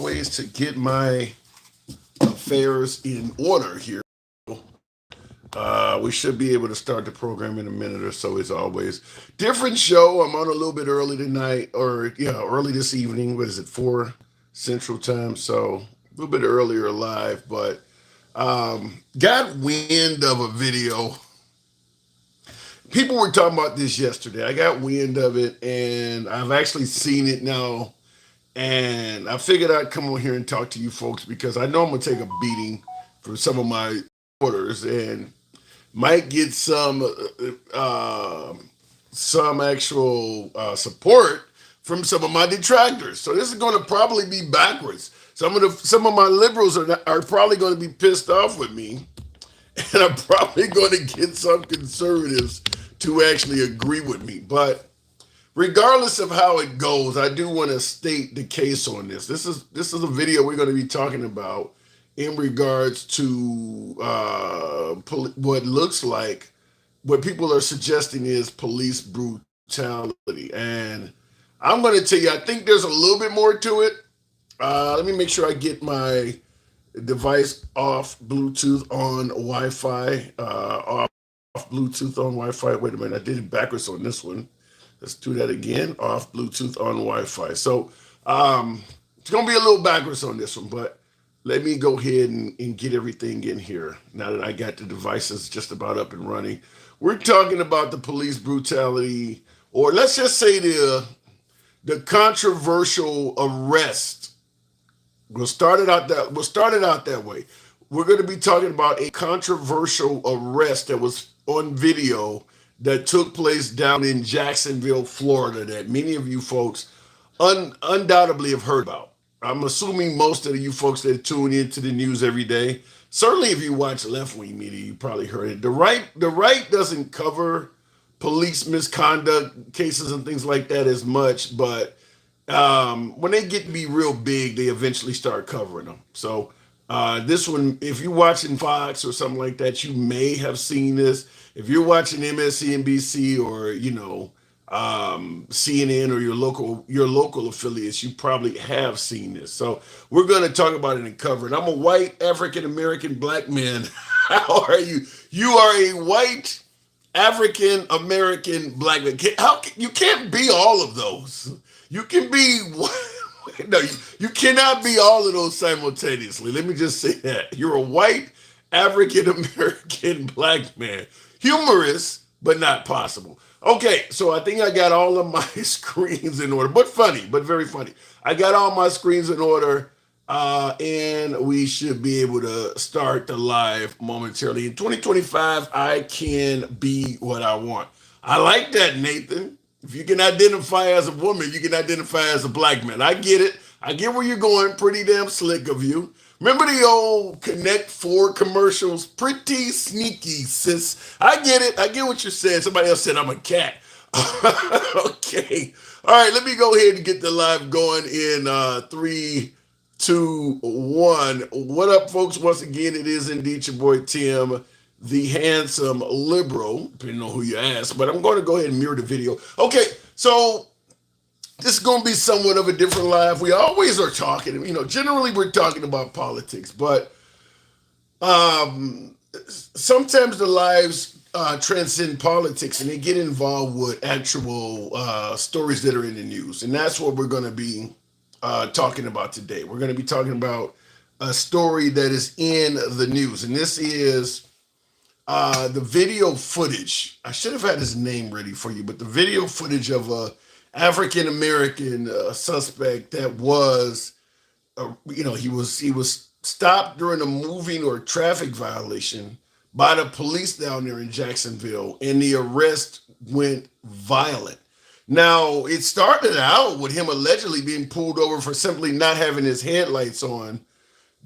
always, to get my affairs in order here. We should be able to start the program in a minute or so, as always. Different show. I'm on a little bit early tonight, or early this evening. What is it, 4 Central Time? So a little bit earlier live, but got wind of a video. People were talking about this yesterday. I got wind of it, and I've actually seen it now. And I figured I'd come on here and talk to you folks because I know I'm gonna take a beating for some of my orders and might get some actual support from some of my detractors. So this is going to probably be backwards. Some of my liberals are probably going to be pissed off with me, and I'm probably going to get some conservatives to actually agree with me. But regardless of how it goes, I do want to state the case on this. This is a video we're going to be talking about in regards to what looks like what people are suggesting is police brutality. And I'm going to tell you, I think there's a little bit more to it. Let me make sure I get my device off Bluetooth on Wi-Fi. Off Bluetooth on Wi-Fi. Wait a minute, I did it backwards on this one. Let's do that again. Off Bluetooth on Wi-Fi. So it's going to be a little backwards on this one, but let me go ahead and get everything in here now that I got the devices just about up and running. We're talking about the police brutality, or let's just say the controversial arrest. We'll start it out that way. We're going to be talking about a controversial arrest that was on video that took place down in Jacksonville, Florida, that many of you folks undoubtedly have heard about. I'm assuming most of you folks that tune into the news every day, certainly if you watch left-wing media, you probably heard it. The right doesn't cover police misconduct cases and things like that as much, but when they get to be real big, they eventually start covering them. So this one, if you're watching Fox or something like that, you may have seen this. If you're watching MSNBC or CNN or your local affiliates, you probably have seen this. So we're going to talk about it and cover it. I'm a white African American black man. How are you? You are a white African American black man. You can't be all of those. You can be no, you cannot be all of those simultaneously. Let me just say that. You're a white African American black man. Humorous, but not possible. Okay, so I think I got all of my screens in order, but funny, but very funny. I got all my screens in order, and we should be able to start the live momentarily. In 2025, I can be what I want. I like that, Nathan. If you can identify as a woman, you can identify as a black man. I get it. I get where you're going. Pretty damn slick of you. Remember the old Connect 4 commercials? Pretty sneaky, sis. I get it. I get what you're saying. Somebody else said I'm a cat. Okay. All right, let me go ahead and get the live going in 3, 2, 1. What up, folks? Once again, it is indeed your boy Tim, the handsome liberal, depending on who you ask. But I'm going to go ahead and mirror the video. Okay, so this is going to be somewhat of a different live. We always are talking, generally we're talking about politics, but sometimes the lives transcend politics and they get involved with actual stories that are in the news. And that's what we're going to be talking about today. We're going to be talking about a story that is in the news. And this is the video footage. I should have had his name ready for you, but the video footage of a African American suspect that was, he was stopped during a moving or traffic violation by the police down there in Jacksonville, and the arrest went violent. Now, it started out with him allegedly being pulled over for simply not having his headlights on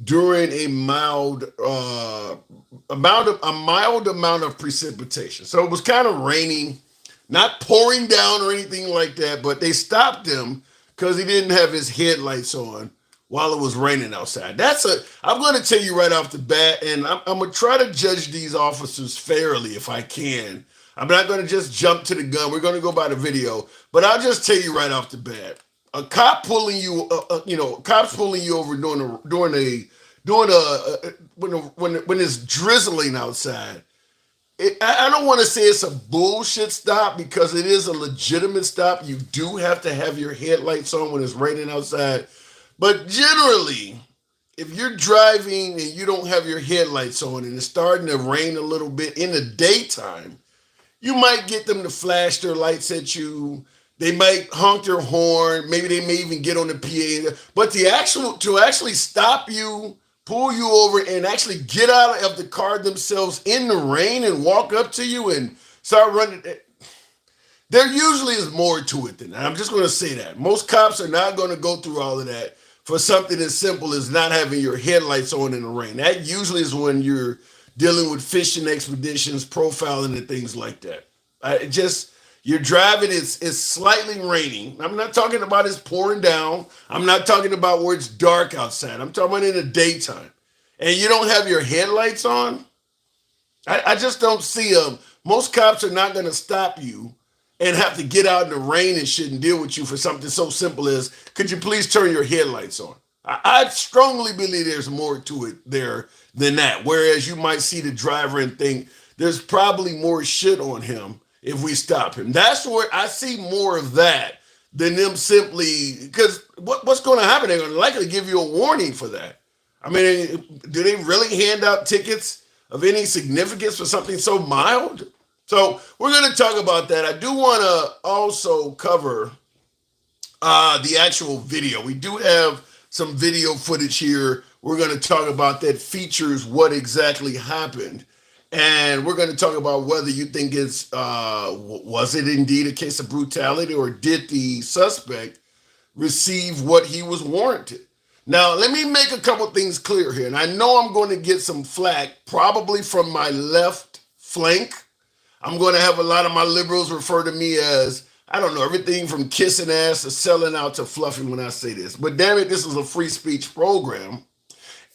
during a mild amount of precipitation. So it was kind of raining. Not pouring down or anything like that, but they stopped him because he didn't have his headlights on while it was raining outside. I'm going to tell you right off the bat, and I'm going to try to judge these officers fairly if I can. I'm not going to just jump to the gun. We're going to go by the video, but I'll just tell you right off the bat. a cop pulling you, cops pulling you over when it's drizzling outside. I don't want to say it's a bullshit stop because it is a legitimate stop. You do have to have your headlights on when it's raining outside. But generally, if you're driving and you don't have your headlights on and it's starting to rain a little bit in the daytime, you might get them to flash their lights at you. They might honk their horn. Maybe they may even get on the PA. But to actually stop you, pull you over, and actually get out of the car themselves in the rain and walk up to you and start running. There usually is more to it than that. I'm just going to say that. Most cops are not going to go through all of that for something as simple as not having your headlights on in the rain. That usually is when you're dealing with fishing expeditions, profiling, and things like that. You're driving, it's slightly raining. I'm not talking about it's pouring down. I'm not talking about where it's dark outside. I'm talking about in the daytime. And you don't have your headlights on. I just don't see them. Most cops are not going to stop you and have to get out in the rain and shit and deal with you for something so simple as, could you please turn your headlights on? I strongly believe there's more to it there than that. Whereas you might see the driver and think there's probably more shit on him if we stop him. That's where I see more of that than them simply, because what's going to happen? They're going to likely give you a warning for that. I mean, do they really hand out tickets of any significance for something so mild? So we're going to talk about that. I do want to also cover the actual video. We do have some video footage here. We're going to talk about that features what exactly happened. And we're going to talk about whether you think was it indeed a case of brutality, or did the suspect receive what he was warranted? Now, let me make a couple things clear here. And I know I'm going to get some flack, probably from my left flank. I'm going to have a lot of my liberals refer to me as, I don't know, everything from kissing ass to selling out to fluffing when I say this. But damn it, this is a free speech program.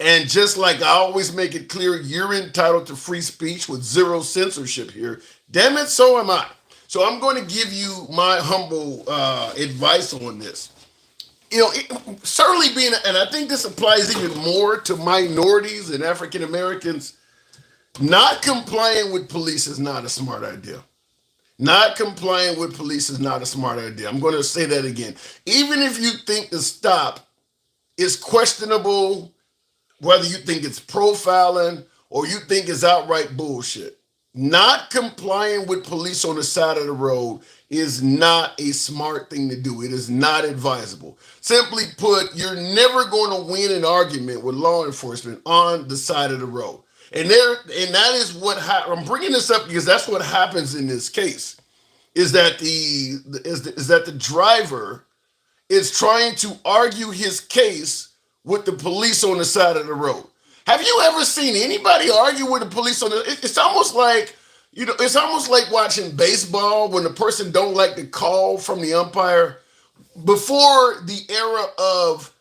And just like I always make it clear, you're entitled to free speech with zero censorship here. Damn it, so am I. So I'm going to give you my humble advice on this. Certainly being, and I think this applies even more to minorities and African Americans, not complying with police is not a smart idea. Not complying with police is not a smart idea. I'm going to say that again. Even if you think the stop is questionable, whether you think it's profiling or you think it's outright bullshit, not complying with police on the side of the road is not a smart thing to do. It is not advisable. Simply put, you're never going to win an argument with law enforcement on the side of the road. And that is what I'm bringing this up because that's what happens in this case. Is that the driver is trying to argue his case with the police on the side of the road. Have you ever seen anybody argue with the police on the? It's almost like it's almost like watching baseball when the person don't like the call from the umpire. Before the era of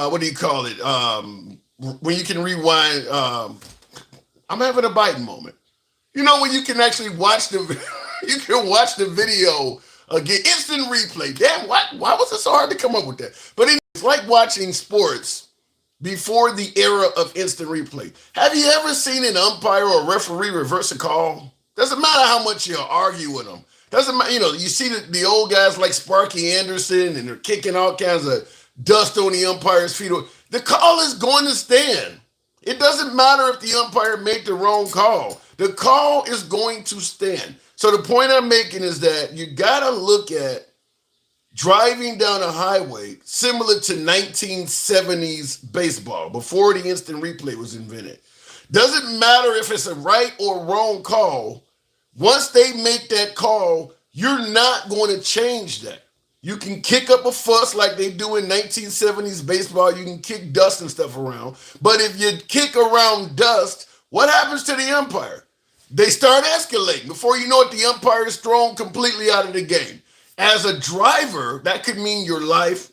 what do you call it? When you can rewind. I'm having a Biden moment. When you can actually watch you can watch the video again, instant replay. Damn, why was it so hard to come up with that? But it's like watching sports before the era of instant replay. Have you ever seen an umpire or a referee reverse a call? Doesn't matter how much you argue with them. Doesn't matter. You see the old guys like Sparky Anderson, and they're kicking all kinds of dust on the umpire's feet. The call is going to stand. It doesn't matter if the umpire made the wrong call. The call is going to stand. So the point I'm making is that you got to look at driving down a highway similar to 1970s baseball, before the instant replay was invented. Doesn't matter if it's a right or wrong call. Once they make that call, you're not going to change that. You can kick up a fuss like they do in 1970s baseball. You can kick dust and stuff around. But if you kick around dust, what happens to the umpire? They start escalating. Before you know it, the umpire is thrown completely out of the game. As a driver, that could mean your life,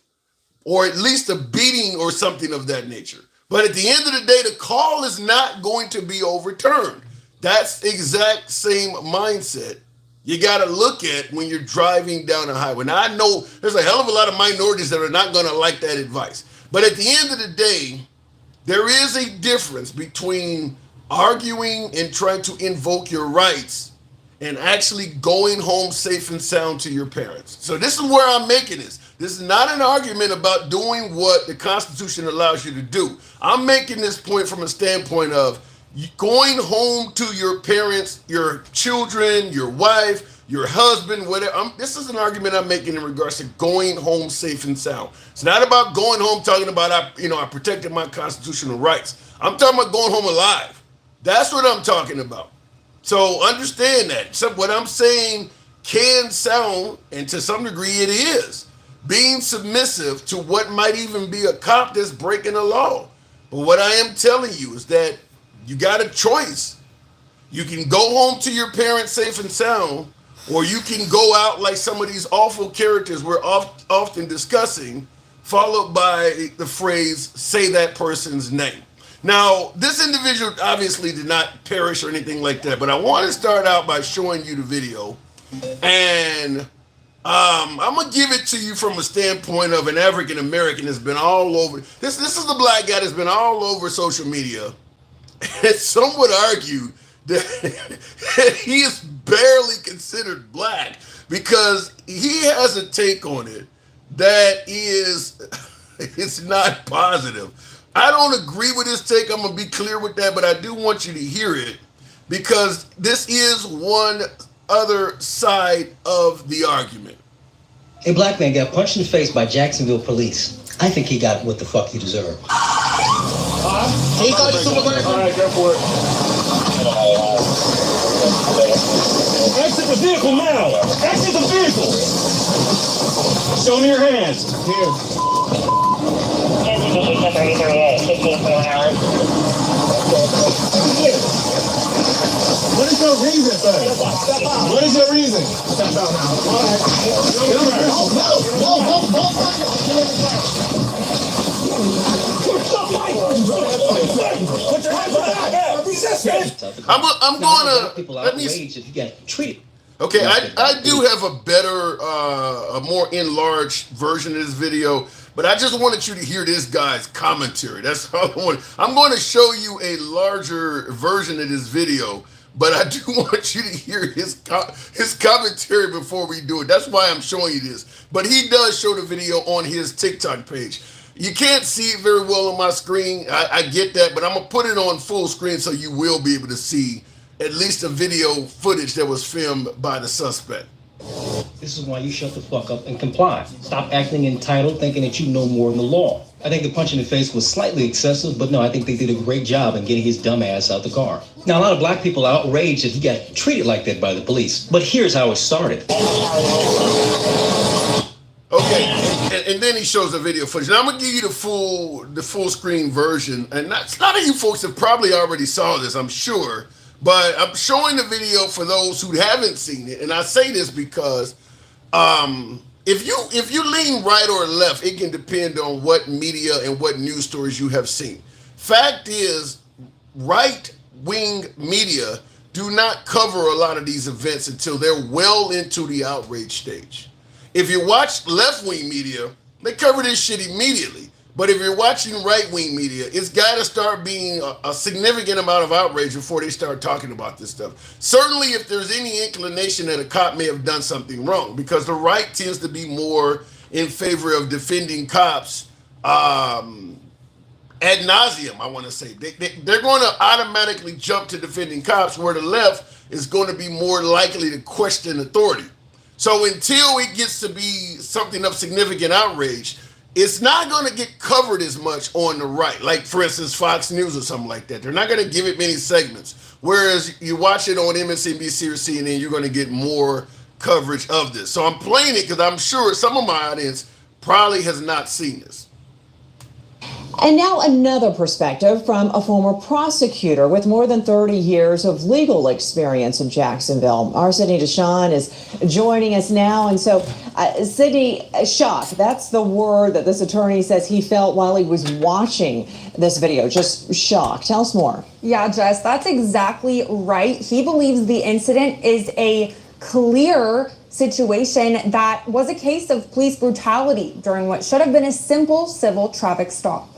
or at least a beating or something of that nature. But at the end of the day, the call is not going to be overturned. That's the exact same mindset you got to look at when you're driving down a highway. Now, I know there's a hell of a lot of minorities that are not going to like that advice. But at the end of the day, there is a difference between arguing and trying to invoke your rights and actually going home safe and sound to your parents. So this is where I'm making this. This is not an argument about doing what the Constitution allows you to do. I'm making this point from a standpoint of going home to your parents, your children, your wife, your husband, whatever. This is an argument I'm making in regards to going home safe and sound. It's not about going home talking about I protected my constitutional rights. I'm talking about going home alive. That's what I'm talking about. So understand that. So what I'm saying can sound, and to some degree it is, being submissive to what might even be a cop that's breaking a law. But what I am telling you is that you got a choice. You can go home to your parents safe and sound, or you can go out like some of these awful characters we're often discussing, followed by the phrase, say that person's name. Now, this individual obviously did not perish or anything like that, but I want to start out by showing you the video. And I'm going to give it to you from a standpoint of an African American that's been all over. This is the black guy that's been all over social media. And some would argue that he is barely considered black because he has a take on it that is, it's not positive. I don't agree with his take. I'm going to be clear with that, but I do want you to hear it because this is one other side of the argument. A black man got punched in the face by Jacksonville police. I think he got what the fuck he deserved. He thought you were going to... All right, go for it. Exit the vehicle now. Exit the vehicle. Show me your hands. Here. What is your reason, sir? What is your reason? Step out now. All right. Put your hands back. Resist. I'm going to... Let me see. If you get treated. Okay, I do have a better, a more enlarged version of this video, but I just wanted you to hear this guy's commentary. That's all I want. I'm going to show you a larger version of this video, but I do want you to hear his commentary before we do it. That's why I'm showing you this. But he does show the video on his TikTok page. You can't see it very well on my screen. I get that, but I'm going to put it on full screen so you will be able to see at least a video footage that was filmed by the suspect. This is why you shut the fuck up and comply. Stop acting entitled, thinking that you know more than the law. I think the punch in the face was slightly excessive, but no, I think they did a great job in getting his dumb ass out the car. Now, a lot of black people are outraged that he got treated like that by the police. But here's how it started. Okay, and then he shows the video footage. Now I'm gonna give you the full screen version, and not of you folks have probably already saw this, I'm sure. But I'm showing the video for those who haven't seen it, and I say this because if you lean right or left, it can depend on what media and what news stories you have seen. Fact is, right-wing media do not cover a lot of these events until they're well into the outrage stage. If you watch left-wing media, they cover this shit immediately. But if you're watching right-wing media, it's got to start being a significant amount of outrage before they start talking about this stuff. Certainly if there's any inclination that a cop may have done something wrong, because the right tends to be more in favor of defending cops ad nauseum, I want to say. They're going to automatically jump to defending cops, where the left is going to be more likely to question authority. So until it gets to be something of significant outrage, it's not going to get covered as much on the right. Like, for instance, Fox News or something like that. They're not going to give it many segments. Whereas you watch it on MSNBC or CNN, you're going to get more coverage of this. So I'm playing it because I'm sure some of my audience probably has not seen this. And now another perspective from a former prosecutor with more than 30 years of legal experience in Jacksonville. Our Sydney Deshawn is joining us now. And so, Sydney, shock, that's the word that this attorney says he felt while he was watching this video. Just shock. Tell us more. Yeah, Jess, that's exactly right. He believes the incident is a clear situation that was a case of police brutality during what should have been a simple civil traffic stop.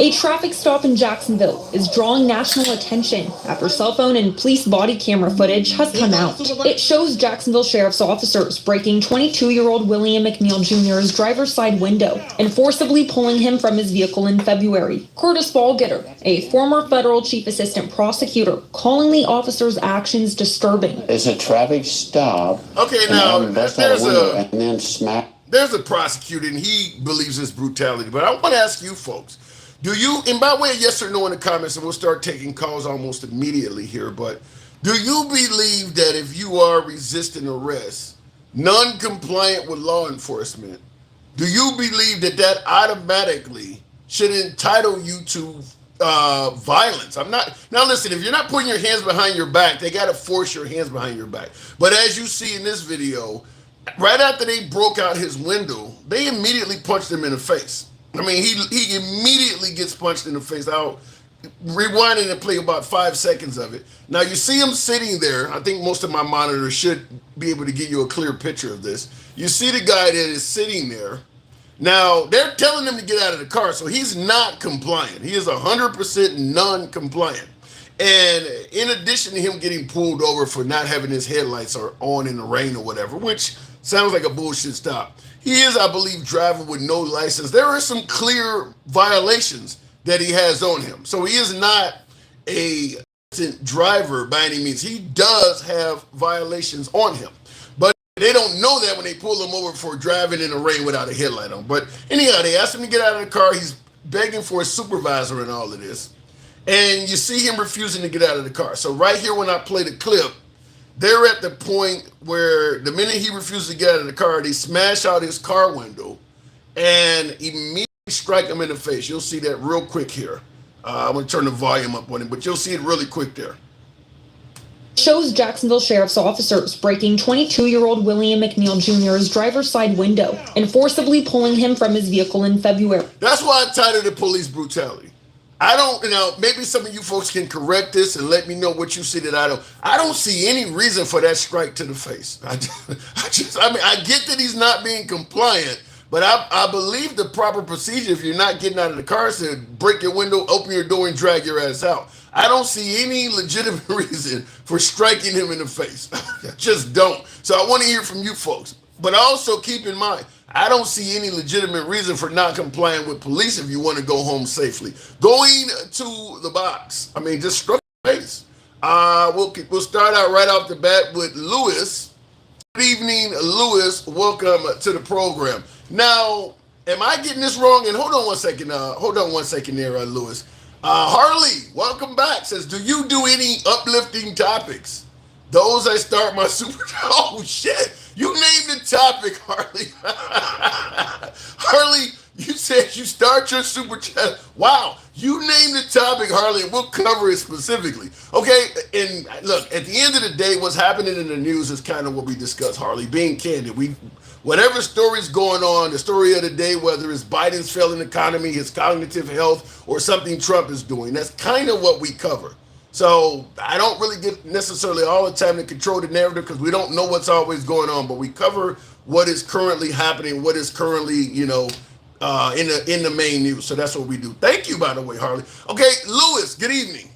A traffic stop in Jacksonville is drawing national attention after cell phone and police body camera footage has come out. It shows Jacksonville sheriff's officers breaking 22-year-old William McNeil Jr.'s driver's side window and forcibly pulling him from his vehicle in February. Curtis Ballgetter, a former federal chief assistant prosecutor, calling the officers' actions disturbing. It's a traffic stop. Okay, now there's a a prosecutor and he believes it's brutality, but I want to ask you folks. Do you, and by way of yes or no in the comments, and we'll start taking calls almost immediately here, but do you believe that if you are resisting arrest, non-compliant with law enforcement, do you believe that that automatically should entitle you to violence? Now listen, if you're not putting your hands behind your back, they got to force your hands behind your back. But as you see in this video, right after they broke out his window, they immediately punched him in the face. I mean, he immediately gets punched in the face. I'll rewind and play about 5 seconds of it. Now you see him sitting there. I think most of my monitors should be able to give you a clear picture of this. You see the guy that is sitting there. Now they're telling him to get out of the car, so he's not compliant. He is 100% non-compliant. And in addition to him getting pulled over for not having his headlights on in the rain or whatever, which sounds like a bullshit stop, he is, I believe, driving with no license. There are some clear violations that he has on him. So he is not a driver by any means. He does have violations on him. But they don't know that when they pull him over for driving in the rain without a headlight on. But anyhow, they asked him to get out of the car. He's begging for his supervisor and all of this. And you see him refusing to get out of the car. So right here when I play the clip, they're at the point where the minute he refuses to get out of the car, they smash out his car window and immediately strike him in the face. You'll see that real quick here. I'm going to turn the volume up on it, but you'll see it really quick there. Shows Jacksonville sheriff's officers breaking 22-year-old William McNeil Jr.'s driver's side window and forcibly pulling him from his vehicle in February. That's why I titled it Police Brutality. I don't, maybe some of you folks can correct this and let me know what you see that I don't see any reason for that strike to the face. I get that he's not being compliant, but I believe the proper procedure, if you're not getting out of the car, is to break your window, open your door, and drag your ass out. I don't see any legitimate reason for striking him in the face. I just don't. So I want to hear from you folks. But also keep in mind, I don't see any legitimate reason for not complying with police if you want to go home safely. Going to the box, just struck the face. We'll start out right off the bat with Lewis. Good evening, Lewis. Welcome to the program. Now, am I getting this wrong? And hold on one second there, Lewis. Harley, welcome back. Says, do you do any uplifting topics? Those I start my super... Oh, shit. You named the topic, Harley. Harley, you said you start your super chat. Wow. You named the topic, Harley, and we'll cover it specifically. Okay, and look, at the end of the day, what's happening in the news is kind of what we discuss, Harley. Being candid, whatever story's going on, the story of the day, whether it's Biden's failing economy, his cognitive health, or something Trump is doing, that's kind of what we cover. So I don't really get necessarily all the time to control the narrative because we don't know what's always going on, but we cover what is currently happening, what is currently, in the main news. So that's what we do. Thank you, by the way, Harley. Okay, Lewis, good evening.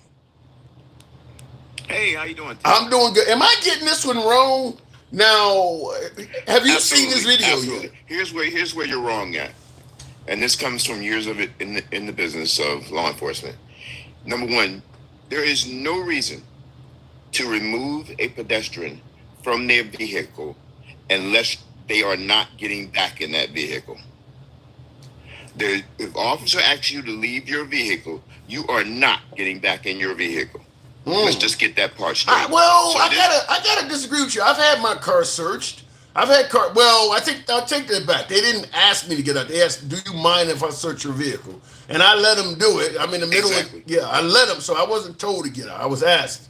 Hey, how you doing? I'm doing good. Am I getting this one wrong? Now, have you seen this video yet? Here's where you're wrong at, and this comes from years of it in the business of law enforcement. Number one, there is no reason to remove a pedestrian from their vehicle unless they are not getting back in that vehicle. If the officer asks you to leave your vehicle, you are not getting back in your vehicle. Let's just get that part straight. I gotta disagree with you. I've had my car searched. I'll take that back. They didn't ask me to get out. They asked, do you mind if I search your vehicle? And I let them do it. I'm in the middle I let them, so I wasn't told to get out. I was asked.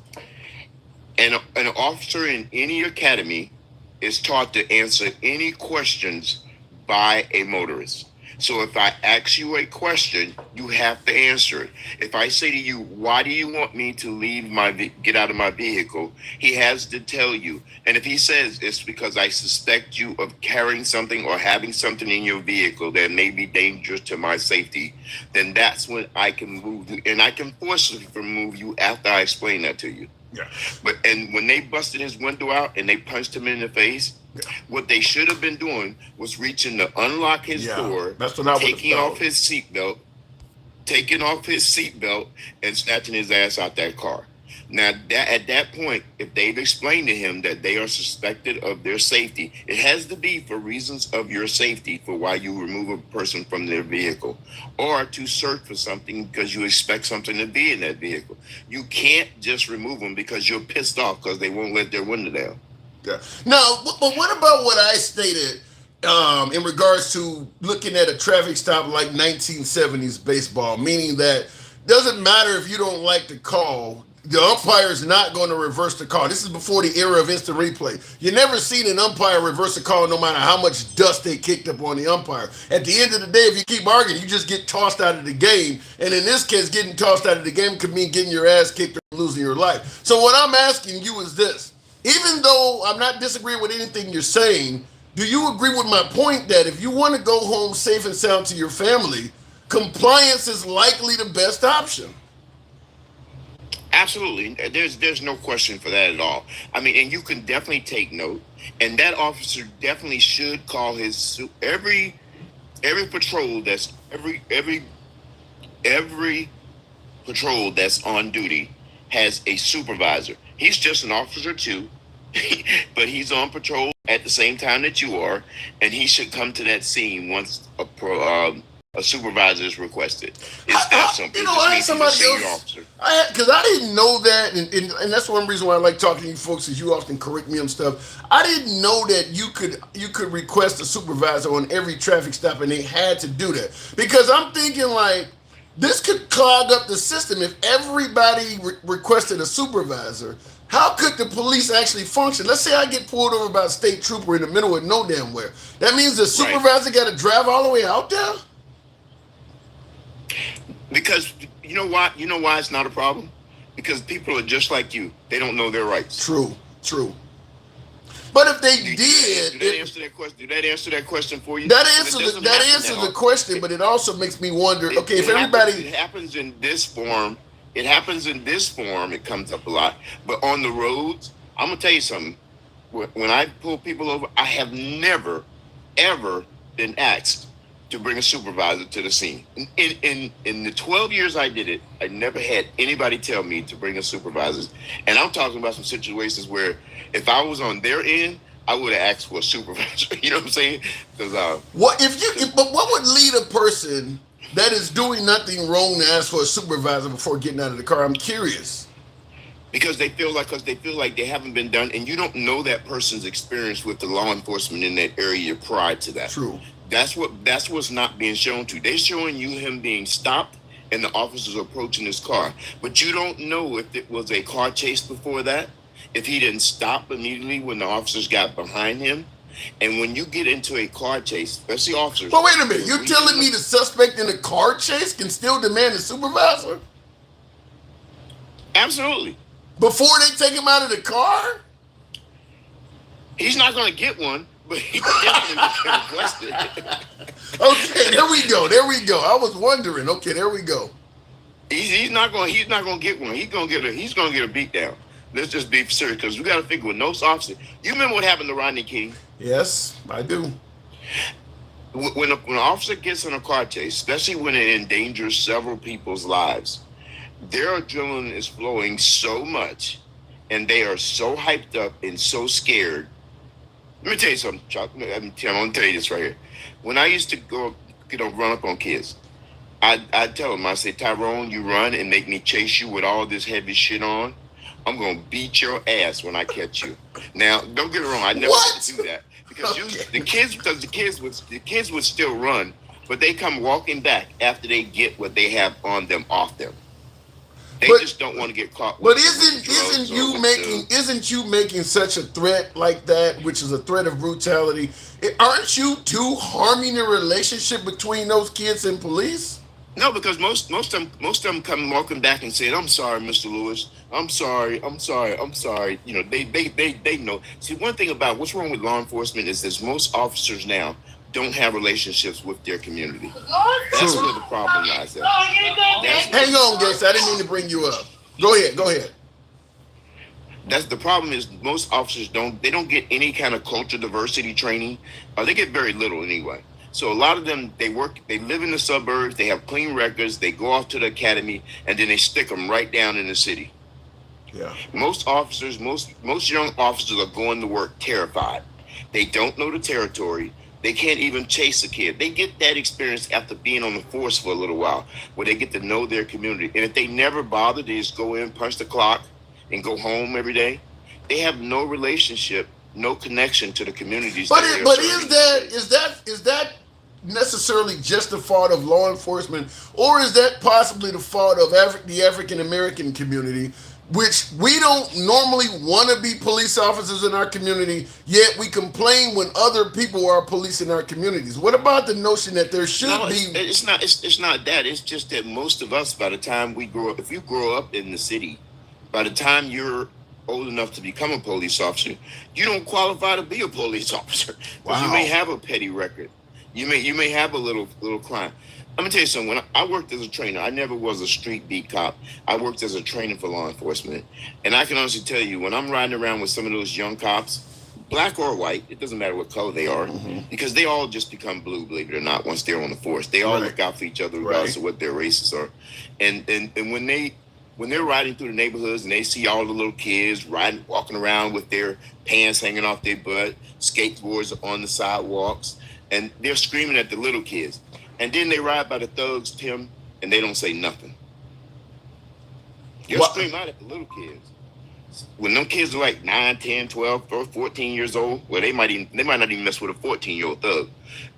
And an officer in any academy is taught to answer any questions by a motorist. So if I ask you a question, you have to answer it. If I say to you, why do you want me to get out of my vehicle? He has to tell you. And if he says it's because I suspect you of carrying something or having something in your vehicle that may be dangerous to my safety, then that's when I can move you, and I can forcibly remove you after I explain that to you. Yeah. And when they busted his window out and they punched him in the face, what they should have been doing was reaching to unlock his door, that's what I taking off his seatbelt, and snatching his ass out that car. Now, at that point, if they've explained to him that they are suspected of their safety, it has to be for reasons of your safety for why you remove a person from their vehicle, or to search for something because you expect something to be in that vehicle. You can't just remove them because you're pissed off because they won't let their window down. Yeah. Now, but what about what I stated in regards to looking at a traffic stop like 1970s baseball, meaning that doesn't matter if you don't like the call, the umpire is not going to reverse the call. This is before the era of instant replay. You never seen an umpire reverse a call no matter how much dust they kicked up on the umpire. At the end of the day, if you keep arguing, you just get tossed out of the game. And in this case, getting tossed out of the game could mean getting your ass kicked or losing your life. So what I'm asking you is this. Even though I'm not disagreeing with anything you're saying, do you agree with my point that if you want to go home safe and sound to your family, compliance is likely the best option? Absolutely. There's no question for that at all. I mean, and you can definitely take note. And that officer definitely should call his every patrol that's every patrol that's on duty has a supervisor. He's just an officer too, but he's on patrol at the same time that you are, and he should come to that scene once a supervisor is requested. It's that simple. You know, I had somebody else. Because I didn't know that, and that's one reason why I like talking to you folks, is you often correct me on stuff. I didn't know that you could request a supervisor on every traffic stop, and they had to do that. Because I'm thinking like, this could clog up the system if everybody requested a supervisor. How could the police actually function? Let's say I get pulled over by a state trooper in the middle of no damn where. That means the supervisor got to drive all the way out there? Because you know why? You know why it's not a problem? Because people are just like you. They don't know their rights. True. But if they did, do that answer that question? Do that answer that question for you? That answers the question, but it also makes me wonder. Okay, if everybody, it happens in this form. It happens in this form. It comes up a lot. But on the roads, I'm gonna tell you something. When I pull people over, I have never, ever been asked to bring a supervisor to the scene. In the 12 years I did it, I never had anybody tell me to bring a supervisor. And I'm talking about some situations where if I was on their end, I would have asked for a supervisor. You know what I'm saying? Because but what would lead a person that is doing nothing wrong to ask for a supervisor before getting out of the car? I'm curious. Because they feel like they haven't been done, and you don't know that person's experience with the law enforcement in that area prior to that. True. That's what's not being shown to you. They're showing you him being stopped and the officers approaching his car. But you don't know if it was a car chase before that, if he didn't stop immediately when the officers got behind him. And when you get into a car chase, especially officers. But wait a minute, you're telling me the suspect in a car chase can still demand a supervisor? Absolutely. Before they take him out of the car? He's not going to get one. But he definitely can request it. Okay, there we go. I was wondering. Okay, there we go. He's not going to get one. He's going to get a beat down. Let's just be serious, because we got to figure with no officer. You remember what happened to Rodney King? Yes, I do. When an officer gets in a car chase, especially when it endangers several people's lives, their adrenaline is flowing so much, and they are so hyped up and so scared. Let me tell you something, Chuck. I'm going to tell you this right here. When I used to go, run up on kids, I'd tell them, I say, Tyrone, you run and make me chase you with all this heavy shit on, I'm going to beat your ass when I catch you. Now, don't get it wrong. I never had to do that. Because the kids would still run, but they come walking back after they get what they have on them off them. They But just don't want to get caught but with the drugs or with the. isn't you making such a threat like that, which is a threat of brutality? Aren't you too harming the relationship between those kids and police? No, because most of them come walking back and saying, "I'm sorry, Mr. Lewis. I'm sorry. I'm sorry. I'm sorry." You know, they know. See, one thing about what's wrong with law enforcement is that most officers now don't have relationships with their community. That's True. where the problem lies. At. Hang on, Gates. I didn't mean to bring you up. Go ahead. Go ahead. That's the problem is most officers don't get any kind of culture diversity training, or they get very little anyway. So a lot of them they live in the suburbs, they have clean records, they go off to the academy, and then they stick them right down in the city. Yeah. Most officers, most young officers are going to work terrified. They don't know the territory. They can't even chase a kid. They get that experience after being on the force for a little while, where they get to know their community. And if they never bother, they just go in, punch the clock, and go home every day. They have no relationship, no connection to the communities. But that but they're is that necessarily just the fault of law enforcement, or is that possibly the fault of the African American community, which we don't normally want to be police officers in our community, yet we complain when other people are police in our communities? What about the notion that there should No, be? it's not that. It's just that most of us, by the time we grow up, if you grow up in the city, by the time you're old enough to become a police officer, you don't qualify to be a police officer because you may have a petty record. You may have a little crime. Let me tell you something. When I worked as a trainer, I never was a street beat cop. I worked as a trainer for law enforcement, and I can honestly tell you, when I'm riding around with some of those young cops, black or white, it doesn't matter what color they are, because they all just become blue, believe it or not, once they're on the force. They all look out for each other regardless of what their races are, and when they're riding through the neighborhoods and they see all the little kids walking around with their pants hanging off their butt, skateboards on the sidewalks, and they're screaming at the little kids. And then they ride by the thugs, Tim, and they don't say nothing. They'll scream out at the little kids. When them kids are like 9, 10, 12, 14 years old, well, they might not even mess with a 14-year-old thug,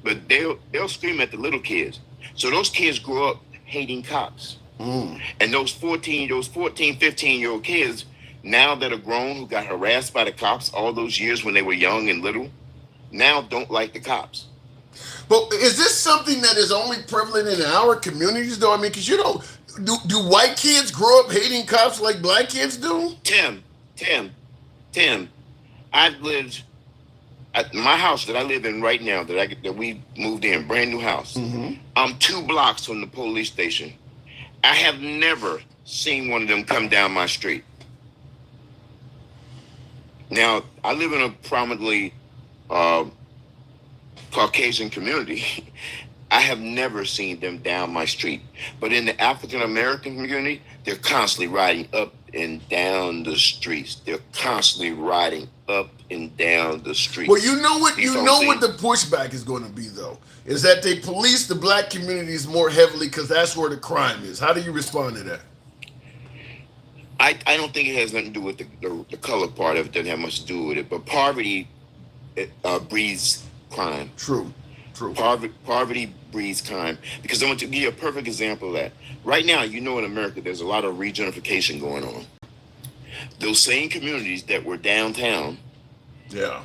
but they'll scream at the little kids. So those kids grow up hating cops. And those 14, 15-year-old kids, now that are grown, who got harassed by the cops all those years when they were young and little, now don't like the cops. But is this something that is only prevalent in our communities, though? I mean, because do white kids grow up hating cops like black kids do? Tim, I've lived at my house that I live in right now, that we moved in, brand new house. I'm 2 blocks from the police station. I have never seen one of them come down my street. Now, I live in a prominently Caucasian community. I have never seen them down my street. But in the African American community, they're constantly riding up and down the streets. They're constantly riding up and down the streets. Well, you know what the pushback is going to be, though, is that they police the black communities more heavily because that's where the crime is. How do you respond to that? I don't think it has nothing to do with the color part of it. Doesn't have much to do with it. But poverty breeds crime. True. Poverty breeds crime. Because I want to give you a perfect example of that. Right now, in America, there's a lot of regentrification going on. Those same communities that were downtown,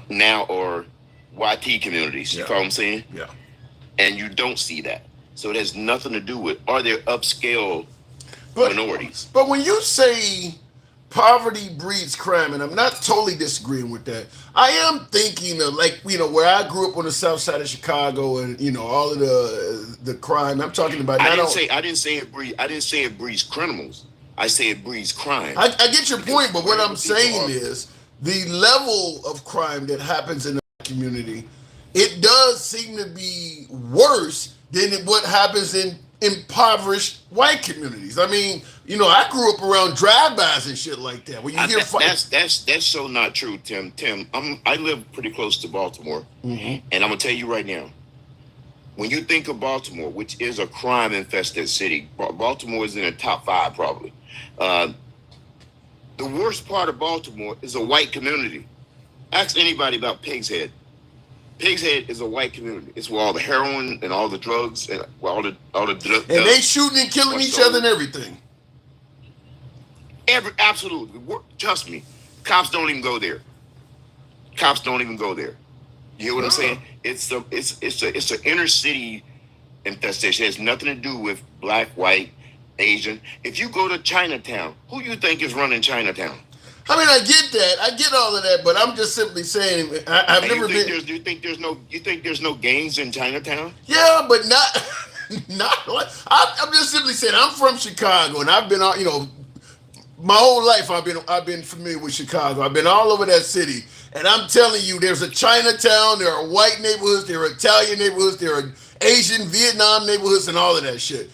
now are YT communities. You follow what I'm saying? Yeah. And you don't see that. So it has nothing to do with, are there upscale minorities? But when you say poverty breeds crime, and I'm not totally disagreeing with that, I am thinking of, like, where I grew up on the south side of Chicago, and all of the crime. I'm talking about. I didn't say it breeds criminals. I say it breeds crime. I get your point, but what I'm saying is the level of crime that happens in the community, it does seem to be worse than what happens in impoverished white communities. I mean, I grew up around drive-bys and shit like that. When you hear that's so not true, Tim. I live pretty close to Baltimore, and I'm gonna tell you right now, when you think of Baltimore, which is a crime-infested city, Baltimore is in the top 5 probably. The worst part of Baltimore is a white community. Ask anybody about Pig's Head. Pig's Head is a white community. It's where all the heroin and all the drugs and all the drugs. And they shooting and killing each other and everything. Absolutely. Trust me, cops don't even go there. Cops don't even go there. You hear what I'm saying? It's a inner city infestation. It has nothing to do with black, white, Asian. If you go to Chinatown, who you think is running Chinatown? I mean, I get that. I get all of that, but I'm just simply saying I've never been. You think there's no gangs in Chinatown? Yeah, but not I'm just simply saying I'm from Chicago, and I've been my whole life I've been familiar with Chicago. I've been all over that city, and I'm telling you, there's a Chinatown, there are white neighborhoods, there are Italian neighborhoods, there are Asian, Vietnam neighborhoods, and all of that shit.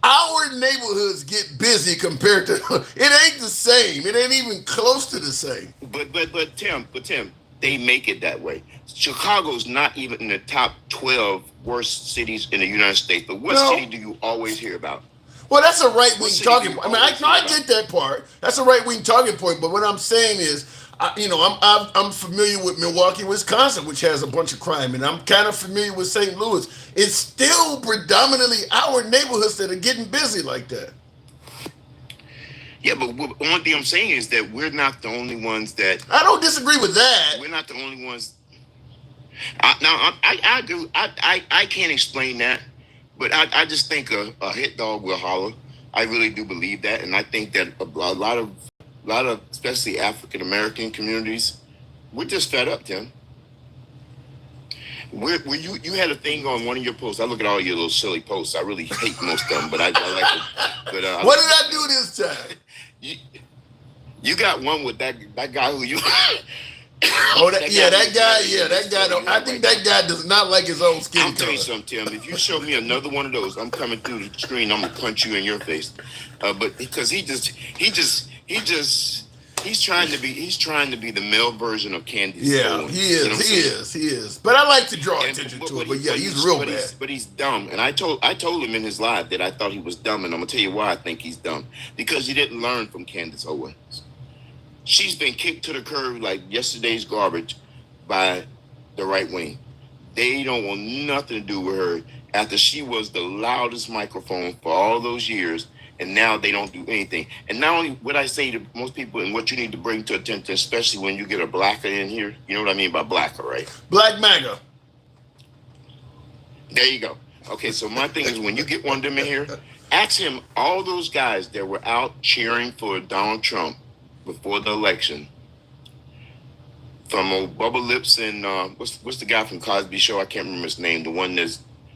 Our neighborhoods get busy compared to it ain't the same. It ain't even close to the same. But Tim, they make it that way. Chicago's not even in the top 12 worst cities in the United States. But what city do you always hear about? Well, that's a right wing talking point. I mean, I get that part. That's a right wing talking point. But what I'm saying is, I'm familiar with Milwaukee, Wisconsin, which has a bunch of crime, and I'm kind of familiar with St. Louis. It's still predominantly our neighborhoods that are getting busy like that. Yeah, but one thing I'm saying is that we're not the only ones that. I don't disagree with that. We're not the only ones. I do. I can't explain that, but I just think a hit dog will holler. I really do believe that, and I think that a lot of especially African American communities, we're just fed up, Tim. You had a thing on one of your posts. I look at all your little silly posts. I really hate most of them, but I like it. But what did I do this time? You got one with that guy who you. that guy. I think that guy does not like his own skin color. I'll tell you something, Tim. If you show me another one of those, I'm coming through the screen. I'm gonna punch you in your face. But because he's trying to be the male version of Candace. Yeah, he is. But I like to draw attention to it. But yeah, he's real bad. But he's dumb. And I told him in his live that I thought he was dumb, and I'm gonna tell you why I think he's dumb. Because he didn't learn from Candace Owens. She's been kicked to the curb like yesterday's garbage by the right wing. They don't want nothing to do with her after she was the loudest microphone for all those years, and now they don't do anything. And not only what I say to most people and what you need to bring to attention, especially when you get a blacker in here, you know what I mean by blacker, right? Black MAGA. There you go. Okay, so my thing is when you get one of them in here, ask him all those guys that were out cheering for Donald Trump before the election, from old Bubba Lips and what's the guy from Cosby Show? I can't remember his name. The one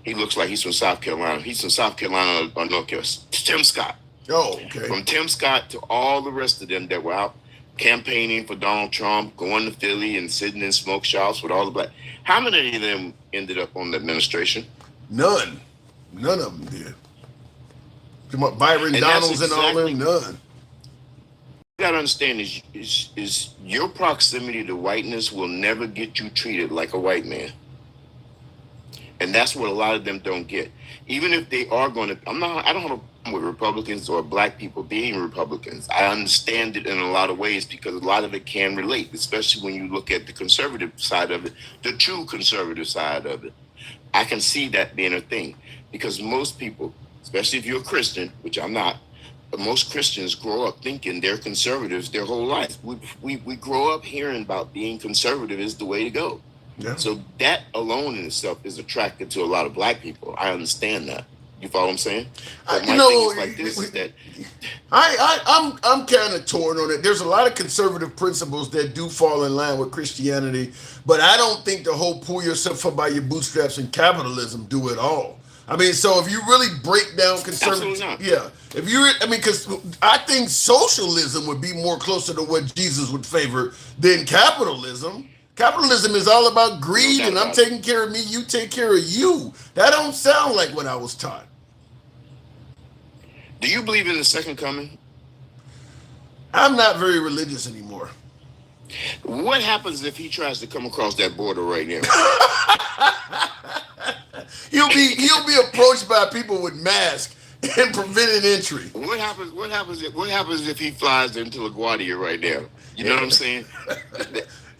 he looks like he's from South Carolina. He's from South Carolina or North Carolina. Tim Scott. Oh, okay. From Tim Scott to all the rest of them that were out campaigning for Donald Trump, going to Philly and sitting in smoke shops with all the black. How many of them ended up on the administration? None of them did. Byron And Donalds that's and all them, none. You gotta understand is your proximity to whiteness will never get you treated like a white man. And that's what a lot of them don't get. Even if they are going to, I don't have a problem with Republicans or black people being Republicans. I understand it in a lot of ways because a lot of it can relate, especially when you look at the conservative side of it, the true conservative side of it. I can see that being a thing because most people, especially if you're a Christian, which I'm not, but most Christians grow up thinking they're conservatives their whole life. We grow up hearing about being conservative is the way to go. Yeah. So that alone in itself is attractive to a lot of black people. I understand that. You follow what I'm saying? But my thing is like this is that I'm kind of torn on it. There's a lot of conservative principles that do fall in line with Christianity, but I don't think the whole pull yourself up by your bootstraps and capitalism do it all. I mean, so if you really break down conservative, yeah, because I think socialism would be more closer to what Jesus would favor than capitalism. Capitalism is all about greed, and I'm taking care of me, you take care of you. That don't sound like what I was taught. Do you believe in the second coming? I'm not very religious anymore. What happens if he tries to come across that border right now? He'll be approached by people with masks and prevented entry. What happens if he flies into LaGuardia right now? You know what I'm saying?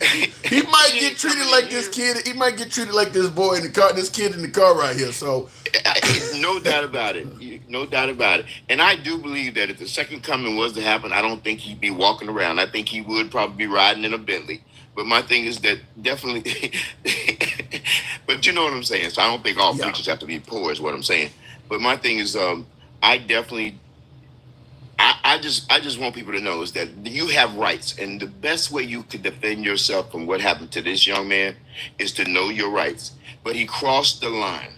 He might He get ain't treated coming like in this here. kid. He might get treated like this boy in the car, this kid in the car right here. So, No doubt about it. No doubt about it. And I do believe that if the second coming was to happen, I don't think he'd be walking around. I think he would probably be riding in a Bentley. But my thing is that definitely, but you know what I'm saying. So I don't think all yeah. preachers have to be poor, is what I'm saying. But my thing is, I definitely, I just want people to know is that you have rights, and the best way you could defend yourself from what happened to this young man is to know your rights. But he crossed the line.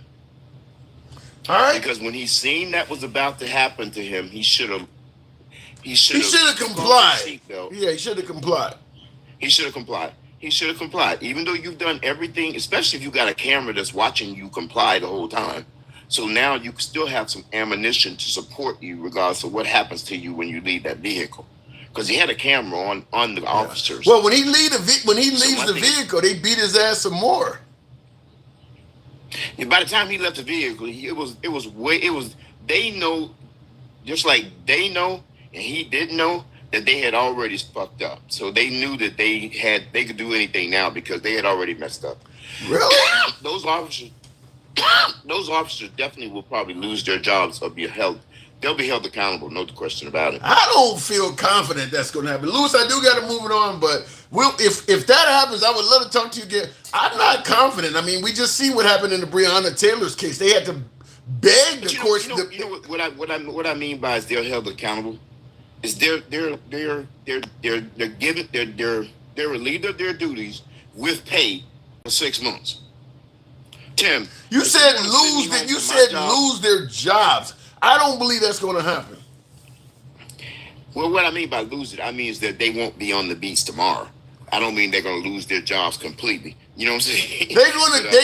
All right. Because when he seen that was about to happen to him, he should have complied. Yeah, he should have complied. He should have complied. He should have complied. Even though you've done everything, especially if you got a camera that's watching you comply the whole time. So now you still have some ammunition to support you regardless of what happens to you when you leave that vehicle. Because he had a camera on the officers. Well, when he leaves the vehicle, they beat his ass some more. By the time he left the vehicle, they know, just like they know, and he didn't know that they had already fucked up. So they knew that they could do anything now because they had already messed up. Really? Those officers definitely will probably lose their jobs or be held. They'll be held accountable, no question about it. I don't feel confident that's going to happen. Lewis, I do got to move it on, but if that happens, I would love to talk to you again. I'm not confident. I mean, we just see what happened in the Breonna Taylor's case. They had to beg the courts. What I mean by is they're held accountable is they're relieved of their duties with pay for 6 months. Tim, you said lose their jobs. I don't believe that's going to happen. Well, what I mean by lose it, I mean is that they won't be on the beats tomorrow. I don't mean they're going to lose their jobs completely. You know what I'm saying? They're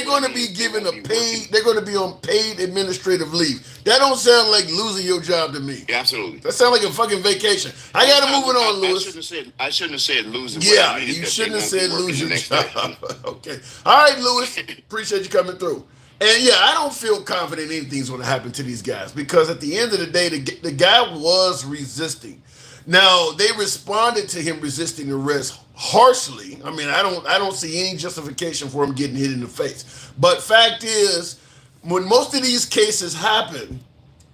going to be given they're going to be on paid administrative leave. That don't sound like losing your job to me. Yeah, absolutely. That sounds like a fucking vacation. I got to move it on, Lewis. I shouldn't have said losing. Yeah, you shouldn't have said lose your job. Okay. All right, Lewis. Appreciate you coming through. And yeah, I don't feel confident anything's going to happen to these guys because at the end of the day, the guy was resisting. Now they responded to him resisting arrest harshly. I mean, I don't see any justification for him getting hit in the face. But fact is, when most of these cases happen,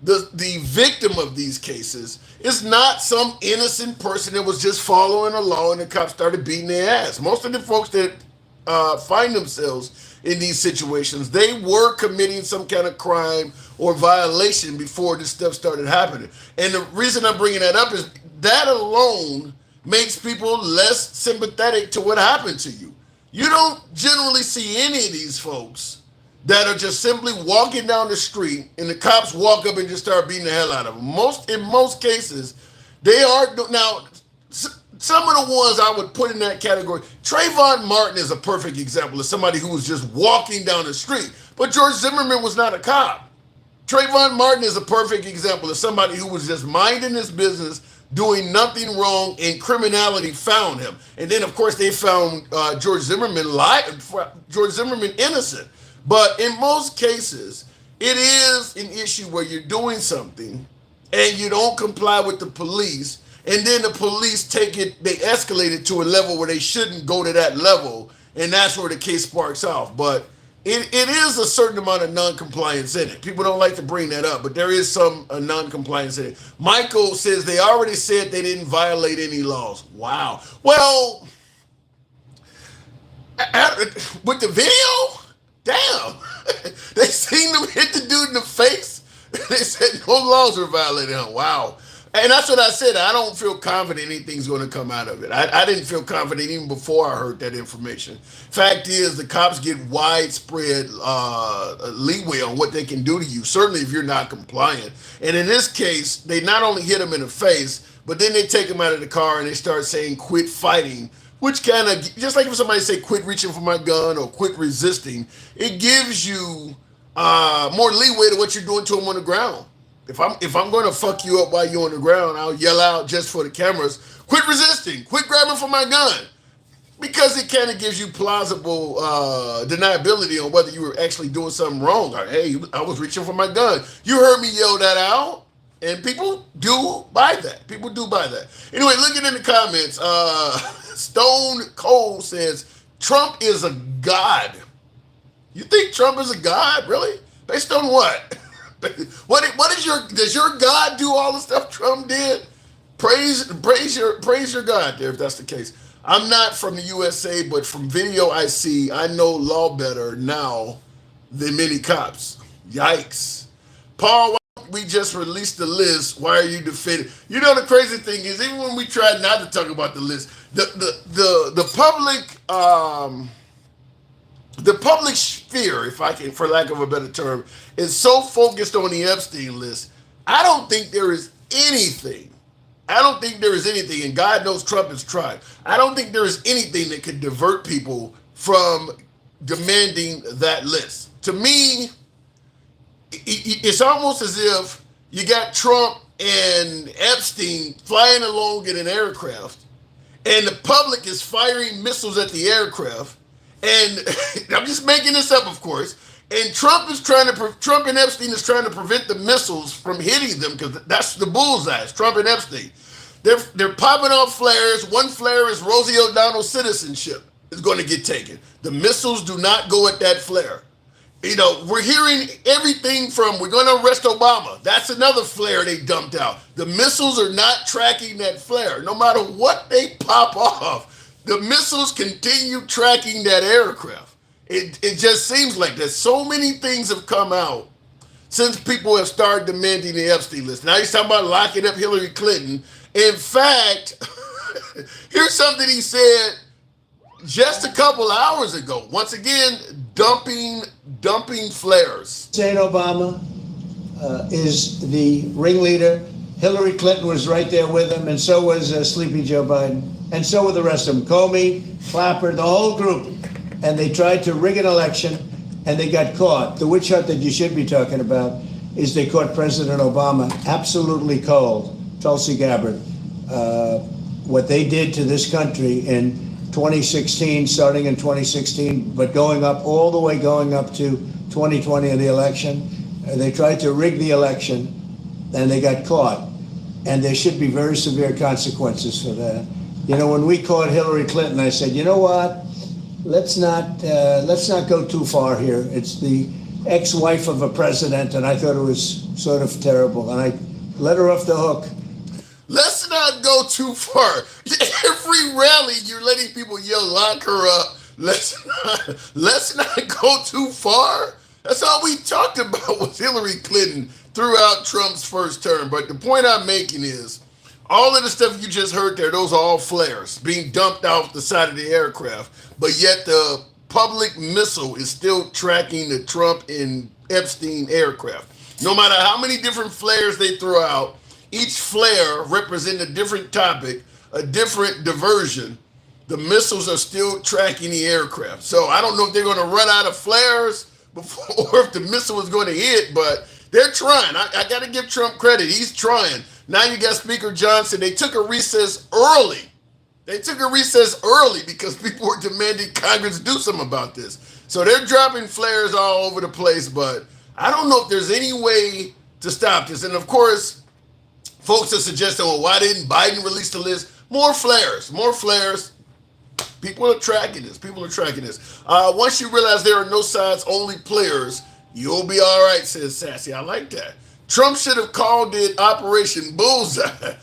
the victim of these cases is not some innocent person that was just following a law and the cops started beating their ass. Most of the folks that find themselves in these situations, they were committing some kind of crime or violation before this stuff started happening. And the reason I'm bringing that up is that alone makes people less sympathetic to what happened to you. You don't generally see any of these folks that are just simply walking down the street and the cops walk up and just start beating the hell out of them. In most cases, they are now. Some of the ones I would put in that category, Trayvon Martin is a perfect example of somebody who was just walking down the street. But George Zimmerman was not a cop. Trayvon Martin is a perfect example of somebody who was just minding his business, doing nothing wrong, and criminality found him. And then, of course, they found George Zimmerman innocent. But in most cases, it is an issue where you're doing something and you don't comply with the police. And then the police they escalate it to a level where they shouldn't go to that level, and that's where the case sparks off. But it is a certain amount of non-compliance in it. People don't like to bring that up, but there is some non-compliance in it. Michael says they already said they didn't violate any laws. Wow. Well, with the video, damn, they seen them hit the dude in the face. They said no laws were violated. Wow. And that's what I said. I don't feel confident anything's going to come out of it. I didn't feel confident even before I heard that information. Fact is, the cops get widespread leeway on what they can do to you, certainly if you're not compliant. And in this case, they not only hit him in the face, but then they take him out of the car and they start saying, quit fighting, which kind of, just like if somebody say, quit reaching for my gun or quit resisting, it gives you more leeway to what you're doing to him on the ground. If I'm going to fuck you up while you're on the ground, I'll yell out just for the cameras, quit resisting, quit grabbing for my gun. Because it kind of gives you plausible deniability on whether you were actually doing something wrong. Like, hey, I was reaching for my gun. You heard me yell that out. And people do buy that. People do buy that. Anyway, looking in the comments, Stone Cold says Trump is a god. You think Trump is a god, really? Based on what? Does your God do all the stuff Trump did? Praise your God there if that's the case. I'm not from the USA, but from video I see, I know law better now than many cops. Yikes. Paul, we just released the list. Why are you defending? You know the crazy thing is, even when we try not to talk about the list, the public sphere, if I can, for lack of a better term, is so focused on the Epstein list. I don't think there is anything. And God knows Trump has tried. I don't think there is anything that could divert people from demanding that list. To me, it's almost as if you got Trump and Epstein flying along in an aircraft, and the public is firing missiles at the aircraft. And I'm just making this up, of course. And Trump and Epstein is trying to prevent the missiles from hitting them, because that's the bullseye. It's Trump and Epstein. They're popping off flares. One flare is Rosie O'Donnell's citizenship is going to get taken. The missiles do not go at that flare. You know, we're hearing everything from we're going to arrest Obama. That's another flare they dumped out. The missiles are not tracking that flare. No matter what they pop off, the missiles continue tracking that aircraft. It just seems like that. So many things have come out since people have started demanding the Epstein list. Now he's talking about locking up Hillary Clinton. In fact, here's something he said just a couple hours ago. Once again, dumping flares. Jane Obama is the ringleader. Hillary Clinton was right there with him, and so was Sleepy Joe Biden, and so were the rest of them. Comey, Clapper, the whole group. And they tried to rig an election, and they got caught. The witch hunt that you should be talking about is they caught President Obama absolutely cold. Tulsi Gabbard, what they did to this country in 2016, starting in 2016, but going up to 2020 in the election. They tried to rig the election, and they got caught. And there should be very severe consequences for that. You know, when we caught Hillary Clinton, I said, you know what? Let's not go too far here. It's the ex-wife of a president, and I thought it was sort of terrible, and I let her off the hook. Let's not go too far. Every rally, you're letting people yell, lock her up. Let's not go too far. That's all we talked about was Hillary Clinton throughout Trump's first term. But the point I'm making is, all of the stuff you just heard there, those are all flares being dumped off the side of the aircraft. But yet the public missile is still tracking the Trump and Epstein aircraft. No matter how many different flares they throw out, each flare represents a different topic, a different diversion. The missiles are still tracking the aircraft. So I don't know if they're going to run out of flares before, or if the missile is going to hit, but they're trying. I got to give Trump credit. He's trying. Now you got Speaker Johnson. They took a recess early. Because people were demanding Congress do something about this. So they're dropping flares all over the place, but I don't know if there's any way to stop this. And of course, folks are suggesting, well, why didn't Biden release the list? More flares. People are tracking this. Once you realize there are no sides, only players, you'll be all right, says Sassy. I like that. Trump should have called it Operation Bullseye.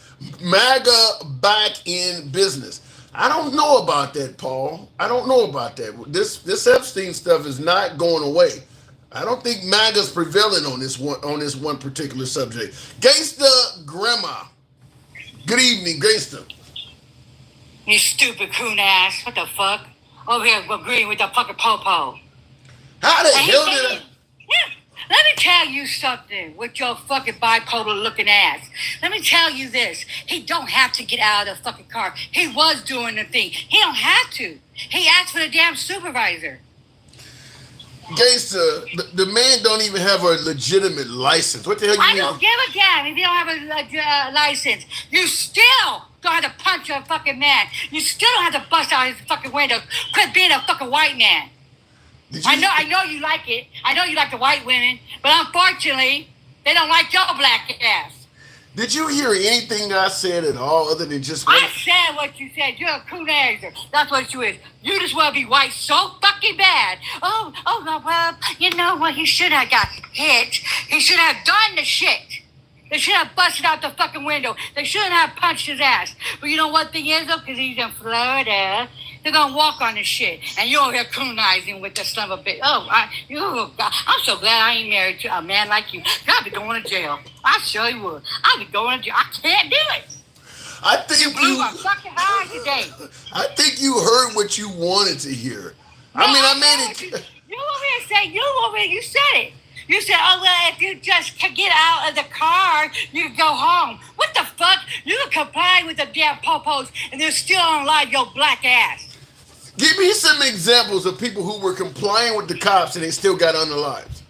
MAGA back in business. I don't know about that, Paul. I don't know about that. This Epstein stuff is not going away. I don't think MAGA's prevailing on this one particular subject. Gangsta Grandma. Good evening, Gangsta. You stupid coon ass. What the fuck? Over here agreeing with the fucking po-po. How the hell did I... Let me tell you something with your fucking bipolar looking ass. Let me tell you this. He don't have to get out of the fucking car. He was doing the thing. He don't have to. He asked for the damn supervisor. Gangsta, the man don't even have a legitimate license. What the hell you mean? I don't give a damn if you don't have a license. You still don't have to punch a fucking man. You still don't have to bust out his fucking window. Quit being a fucking white man. I know you like it. I know you like the white women, but unfortunately, they don't like your black ass. Did you hear anything I said at all other than just I said what you said. You're a coonizer. That's what you is. You just want to be white so fucking bad. Oh, well, you know what? He should have got hit. He should have done the shit. They should have busted out the fucking window. They shouldn't have punched his ass. But you know what thing is, though? Because he's in Florida. They're going to walk on this shit. And you're over here coonizing with the son of a bitch. I'm so glad I ain't married to a man like you. I'd be going to jail. I sure would. I'd be going to jail. I can't do it. I think You blew my fucking high today. I think you heard what you wanted to hear. No, I made it. You over here say, you said it. You said, oh, well, if you just can get out of the car, you can go home. What the fuck? You can comply with the damn popos and they're still on live your black ass. Give me some examples of people who were complying with the cops and they still got unalived.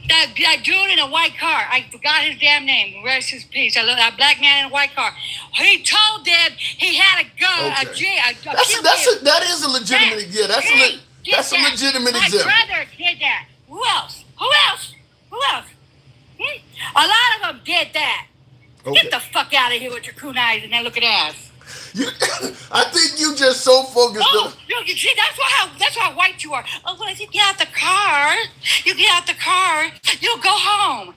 That dude in a white car, I forgot his damn name. Rest his peace. That black man in a white car. He told them he had a gun, Okay. That is a legitimate. That's a legitimate My example. brother did that. Who else? A lot of them did that. Okay. Get the fuck out of here with your coon eyes and that looking ass. I think you just so focused on. You see, that's how white you are. Oh, well, if you get out the car, you'll go home.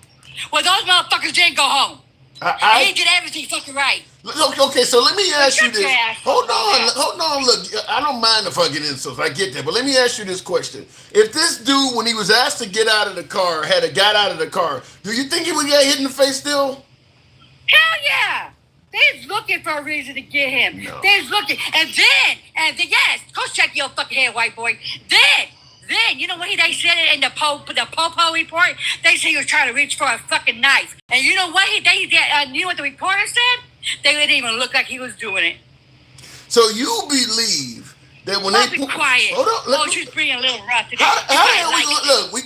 Well, those motherfuckers didn't go home. They did everything fucking right. Okay, so let me ask you this. Hold on. Look, I don't mind the fucking insults. I get that. But let me ask you this question. If this dude, when he was asked to get out of the car, got out of the car, do you think he would get hit in the face still? Hell yeah. They's looking for a reason to get him. No. They's looking. And then, yes, go check your fucking head, white boy. Then, you know what they said in the Popo report? They said he was trying to reach for a fucking knife. And you know what you know what the reporter said? They didn't even look like he was doing it. So you believe that when they be quiet. Hold on. She's being a little rough today.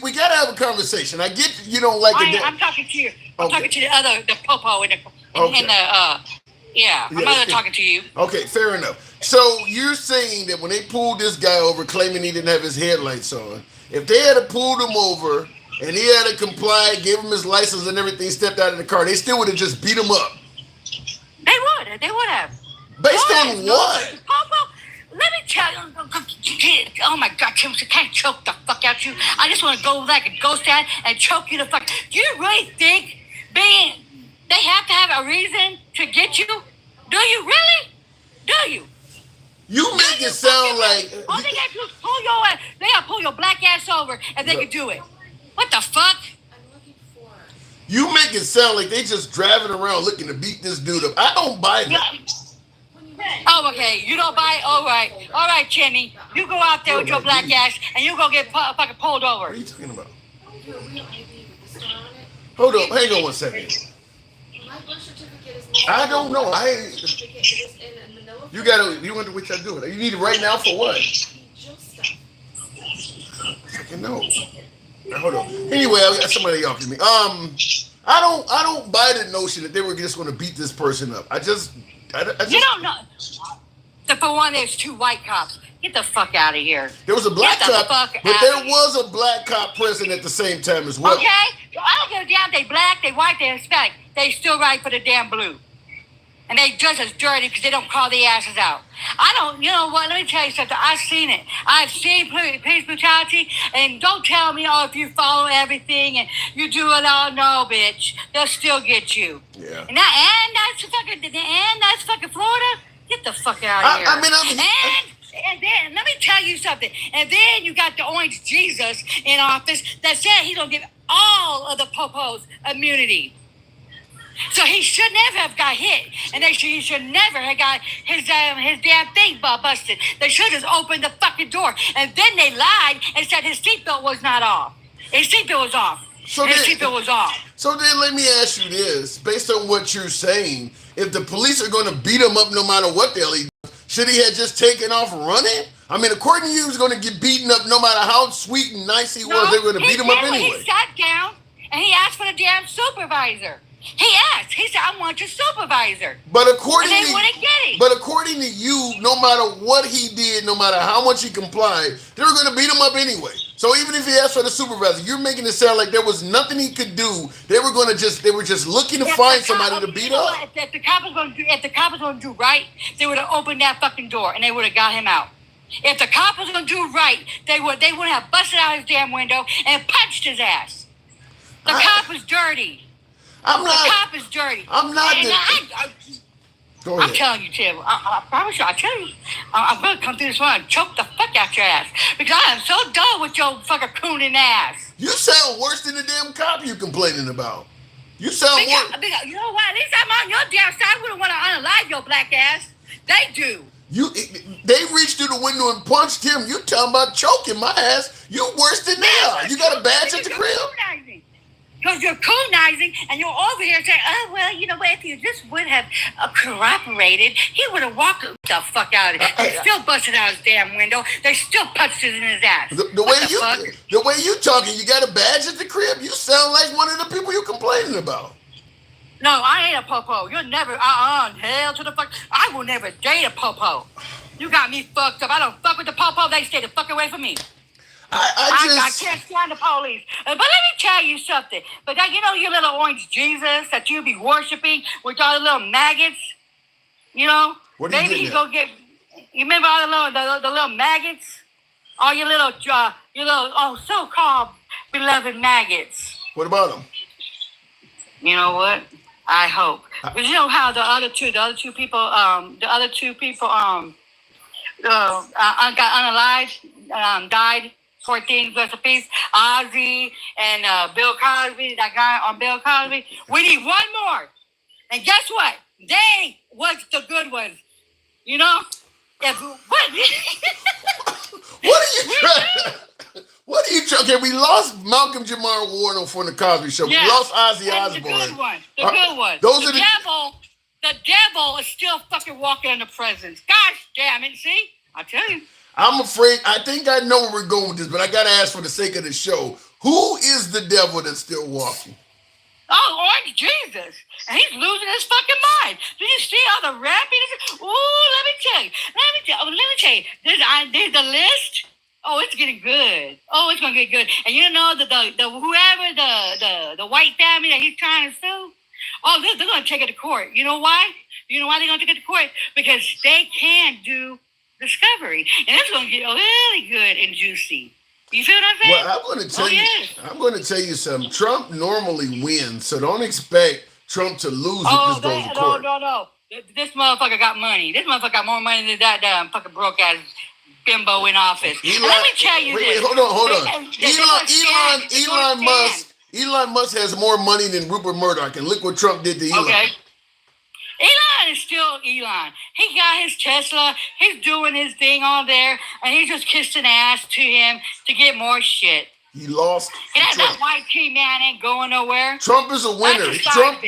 We gotta have a conversation. I get you don't like it. I'm talking to you. I'm talking to the Popo in the I'm not talking to you. Okay, fair enough. So you're saying that when they pulled this guy over claiming he didn't have his headlights on, if they had pulled him over and he had to comply, gave him his license and everything, stepped out of the car, they still would have just beat him up? They would have. Based on what? Popo, let me tell you. Oh my God, Tim, I can't choke the fuck out you. I just want to go like a ghost dad and choke you the fuck. Do you really think they have to have a reason to get you? Do you really? Do you? You make it sound like all they got to do is pull your ass. They got to pull your black ass over and they can do it. What the fuck? You make it sound like they just driving around looking to beat this dude up. I don't buy that. Oh, okay. You don't buy it? All right, Jimmy. You go out there with your black ass and you go get fucking pulled over. What are you talking about? Hold on. Hang on one second. I don't know. You wonder what I do. You need it right now for what? Fucking no. Hold on. Anyway, I got somebody helping me. I don't buy the notion that they were just going to beat this person up. I just you don't know. For one, there's two white cops. Get the fuck out of here. There was a black cop, but there was a black cop present at the same time as well. Okay? I don't give a damn. They black, they white, they Hispanic. They still right for the damn blue. And they just as dirty because they don't call their asses out. You know what, let me tell you something. I've seen it. I've seen police brutality, and don't tell me, if you follow everything and you do it all, no, bitch. They'll still get you. Yeah. And that's fucking Florida? Get the fuck out of here. And then, let me tell you something. And then you got the Orange Jesus in office that said he's going to give all of the popos immunity. So he should never have got hit, and he should never have got his damn thing busted. They should have opened the fucking door, and then they lied and said his seatbelt was not off. His seatbelt was off. Seatbelt was off. So then let me ask you this: based on what you're saying, if the police are going to beat him up no matter what the hell he does, should he have just taken off running? I mean, according to you, he was going to get beaten up no matter how sweet and nice he was. They were going to beat him up anyway. He sat down and he asked for the damn supervisor. He asked. He said, "I want your supervisor." But according and they wouldn't get him. But according to you, no matter what he did, no matter how much he complied, they were going to beat him up anyway. So even if he asked for the supervisor, you're making it sound like there was nothing he could do. They were just looking to find somebody to beat you know up. what? If the cop was going to do, if the cop was going to do right, they would have opened that fucking door and they would have got him out. If the cop was going to do right, they would have busted out his damn window and punched his ass. The cop is dirty. The cop is dirty. I'm not. Go ahead. I'm telling you, Tim. I promise you. I tell you, I'm going to come through this one and choke the fuck out your ass because I am so done with your fucking cooning ass. You sound worse than the damn cop you complaining about. You sound worse. You know what? At least I'm on your damn side. I wouldn't want to unalive your black ass. They do. They reached through the window and punched him. You talking about choking my ass? You worse than they are. You got a badge at the crib? Because you're coonizing and you're over here saying, oh, well, you know what? If you just would have cooperated, he would have walked the fuck out of it. They still busted out his damn window. They still punched it in his ass. The way you talking, you got a badge at the crib? You sound like one of the people you complaining about. No, I ain't a popo. You're never, hell to the fuck. I will never date a popo. You got me fucked up. I don't fuck with the popo. They stay the fuck away from me. I can't stand the police. But let me tell you something. But that, you know your little orange Jesus that you be worshiping with all the little maggots? You know? What maybe you go get, you remember all the little maggots? All your little so-called beloved maggots. What about them? You know what? I hope. Because you know how the other two people got unalived, died. 14 recipes, Ozzy and Bill Cosby, that guy on Bill Cosby. We need one more. And guess what? They was the good ones. You know? What are you trying? Okay, we lost Malcolm Jamar Ward from the Cosby Show. Yeah. We lost Ozzy Osbourne. The good one. The good one. The devil is still fucking walking in the presence. Gosh damn it, see? I tell you. I'm afraid, I think I know where we're going with this, but I got to ask for the sake of the show, who is the devil that's still walking? Oh, Orange Jesus. And he's losing his fucking mind. Did you see all the rapping? Ooh, let me tell you. There's the list. Oh, it's getting good. Oh, it's going to get good. And you know, the white family that he's trying to sue, oh, they're going to take it to court. You know why? You know why they're going to take it to court? Because they can do discovery, and it's going to get really good and juicy. You feel what I'm saying? Well, I'm going to tell you something. Trump normally wins, so don't expect Trump to lose if this goes to court. No. This motherfucker got money. This motherfucker got more money than that damn fucking broke ass bimbo in office. Let me tell you this. Hold on. Elon Musk has more money than Rupert Murdoch, and look what Trump did to Elon. Okay. Elon is still Elon. He got his Tesla. He's doing his thing on there, and he's just kissing ass to him to get more shit. He lost. And that white tea man ain't going nowhere. Trump is a winner.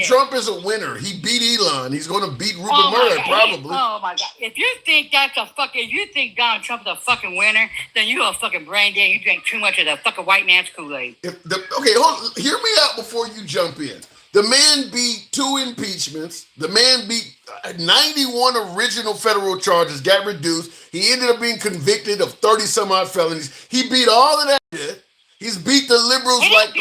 Trump is a winner. He beat Elon. He's going to beat Rupert Murdoch probably. Oh my God! If you think Donald Trump's a fucking winner, then you a fucking brain dead. You drink too much of the fucking white man's Kool-Aid. Okay, hear me out before you jump in. The man beat 2 impeachments. The man beat 91 original federal charges, got reduced. He ended up being convicted of 30 some odd felonies. He beat all of that shit. He's beat the liberals He didn't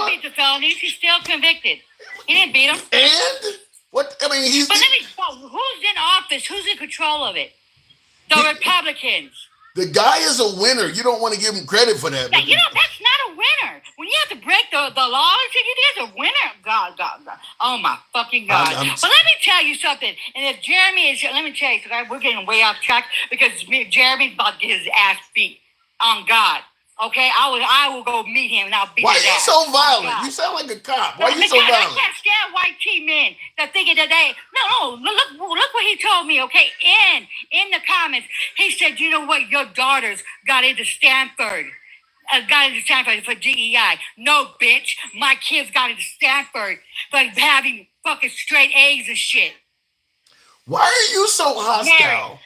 beat the felonies. He's still convicted. He didn't beat them. And what? I mean, But who's in office? Who's in control of it? The Republicans. The guy is a winner. You don't want to give him credit for that. Yeah, you know, that's not a winner. When you have to break the laws, he's a winner. God. Oh, my fucking God. But let me tell you something. And if Jeremy is, let me tell you, because we're getting way off track, because Jeremy's about to get his ass beat on God. Okay? I will go meet him and I'll beat his ass. Why are you so violent? You sound like a cop. Why are you so violent? I can't stand white tea men that thinking that they, no, look what he told me, okay? In the comments, he said, you know what, your daughters got into Stanford. For DEI. No, bitch. My kids got into Stanford for having fucking straight A's and shit. Why are you so hostile? Mary.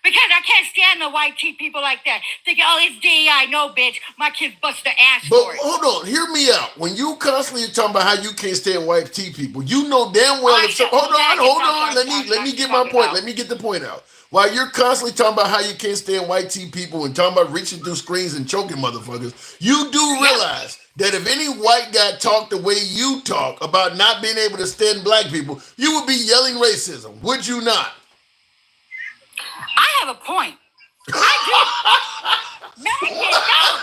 Because I can't stand the white tea people like that. Thinking, oh, it's DEI. No, bitch. My kids bust their ass for it. Hold on. Hear me out. When you constantly talking about how you can't stand white tea people, you know damn well. Hold on. Let me get my point. Let me get the point out. While you're constantly talking about how you can't stand white tea people and talking about reaching through screens and choking motherfuckers, you do realize that if any white guy talked the way you talk about not being able to stand black people, you would be yelling racism, would you not? I have a point. I do. Maggots,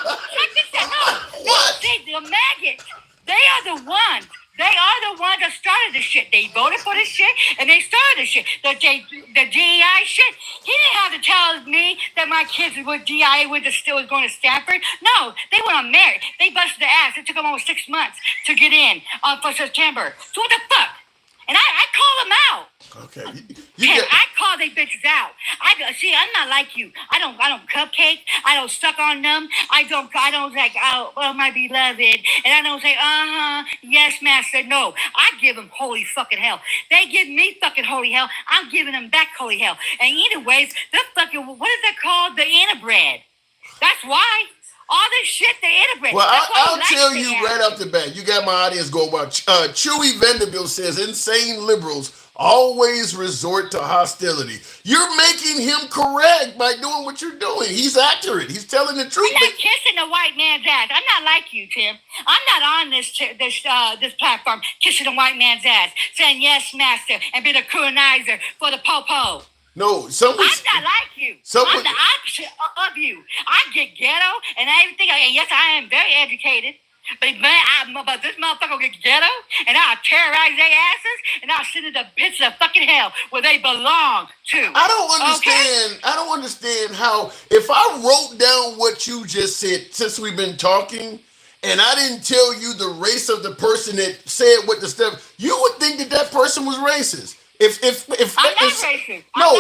no. Check this out. No. See, the maggots, they are the ones. They are the ones that started the shit. They voted for this shit, and they started the shit. The DEI shit. He didn't have to tell me that my kids with DEI still was going to Stanford. No, they went on merit. They busted their ass. It took them almost 6 months to get in for September. So what the fuck? And I call them out. Okay. I call they bitches out. I'm not like you. I don't cupcake. I don't suck on them. I don't like, oh my beloved. And I don't say, yes, master. No. I give them holy fucking hell. They give me fucking holy hell. I'm giving them back holy hell. And anyways, the fucking, what is that called? The interbred. That's why. All this shit, the interbred. Well, I'll tell you right off the bat. You got my audience going wild. Chewy Vanderbilt says insane liberals always resort to hostility. You're making him correct by doing what you're doing. He's accurate. He's telling the truth. I'm not kissing the white man's ass. I'm not like you, Tim. I'm not on this platform kissing the white man's ass, saying yes, master, and being a colonizer for the po-po. No, I'm not like you. I'm the opposite of you. I get ghetto and everything. And yes, I am very educated. But this motherfucker will get ghetto and I'll terrorize their asses and I'll send them to pits of fucking hell where they belong to. I don't understand. Okay? I don't understand how, if I wrote down what you just said since we've been talking, and I didn't tell you the race of the person that said what the stuff, you would think that that person was racist. If I'm not racist. No.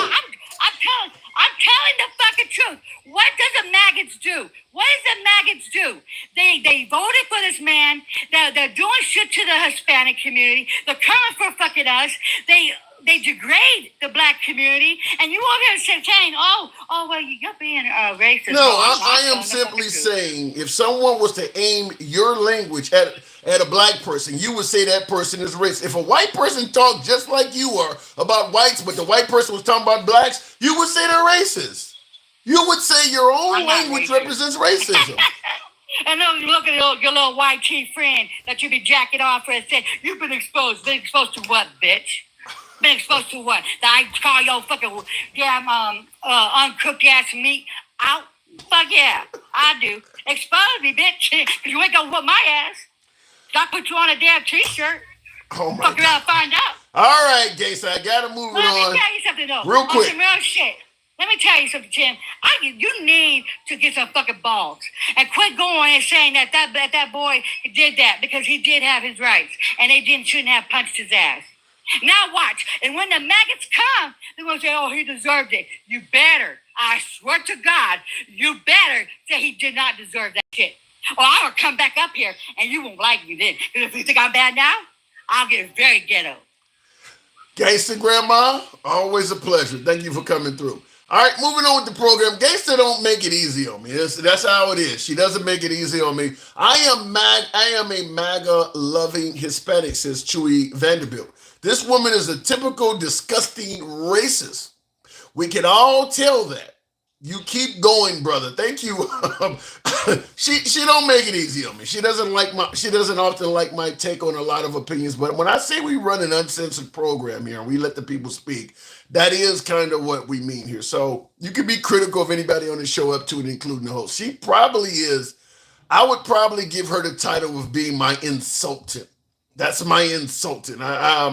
I'm telling the fucking truth. What does the maggots do? What does the maggots do? They voted for this man. They're doing shit to the Hispanic community. They're coming for fucking us. They degrade the black community, and you over here saying, "Oh, well, you're being racist." No, I am simply saying, if someone was to aim your language at a black person, you would say that person is racist. If a white person talked just like you are about whites, but the white person was talking about blacks, you would say they're racist. You would say your own language represents racism. And then you look at your little white tea friend that you be jacking off for and say, "You've been exposed." Been exposed to what, bitch? Been exposed to what? That I call your fucking damn uncooked ass meat out? Fuck yeah, I do. Expose me, bitch. Cause you ain't gonna whoop my ass. I put you on a damn t-shirt. Oh my fuck around, find out. All right, Gacy, I gotta move it on. Let me tell you something though. Real quick. Some real shit. Let me tell you something, Tim. You need to get some fucking balls and quit going and saying that boy did that because he did have his rights and they shouldn't have punched his ass. Now watch, and when the maggots come, they're gonna say, "Oh, he deserved it." You better, I swear to God, you better say he did not deserve that shit. Or I will come back up here and you won't like me then. Because if you think I'm bad now, I'll get very ghetto. Gangsta Grandma, always a pleasure. Thank you for coming through. All right, moving on with the program. Gangsta don't make it easy on me. That's how it is. She doesn't make it easy on me. I am a MAGA loving Hispanic, says Chewy Vanderbilt. This woman is a typical disgusting racist. We can all tell that. You keep going, brother. Thank you. She don't make it easy on me. She doesn't often like my take on a lot of opinions. But when I say we run an uncensored program here and we let the people speak, that is kind of what we mean here. So you can be critical of anybody on the show up to and including the host. She probably is. I would probably give her the title of being my insultant. That's my insultant. I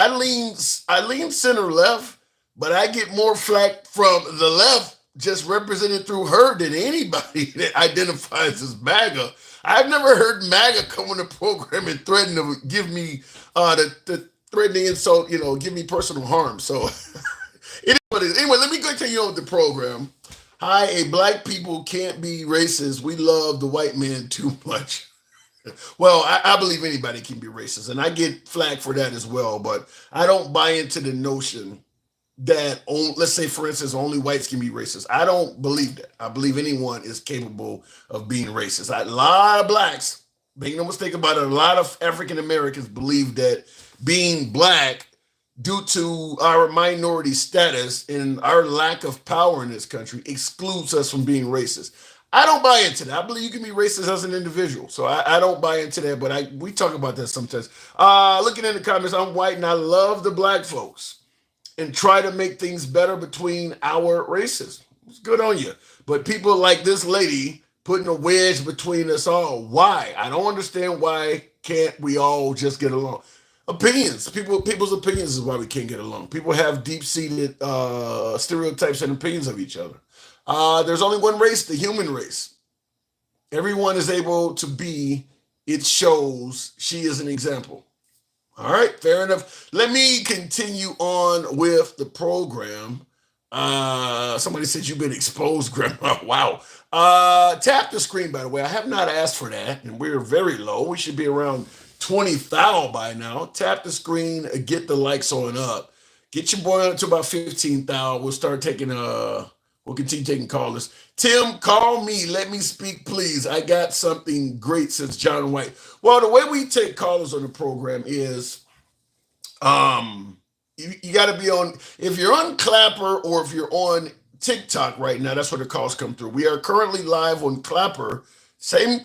lean center left, but I get more flack from the left just represented through her than anybody that identifies as MAGA. I've never heard MAGA come on the program and threaten to give me the threatening insult, give me personal harm. So it is what it is. Anyway, let me continue on with the program. Hi, black people can't be racist. We love the white man too much. Well, I believe anybody can be racist, and I get flack for that as well, but I don't buy into the notion that, let's say, for instance, only whites can be racist. I don't believe that. I believe anyone is capable of being racist. A lot of blacks, make no mistake about it, a lot of African Americans believe that being black due to our minority status and our lack of power in this country, excludes us from being racist. I don't buy into that. I believe you can be racist as an individual. So I don't buy into that, but we talk about that sometimes. Looking in the comments, I'm white and I love the black folks and try to make things better between our races. It's good on you. But people like this lady putting a wedge between us all. Why? I don't understand why can't we all just get along? Opinions. People's opinions is why we can't get along. People have deep-seated stereotypes and opinions of each other. There's only one race, the human race. Everyone is able to be, it shows she is an example. All right, fair enough. Let me continue on with the program. Somebody said you've been exposed, Grandma. Wow. Tap the screen, by the way. I have not asked for that, and we're very low. We should be around 20,000 by now. Tap the screen, get the likes on up. Get your boy up to about 15,000. We'll start taking we'll continue taking callers. Tim, call me. Let me speak, please. I got something great since John White. Well, the way we take callers on the program is you got to be on, if you're on Clapper or if you're on TikTok right now, that's where the calls come through. We are currently live on Clapper. The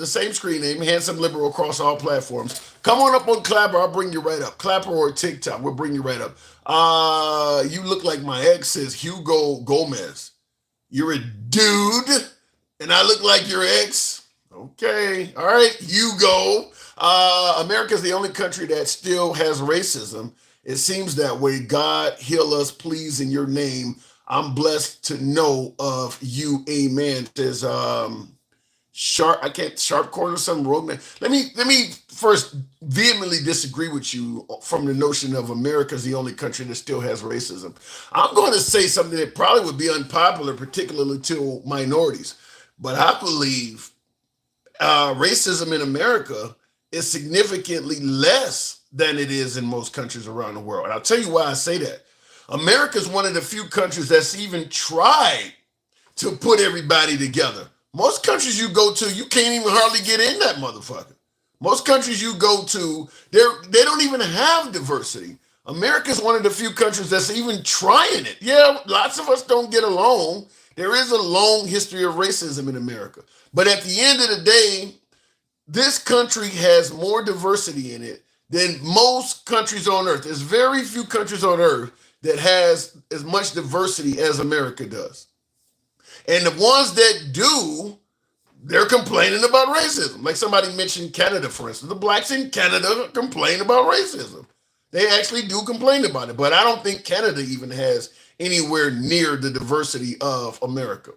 same screen name, Handsome Liberal across all platforms. Come on up on Clapper, I'll bring you right up. Clapper or TikTok, we'll bring you right up. You look like my ex says Hugo Gomez. You're a dude, and I look like your ex. Okay, all right, Hugo. America's the only country that still has racism. It seems that way. God heal us, please, in your name. I'm blessed to know of you. Amen. Says sharp corner some roadman. Let me first vehemently disagree with you from the notion of America's the only country that still has racism. I'm going to say something that probably would be unpopular, particularly to minorities, but I believe racism in America is significantly less than it is in most countries around the world. And I'll tell you why I say that. America is one of the few countries that's even tried to put everybody together. Most countries you go to, you can't even hardly get in that motherfucker. Most countries you go to, they don't even have diversity. America is one of the few countries that's even trying it. Yeah, lots of us don't get along. There is a long history of racism in America. But at the end of the day, this country has more diversity in it than most countries on earth. There's very few countries on earth that has as much diversity as America does. And the ones that do, they're complaining about racism. Like somebody mentioned Canada, for instance. The blacks in Canada complain about racism. They actually do complain about it. But I don't think Canada even has anywhere near the diversity of America.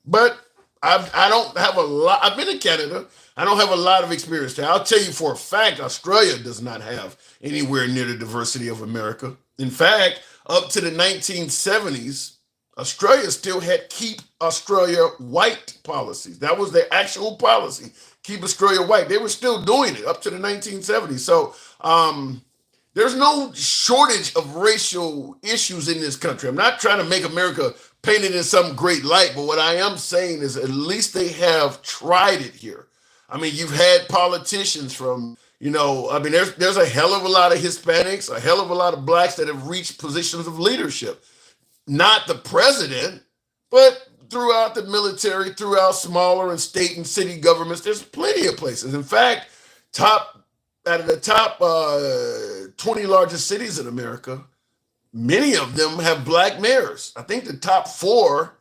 But I don't have a lot. I've been in Canada. I don't have a lot of experience there. I'll tell you for a fact, Australia does not have anywhere near the diversity of America. In fact, up to the 1970s, Australia still had keep Australia white policies. That was their actual policy, keep Australia white. They were still doing it up to the 1970s. So there's no shortage of racial issues in this country. I'm not trying to make America painted in some great light, but what I am saying is at least they have tried it here. I mean, you've had politicians from, there's a hell of a lot of Hispanics, a hell of a lot of blacks that have reached positions of leadership. Not the president, but throughout the military, throughout smaller and state and city governments, there's plenty of places. In fact, out of the top 20 largest cities in America, many of them have black mayors. I think the top 4,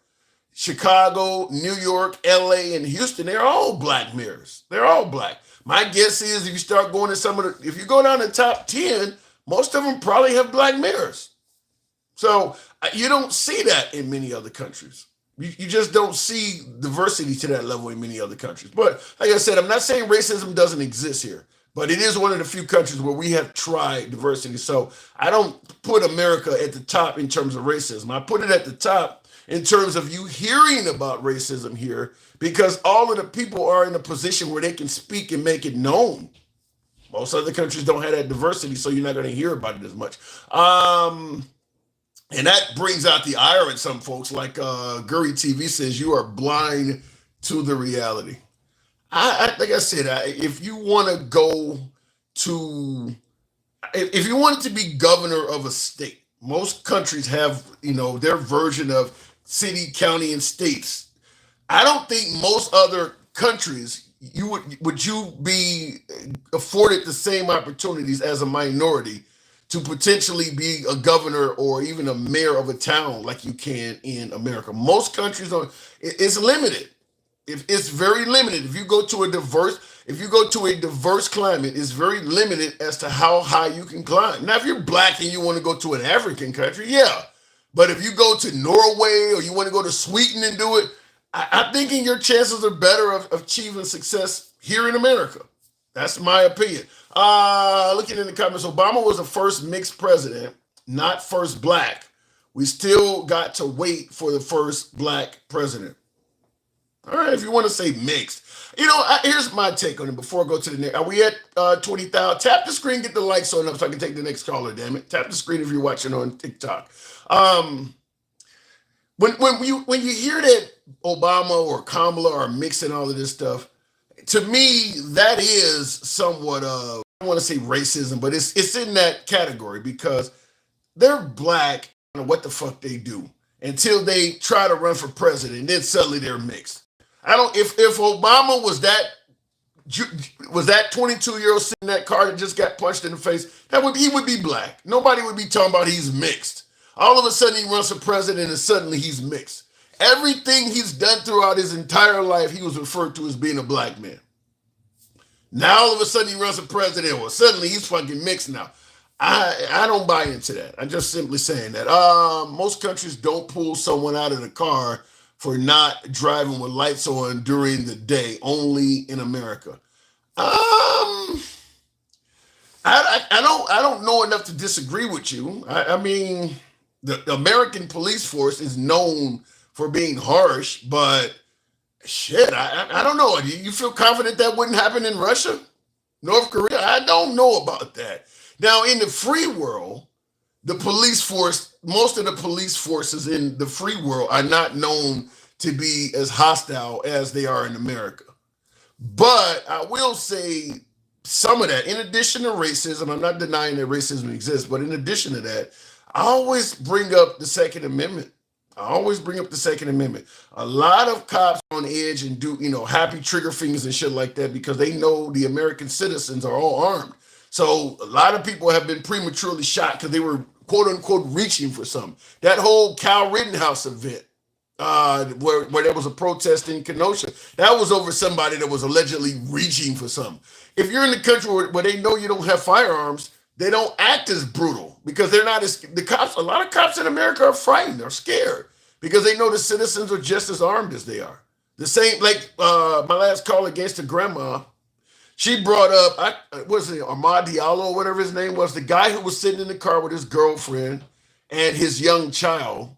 Chicago, New York, LA, and Houston, they're all black mayors. They're all black. My guess is if you start going to if you go down the top 10, most of them probably have black mayors. So you don't see that in many other countries. You just don't see diversity to that level in many other countries. But like I said, I'm not saying racism doesn't exist here, but it is one of the few countries where we have tried diversity. So I don't put America at the top in terms of racism. I put it at the top in terms of you hearing about racism here, because all of the people are in a position where they can speak and make it known. Most other countries don't have that diversity, so you're not going to hear about it as much. And that brings out the ire in some folks, like Gurry TV says, you are blind to the reality. Like I said, if you want to go to, if you wanted to be governor of a state, most countries have, their version of city, county, and states. I don't think most other countries would you be afforded the same opportunities as a minority to potentially be a governor or even a mayor of a town like you can in America. Most countries are it's limited. If it's very limited. If you go to a diverse climate, it's very limited as to how high you can climb. Now, if you're black and you want to go to an African country, yeah. But if you go to Norway or you want to go to Sweden and do it, I'm thinking your chances are better of achieving success here in America. That's my opinion. Looking in the comments, Obama was the first mixed president, not first black. We still got to wait for the first black president. All right, if you want to say mixed. Here's my take on it before I go to the next. Are we at 20,000? Tap the screen, get the likes on up so I can take the next caller, damn it. Tap the screen if you're watching on TikTok. When you hear that Obama or Kamala are mixing all of this stuff, to me, that is somewhat of, I don't want to say racism, but it's in that category because they're black, I don't know what the fuck they do until they try to run for president, then suddenly they're mixed. If Obama was that 22-year-old sitting in that car that just got punched in the face, he would be black. Nobody would be talking about he's mixed. All of a sudden he runs for president and suddenly he's mixed. Everything he's done throughout his entire life, he was referred to as being a black man. Now all of a sudden he runs for president, well, suddenly he's fucking mixed now. I don't buy into that. I'm just simply saying that. Most countries don't pull someone out of the car for not driving with lights on during the day, only in America. I don't know enough to disagree with you. I mean, the American police force is known for being harsh, but shit, I don't know. Do you feel confident that wouldn't happen in Russia, North Korea? I don't know about that. Now, in the free world, the police force, most of the police forces in the free world are not known to be as hostile as they are in America. But I will say some of that, in addition to racism, I'm not denying that racism exists, but in addition to that, I always bring up the Second Amendment. A lot of cops are on edge and do, happy trigger fingers and shit like that because they know the American citizens are all armed. So a lot of people have been prematurely shot because they were quote unquote reaching for something. That whole Kyle Rittenhouse event, where there was a protest in Kenosha, that was over somebody that was allegedly reaching for something. If you're in the country where they know you don't have firearms, they don't act as brutal because they're not as the cops. A lot of cops in America are frightened, are scared because they know the citizens are just as armed as they are. The same, like my last call against the grandma. She brought up, Ahmad Diallo or whatever his name was, the guy who was sitting in the car with his girlfriend and his young child.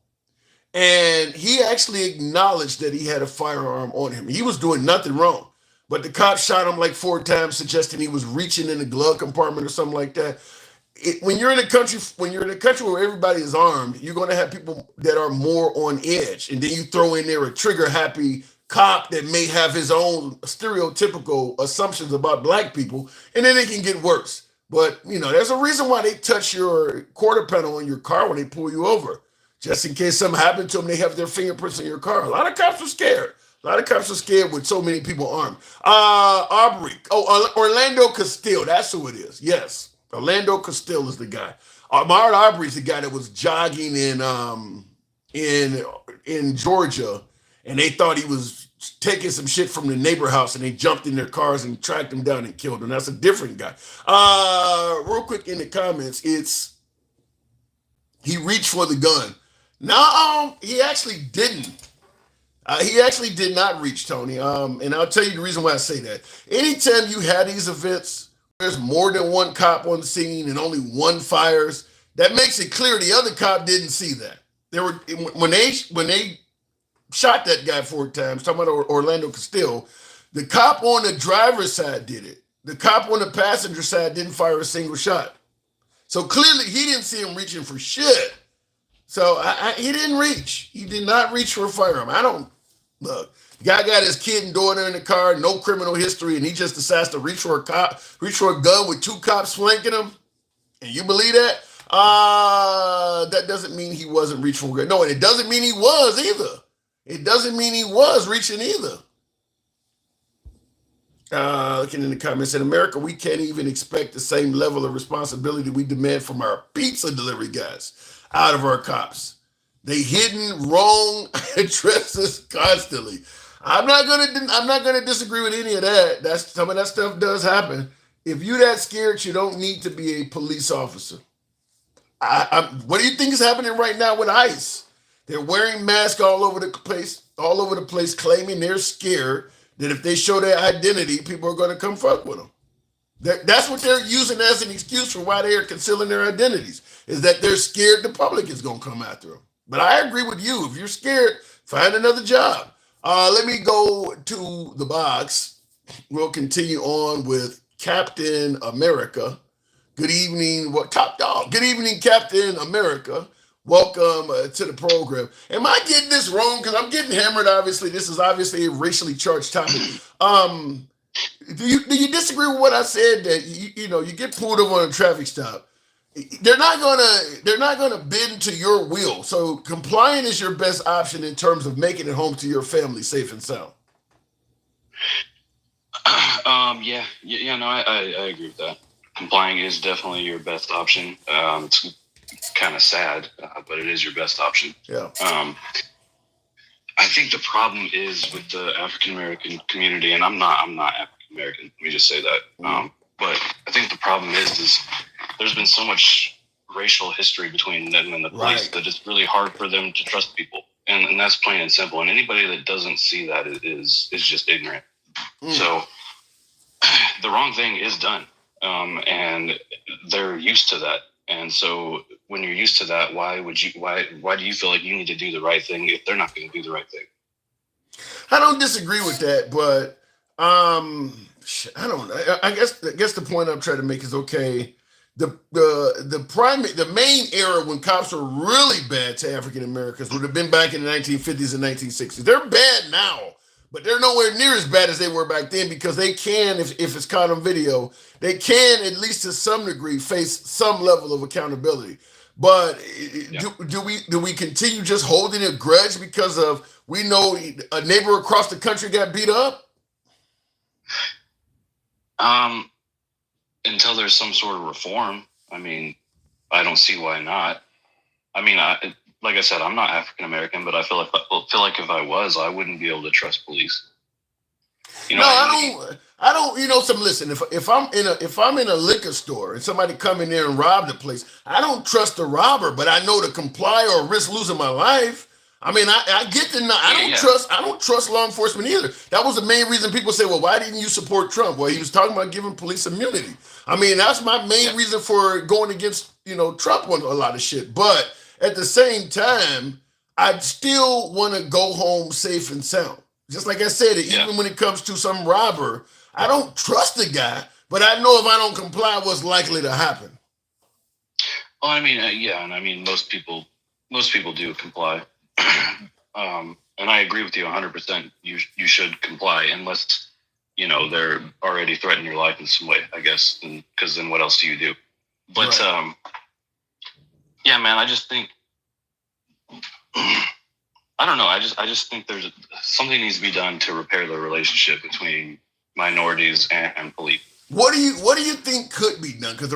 And he actually acknowledged that he had a firearm on him. He was doing nothing wrong. But the cop shot him like 4 times, suggesting he was reaching in the glove compartment or something like that. When you're in a country where everybody is armed, you're going to have people that are more on edge. And then you throw in there a trigger-happy cop that may have his own stereotypical assumptions about black people, and then it can get worse. But, there's a reason why they touch your quarter panel on your car when they pull you over. Just in case something happened to them, they have their fingerprints in your car. A lot of cops are scared. With so many people armed. Orlando Castile, that's who it is. Yes, Orlando Castile is the guy. Ahmaud Arbery is the guy that was jogging in Georgia, and they thought he was taking some shit from the neighbor house, and they jumped in their cars and tracked him down and killed him. That's a different guy. Real quick in the comments, he reached for the gun. No, he actually didn't. He actually did not reach, Tony. And I'll tell you the reason why I say that. Anytime you have these events, there's more than one cop on the scene and only one fires. That makes it clear the other cop didn't see that. When they shot that guy 4 times, talking about Orlando Castile, the cop on the driver's side did it. The cop on the passenger side didn't fire a single shot. So clearly he didn't see him reaching for shit. So he didn't reach. He did not reach for a firearm. Look, the guy got his kid and daughter in the car, no criminal history, and he just decides to reach for a gun with 2 cops flanking him. And you believe that? That doesn't mean he wasn't reaching for great. No, and it doesn't mean he was either. It doesn't mean he was reaching either. Looking in the comments, in America, we can't even expect the same level of responsibility we demand from our pizza delivery guys out of our cops. They hidden wrong addresses constantly. I'm not gonna disagree with any of that. That's some of that stuff does happen. If you're that scared, you don't need to be a police officer. What do you think is happening right now with ICE? They're wearing masks all over the place, claiming they're scared that if they show their identity, people are going to come fuck with them. That's what they're using as an excuse for why they are concealing their identities, is that they're scared the public is going to come after them. But I agree with you. If you're scared, find another job. Let me go to the box. We'll continue on with Captain America. Good evening, top dog. Good evening, Captain America. Welcome to the program. Am I getting this wrong? Because I'm getting hammered. Obviously, this is obviously a racially charged topic. Do you disagree with what I said, that you get pulled over on a traffic stop? They're not gonna bend to your will. So complying is your best option in terms of making it home to your family safe and sound. No, I agree with that. Complying is definitely your best option. It's kind of sad, but it is your best option. Yeah. I think the problem is with the African American community, and I'm not African American. Let me just say that. But I think the problem is there's been so much racial history between them and the police that it's really hard for them to trust people, and that's plain and simple. And anybody that doesn't see that is just ignorant. So the wrong thing is done. And they're used to that. And so when you're used to that, why do you feel like you need to do the right thing if they're not going to do the right thing? I don't disagree with that, but I don't know. I guess the point I'm trying to make is, okay, the main era when cops were really bad to African Americans would have been back in the 1950s and 1960s. They're bad now, but they're nowhere near as bad as they were back then, because they can, if it's caught on video, they can, at least to some degree, face some level of accountability. But do we continue just holding a grudge because of, we know a neighbor across the country got beat up? Until there's some sort of reform. I mean, I don't see why not. I mean, like I said, I'm not African American, but I feel like if I was, I wouldn't be able to trust police. I don't. Listen. If I'm in a liquor store and somebody come in there and rob the place, I don't trust the robber, but I know to comply or risk losing my life. I mean, I get the. I don't trust law enforcement either. That was the main reason people say, well, why didn't you support Trump? Well, he was talking about giving police immunity. I mean, that's my main reason for going against Trump on a lot of shit. But at the same time, I still want to go home safe and sound. Just like I said, even when it comes to some robber, I don't trust the guy, but I know if I don't comply, what's likely to happen. Well, I mean, and I mean, most people do comply. And I agree with you 100%. You should comply unless, they're already threatening your life in some way, I guess, because then what else do you do? But, man, I just think, I don't know. I just think there's something needs to be done to repair the relationship between minorities and police. What do you think could be done? Because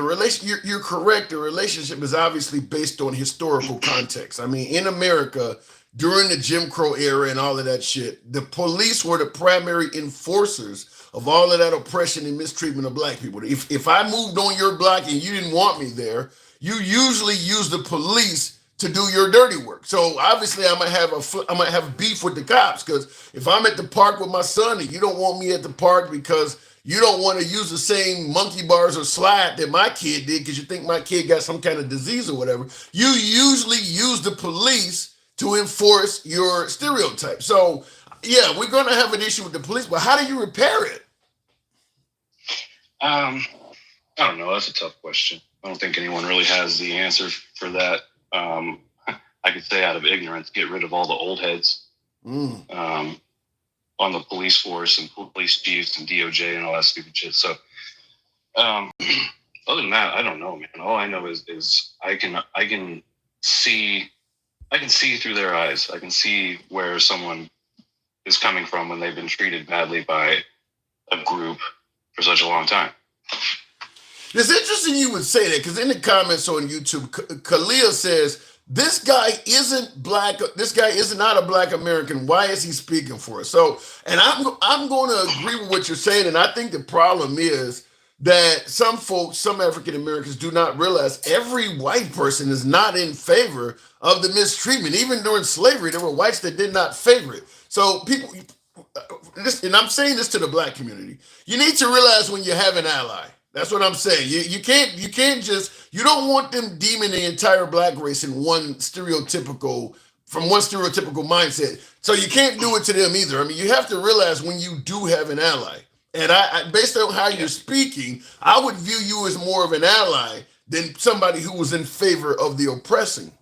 you're correct. The relationship is obviously based on historical context. I mean, in America, during the Jim Crow era and all of that shit, the police were the primary enforcers of all of that oppression and mistreatment of black people. If I moved on your block and you didn't want me there, you usually use the police to do your dirty work. So obviously I might have beef with the cops, because if I'm at the park with my son and you don't want me at the park because you don't want to use the same monkey bars or slide that my kid did because you think my kid got some kind of disease or whatever, you usually use the police to enforce your stereotype. So yeah, we're going to have an issue with the police, but how do you repair it? I don't know. That's a tough question. I don't think anyone really has the answer for that. I could say out of ignorance, get rid of all the old heads on the police force and police chiefs and DOJ and all that stupid shit. So I Other than that, I don't know, man. All I know is I can see through their eyes. I can see where someone is coming from when they've been treated badly by a group for such a long time. It's interesting you would say that, because in the comments on YouTube, Khalil says, this guy isn't black. This guy is not a black American. Why is he speaking for us? So, and I'm going to agree with what you're saying. And I think the problem is that some folks, some African Americans, do not realize every white person is not in favor of the mistreatment. Even during slavery, there were whites that did not favor it. So people, and I'm saying this to the black community, you need to realize when you have an ally. That's what I'm saying. You can't just, you don't want them deeming the entire black race in one stereotypical mindset. So you can't do it to them either. I mean, you have to realize when you do have an ally. And I based on how you're speaking, I would view you as more of an ally than somebody who was in favor of the oppressing.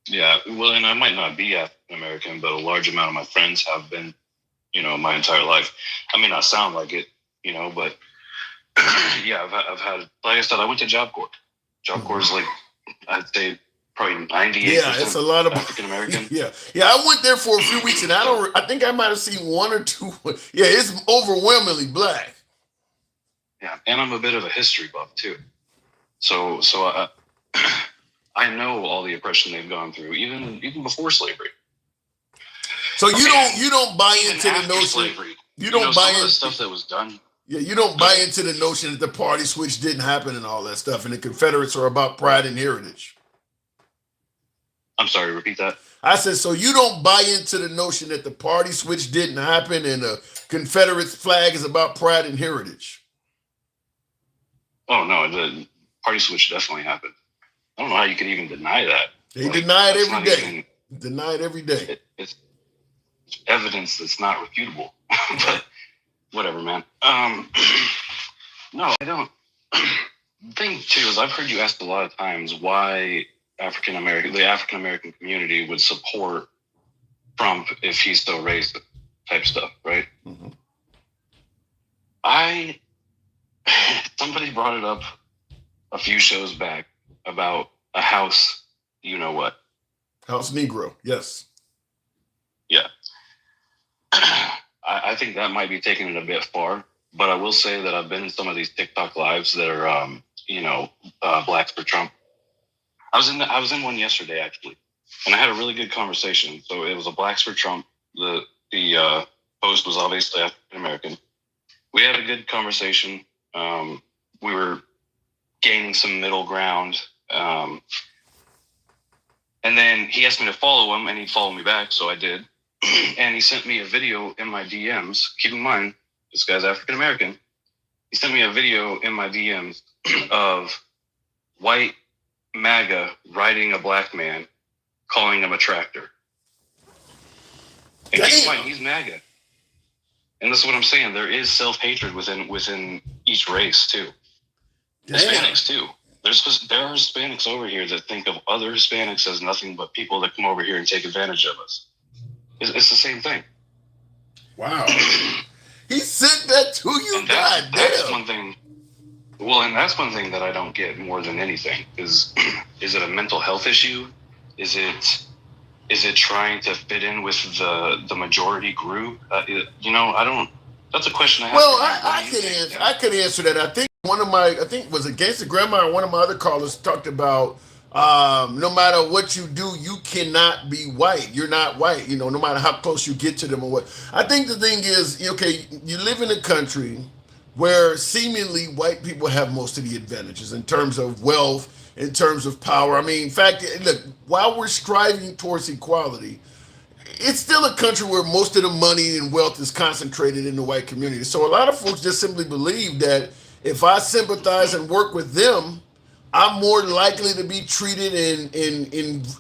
Yeah, well, and I might not be African American, but a large amount of my friends have been, my entire life. I may not sound like it, but yeah, I've had, like I said, I went to Job Corps. Job Corps is like, I'd say probably 98%. Yeah, it's a lot of African American. Yeah, I went there for a few weeks, and I think I might have seen one or two. Yeah, it's overwhelmingly black. Yeah, and I'm a bit of a history buff too, so I know all the oppression they've gone through, even before slavery. So you don't buy into the notion. Slavery, you don't buy into the stuff that was done. Yeah, you don't buy into the notion that the party switch didn't happen and all that stuff, and the Confederates are about pride and heritage. I'm sorry, repeat that. I said, so you don't buy into the notion that the party switch didn't happen and the Confederate flag is about pride and heritage. Oh no, the party switch definitely happened. I don't know how you can even deny that. They deny it every day. Deny it every day. It's evidence that's not refutable. But whatever, man. No, I don't. The thing too is, I've heard you asked a lot of times why the African American community would support Trump if he's so racist, type stuff, right? Mm-hmm. Somebody brought it up a few shows back about a house, what? House Negro, yes. Yeah. I think that might be taking it a bit far, but I will say that I've been in some of these TikTok lives that are, Blacks for Trump. I was in one yesterday actually, and I had a really good conversation. So it was a Blacks for Trump. The host was obviously African American. We had a good conversation. We were gaining some middle ground, and then he asked me to follow him, and he followed me back, so I did. And he sent me a video in my DMs. Keep in mind, this guy's African American. He sent me a video in my DMs of white MAGA riding a black man, calling him a tractor. And keep in mind, he's MAGA. And this is what I'm saying. There is self-hatred within each race too. Damn. Hispanics too. There are Hispanics over here that think of other Hispanics as nothing but people that come over here and take advantage of us. It's the same thing. Wow. He sent that to you? God damn. That's one thing. Well, and that's one thing that I don't get more than anything is it a mental health issue? Is it trying to fit in with the majority group? I don't. That's a question I have. Well, I could answer that. I think it was Against the Grandma, or one of my other callers talked about no matter what you do, you cannot be white. You're not white, no matter how close you get to them or what. I think the thing is, okay, you live in a country where seemingly white people have most of the advantages in terms of wealth, in terms of power. I mean, in fact, look, while we're striving towards equality, it's still a country where most of the money and wealth is concentrated in the white community. So a lot of folks just simply believe that if I sympathize and work with them, I'm more likely to be treated and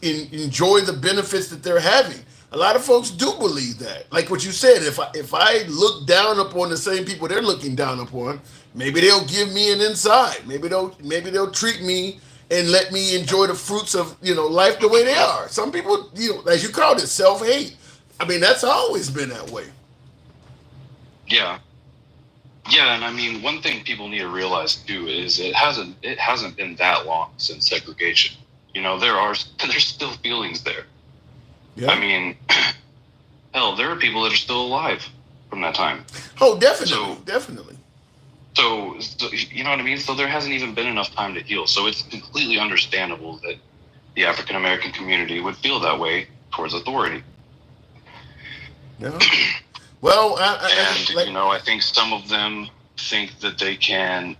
enjoy the benefits that they're having. A lot of folks do believe that. Like what you said, if I look down upon the same people they're looking down upon, maybe they'll give me an inside. Maybe they'll treat me and let me enjoy the fruits of life the way they are. Some people, as you called it, self-hate. I mean, that's always been that way. Yeah. Yeah, and I mean, one thing people need to realize too is it hasn't been that long since segregation. There's still feelings there. Yeah. I mean, hell, there are people that are still alive from that time. Oh, definitely. So you know what I mean? So there hasn't even been enough time to heal. So it's completely understandable that the African American community would feel that way towards authority. Yeah. Well, I think some of them think that they can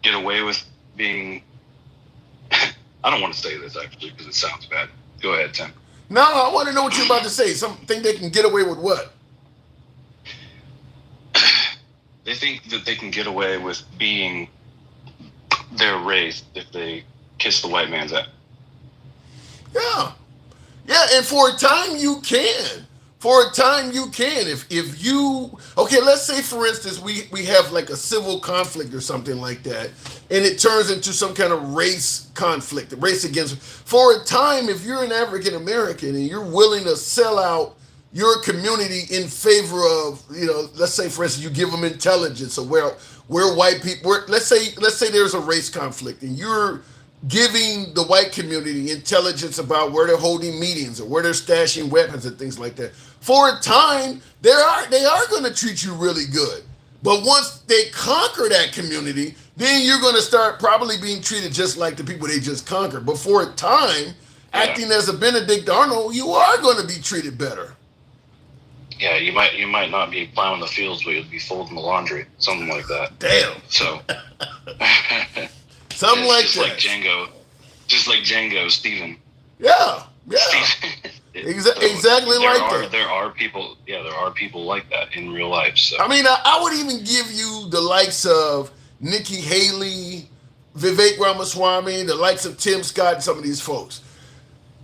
get away with being. I don't want to say this actually because it sounds bad. Go ahead, Tim. No, I want to know what you're about to say. Something they can get away with what? They think that they can get away with being their race if they kiss the white man's ass. Yeah. Yeah, and for a time you can. For a time you can. If you okay, let's say for instance we have like a civil conflict or something like that, and it turns into some kind of race conflict, race against. For a time, if you're an African American and you're willing to sell out your community in favor of, let's say for instance you give them intelligence or where white people, let's say there's a race conflict and you're giving the white community intelligence about where they're holding meetings or where they're stashing weapons and things like that. For a time, they are going to treat you really good. But once they conquer that community, then you're going to start probably being treated just like the people they just conquered. But for a time, acting as a Benedict Arnold, you are going to be treated better. Yeah, you might not be plowing the fields, but you'll be folding the laundry, something like that. Damn. So, something like just that. Just like Django, Stephen. Yeah. Exactly like that. There are people like that in real life. So I mean, I would even give you the likes of Nikki Haley, Vivek Ramaswamy, the likes of Tim Scott, and some of these folks.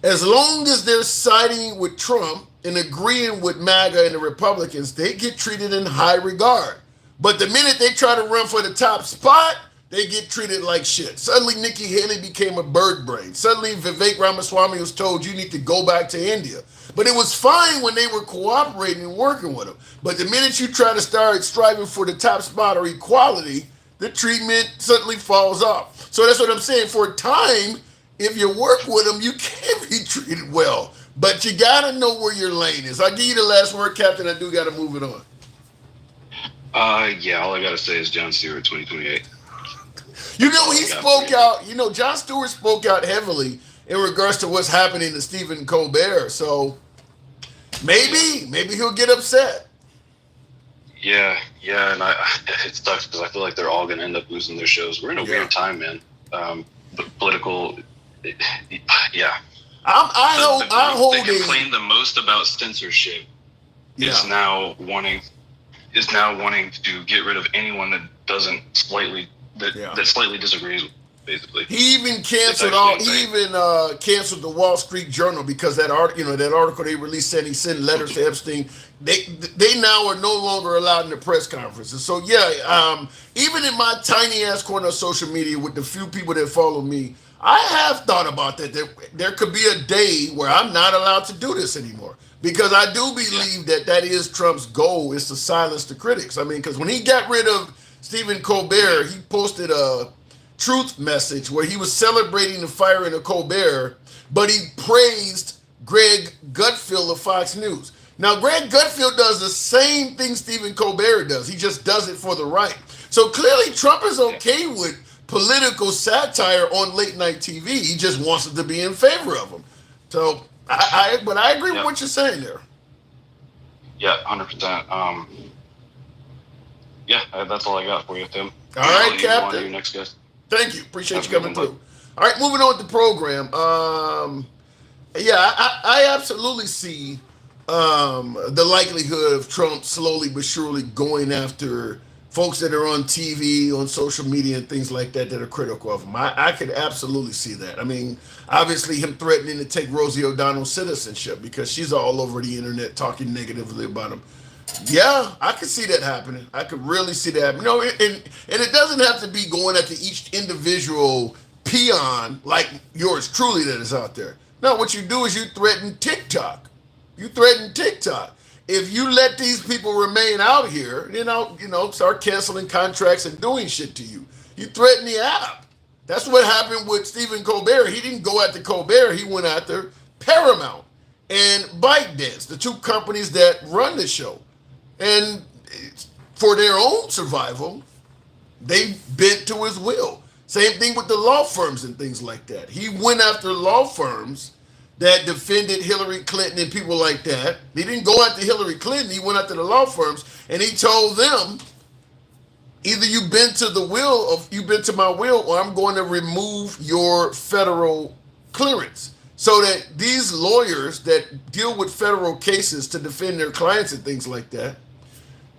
As long as they're siding with Trump and agreeing with MAGA and the Republicans, they get treated in high regard. But the minute they try to run for the top spot, they get treated like shit. Suddenly, Nikki Haley became a bird brain. Suddenly, Vivek Ramaswamy was told, you need to go back to India. But it was fine when they were cooperating and working with him. But the minute you try to start striving for the top spot or equality, the treatment suddenly falls off. So that's what I'm saying. For a time, if you work with them, you can be treated well. But you got to know where your lane is. I'll give you the last word, Captain. I do got to move it on. Yeah, all I got to say is Jon Stewart 2028. He spoke out, Jon Stewart spoke out heavily in regards to what's happening to Stephen Colbert. So maybe he'll get upset. Yeah, and it sucks because I feel like they're all going to end up losing their shows. We're in a weird time, man. Political, yeah. They complain the most about censorship is now wanting to get rid of anyone that slightly disagrees with, basically. He even canceled canceled the Wall Street Journal because that article they released saying he sent letters to Epstein. They now are no longer allowed in the press conferences. So even in my tiny ass corner of social media with the few people that follow me, I have thought about that. There could be a day where I'm not allowed to do this anymore. Because I do believe that is Trump's goal, is to silence the critics. I mean, because when he got rid of Stephen Colbert, he posted a truth message where he was celebrating the firing of Colbert, but he praised Greg Gutfeld of Fox News. Now, Greg Gutfeld does the same thing Stephen Colbert does. He just does it for the right. So clearly Trump is okay with political satire on late night TV. He just wants it to be in favor of him. So... But I agree with what you're saying there. Yeah, 100%. Yeah, that's all I got for you, Tim. All right, Captain. You next guest. Thank you. Appreciate you coming through. All right, moving on with the program. I absolutely see the likelihood of Trump slowly but surely going after folks that are on TV, on social media, and things like that are critical of him. I could absolutely see that. I mean, obviously him threatening to take Rosie O'Donnell's citizenship because she's all over the internet talking negatively about him. Yeah, I could see that happening. I could really see that. And it doesn't have to be going after each individual peon like yours truly that is out there. No, what you do is you threaten TikTok. if you let these people remain out here, start canceling contracts and doing shit to you. You threaten the app. That's what happened with Stephen Colbert. He didn't go after Colbert. He went after Paramount and ByteDance, the two companies that run the show. And for their own survival, they bent to his will. Same thing with the law firms and things like that. He went after law firms that defended Hillary Clinton and people like that. He didn't go after Hillary Clinton. He went after the law firms, and he told them, either you bend to my will, or I'm going to remove your federal clearance. So that these lawyers that deal with federal cases to defend their clients and things like that,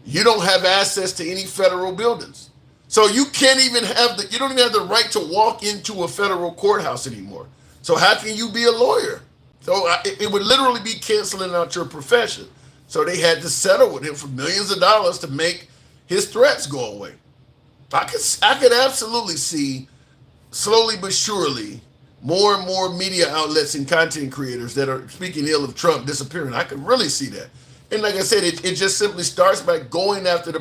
you don't have access to any federal buildings. So you can't even you don't even have the right to walk into a federal courthouse anymore. So how can you be a lawyer? So it would literally be canceling out your profession. So they had to settle with him for millions of dollars to make his threats go away. I could absolutely see, slowly but surely, more and more media outlets and content creators that are speaking ill of Trump disappearing. I could really see that. And like I said, it just simply starts by going after the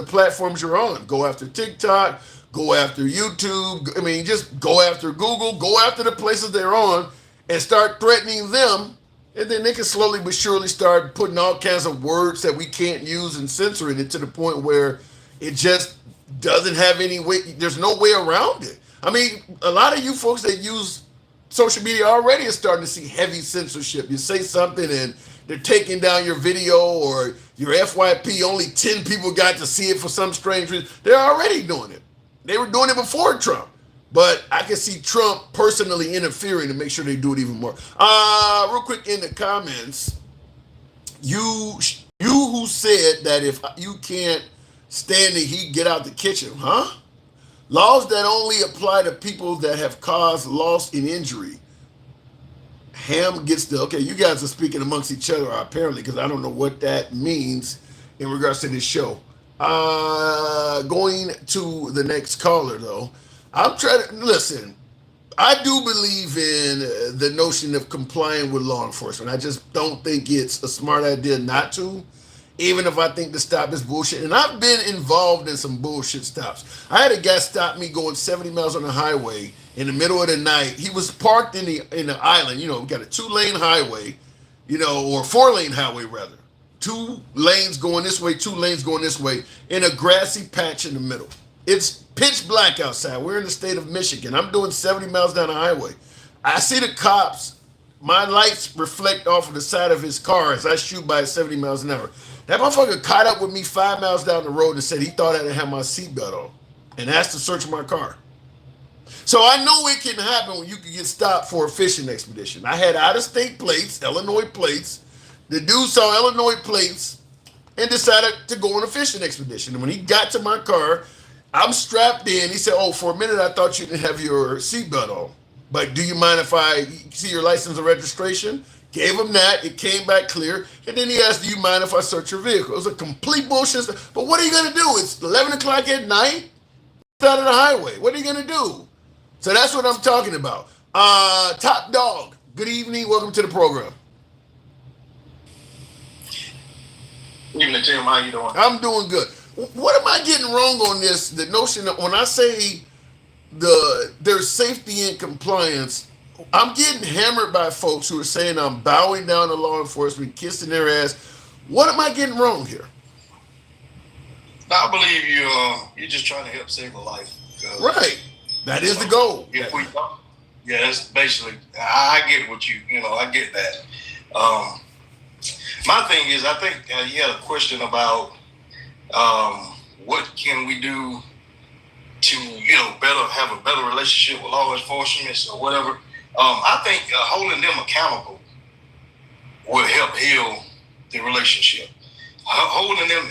platforms you're on. Go after TikTok, go after YouTube. I mean, just go after Google, go after the places they're on and start threatening them. And then they can slowly but surely start putting all kinds of words that we can't use and censoring it to the point where it just doesn't have any way. There's no way around it. I mean, a lot of you folks that use social media already are starting to see heavy censorship. You say something and they're taking down your video or your FYP. Only 10 people got to see it for some strange reason. They're already doing it. They were doing it before Trump. But I can see Trump personally interfering to make sure they do it even more. Real quick in the comments, you who said that if you can't stand the heat, get out the kitchen, huh? Laws that only apply to people that have caused loss and injury. Ham gets okay, you guys are speaking amongst each other apparently, because I don't know what that means in regards to this show. Going to the next caller though. I'm trying to listen. I do believe in the notion of complying with law enforcement. I just don't think it's a smart idea not to, even if I think the stop is bullshit. And I've been involved in some bullshit stops. I had a guy stop me going 70 miles on the highway in the middle of the night. He was parked in the island. You know, we got a 2-lane highway, or 4-lane highway rather. 2 lanes going this way, 2 lanes going this way, in a grassy patch in the middle. It's pitch black outside. We're in the state of Michigan. I'm doing 70 miles down the highway. I see the cops. My lights reflect off of the side of his car as I shoot by at 70 miles an hour. That motherfucker caught up with me 5 miles down the road and said he thought I didn't have my seatbelt on and asked to search my car. So I know it can happen when you can get stopped for a fishing expedition. I had out-of-state plates, Illinois plates. The dude saw Illinois plates and decided to go on a fishing expedition. And when he got to my car, I'm strapped in. He said, for a minute I thought you didn't have your seatbelt on. But do you mind if I see your license and registration? Gave him that. It came back clear. And then he asked, do you mind if I search your vehicle? It was a complete bullshit. But what are you going to do? It's 11 o'clock at night. It's out of the highway. What are you going to do? So that's what I'm talking about. Top Dog, good evening. Welcome to the program. Good evening, Tim. How you doing? I'm doing good. What am I getting wrong on this? The notion that when I say there's safety and compliance, I'm getting hammered by folks who are saying I'm bowing down to law enforcement, kissing their ass. What am I getting wrong here? I believe you're just trying to help save a life. Right. That is the goal. If we don't, yeah, that's basically. I get what I get that. My thing is, I think you had a question about what can we do to have a better relationship with law enforcement or whatever. I think holding them accountable will help heal the relationship. Holding them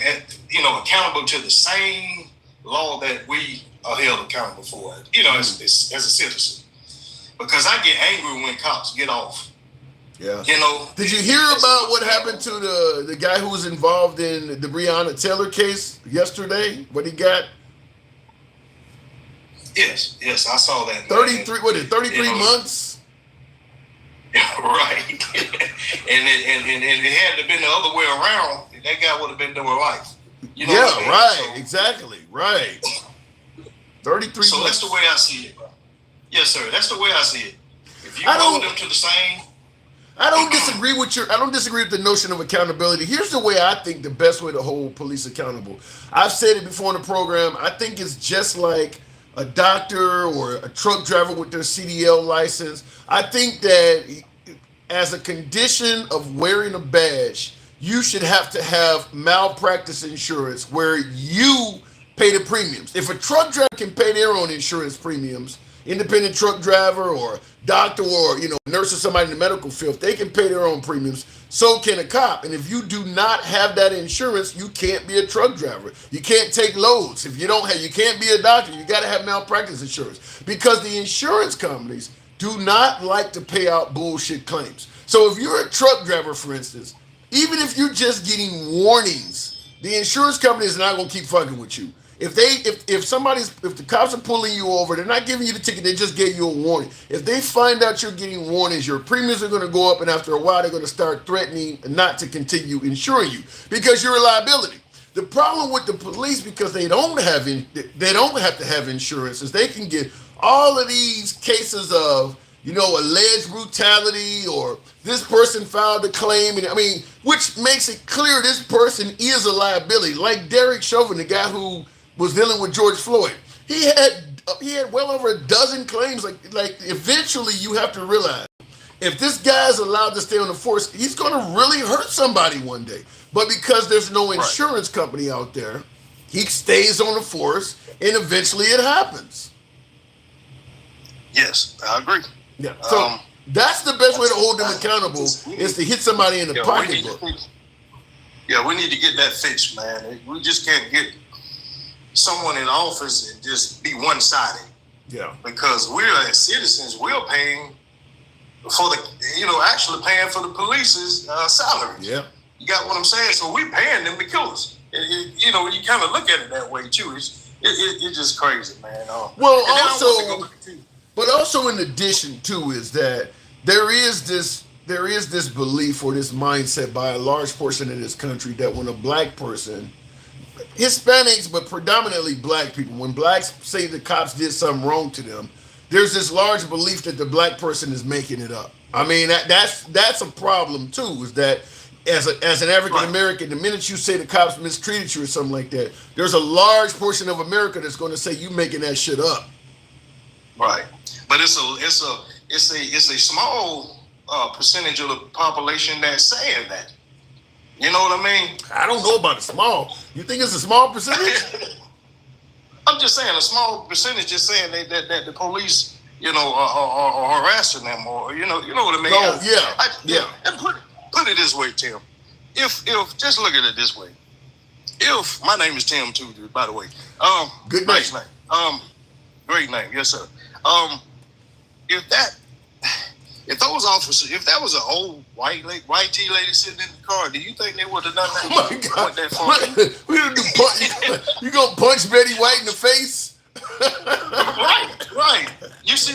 accountable to the same law that we are held accountable for, as a citizen. Because I get angry when cops get off. Yeah. Did you hear about what happened to the guy who was involved in the Breonna Taylor case yesterday? What he got? Yes, I saw that. 33 months? Right. and it had to been the other way around, that guy would have been doing life. You know what I mean? Right, So, exactly, right. 33 so months. that's the way I see it, bro. Yes, sir. That's the way I see it. If you I hold don't- them to the same, I don't disagree with the notion of accountability. Here's the way I think the best way to hold police accountable. I've said it before in the program. I think it's just like a doctor or a truck driver with their CDL license. I think that as a condition of wearing a badge, you should have to have malpractice insurance where you pay the premiums. If a truck driver can pay their own insurance premiums, independent truck driver or doctor or nurse or somebody in the medical field, they can pay their own premiums. So can a cop. And if you do not have that insurance, you can't be a truck driver. You can't take loads. If you don't have, you can't be a doctor. You got to have malpractice insurance because the insurance companies do not like to pay out bullshit claims. So if you're a truck driver, for instance, even if you're just getting warnings, the insurance company is not going to keep fucking with you. If the cops are pulling you over, they're not giving you the ticket, they just gave you a warning. If they find out you're getting warnings, your premiums are going to go up, and after a while, they're going to start threatening not to continue insuring you because you're a liability. The problem with the police, because they don't have to have insurance, is they can get all of these cases of alleged brutality or this person filed a claim, and which makes it clear this person is a liability. Like Derek Chauvin, the guy who was dealing with George Floyd, he had well over a dozen claims. Like eventually, you have to realize if this guy is allowed to stay on the force, he's going to really hurt somebody one day. But because there's no insurance company out there, he stays on the force, and eventually it happens. yes, I agree. Yeah. So that's the best way to hold them accountable is to hit somebody in the pocketbook. We need to get that fixed, man. We just can't get someone in office and just be one-sided. Yeah. Because we're as citizens, we're paying for actually paying for the police's salaries. Yeah. You got what I'm saying? So we're paying them to kill us. You kind of look at it that way too. It's just crazy, man. But also in addition too is that there is this belief or this mindset by a large portion of this country that when a black person, Hispanics, but predominantly black people, when blacks say the cops did something wrong to them, there's this large belief that the black person is making it up. That's a problem too, is that as an African American, the minute you say the cops mistreated you or something like that, there's a large portion of America that's going to say you making that shit up. Right, but it's a small percentage of the population that's saying that. You know what I mean? I don't know about a small. You think it's a small percentage? I'm just saying a small percentage is saying that the police, are harassing them, or you know what I mean? Oh yeah. And put it this way, Tim. If just look at it this way. If my name is Tim too, by the way. Good nice name. Great name, yes sir. If those officers, if that was an old white T lady sitting in the car, do you think they would have done that? Oh my God! We don't do punch. You gonna punch Betty White in the face? Right. You see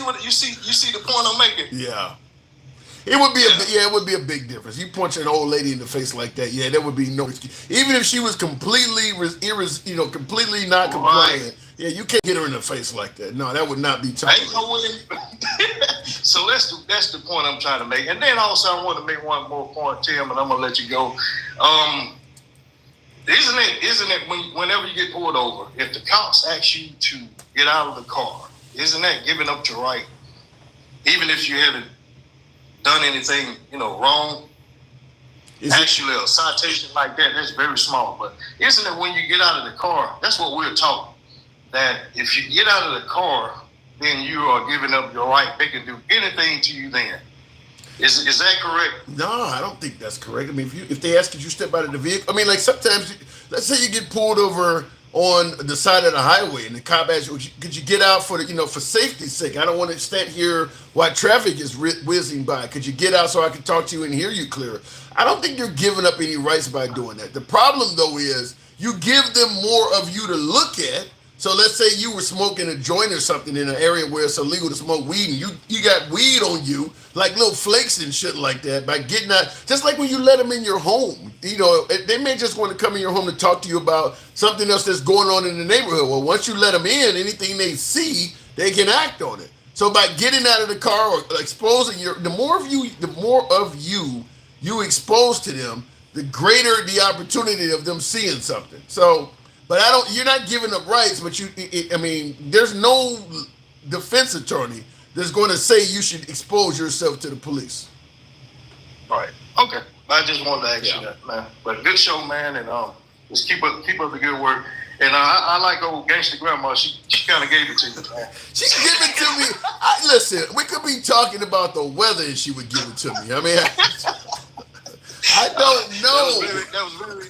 the point I'm making? Yeah. It would be a big difference. You punch an old lady in the face like that, there would be no excuse. Even if she was completely completely not compliant, you can't hit her in the face like that. No, that would not be tolerated. So that's the point I'm trying to make. And then also I want to make one more point, Tim, and I'm gonna let you go. Isn't it whenever you get pulled over, if the cops ask you to get out of the car, isn't that giving up your right, even if you haven't done anything, wrong? Actually, a citation like that's very small. But isn't it when you get out of the car, that's what we're taught, that if you get out of the car, then you are giving up your right. They can do anything to you then. Is that correct? No, I don't think that's correct. If they ask you to step out of the vehicle, like sometimes, let's say you get pulled over on the side of the highway and the cop asks you, could you get out for safety's sake? I don't want to stand here while traffic is whizzing by. Could you get out so I can talk to you and hear you clearer? I don't think you're giving up any rights by doing that. The problem though is you give them more of you to look at. So let's say you were smoking a joint or something in an area where it's illegal to smoke weed and you got weed on you. like little flakes and shit like that by getting out. Just like when you let them in your home, they may just want to come in your home to talk to you about something else that's going on in the neighborhood. Well, once you let them in, anything they see, they can act on it. So by getting out of the car or exposing the more of you expose to them, the greater the opportunity of them seeing something. So, but you're not giving up rights, but there's no defense attorney that's going to say you should expose yourself to the police. Right. Okay. I just wanted to ask you that, man. But good show, man, and just keep up the good work. And I like old gangster grandma. She kind of gave it to you, man. She gave it to me. Listen, we could be talking about the weather and she would give it to me. I mean, I don't know.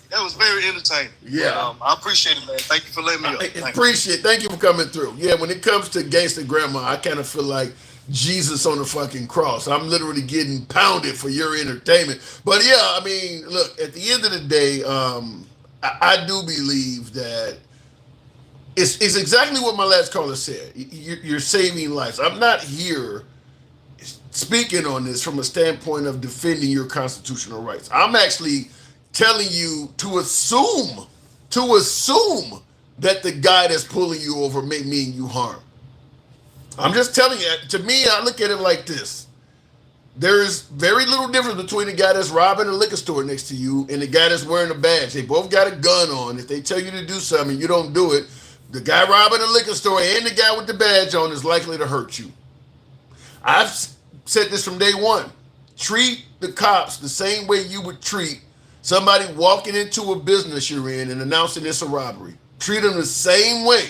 That was very entertaining. Yeah. But, I appreciate it, man. Thank you for letting me up. Thank you for coming through. Yeah, when it comes to gangster grandma, I kind of feel like Jesus on the fucking cross. I'm literally getting pounded for your entertainment. But yeah, I mean, look, at the end of the day, I do believe that it's exactly what my last caller said. You're saving lives. I'm not here speaking on this from a standpoint of defending your constitutional rights. I'm actually telling you to assume that the guy that's pulling you over may mean you harm. I'm just telling you, to me, I look at it like this. There's very little difference between the guy that's robbing a liquor store next to you and the guy that's wearing a badge. They both got a gun on. If they tell you to do something and you don't do it, the guy robbing a liquor store and the guy with the badge on is likely to hurt you. I've said this from day one. Treat the cops the same way you would treat somebody walking into a business you're in and announcing it's a robbery. Treat them the same way.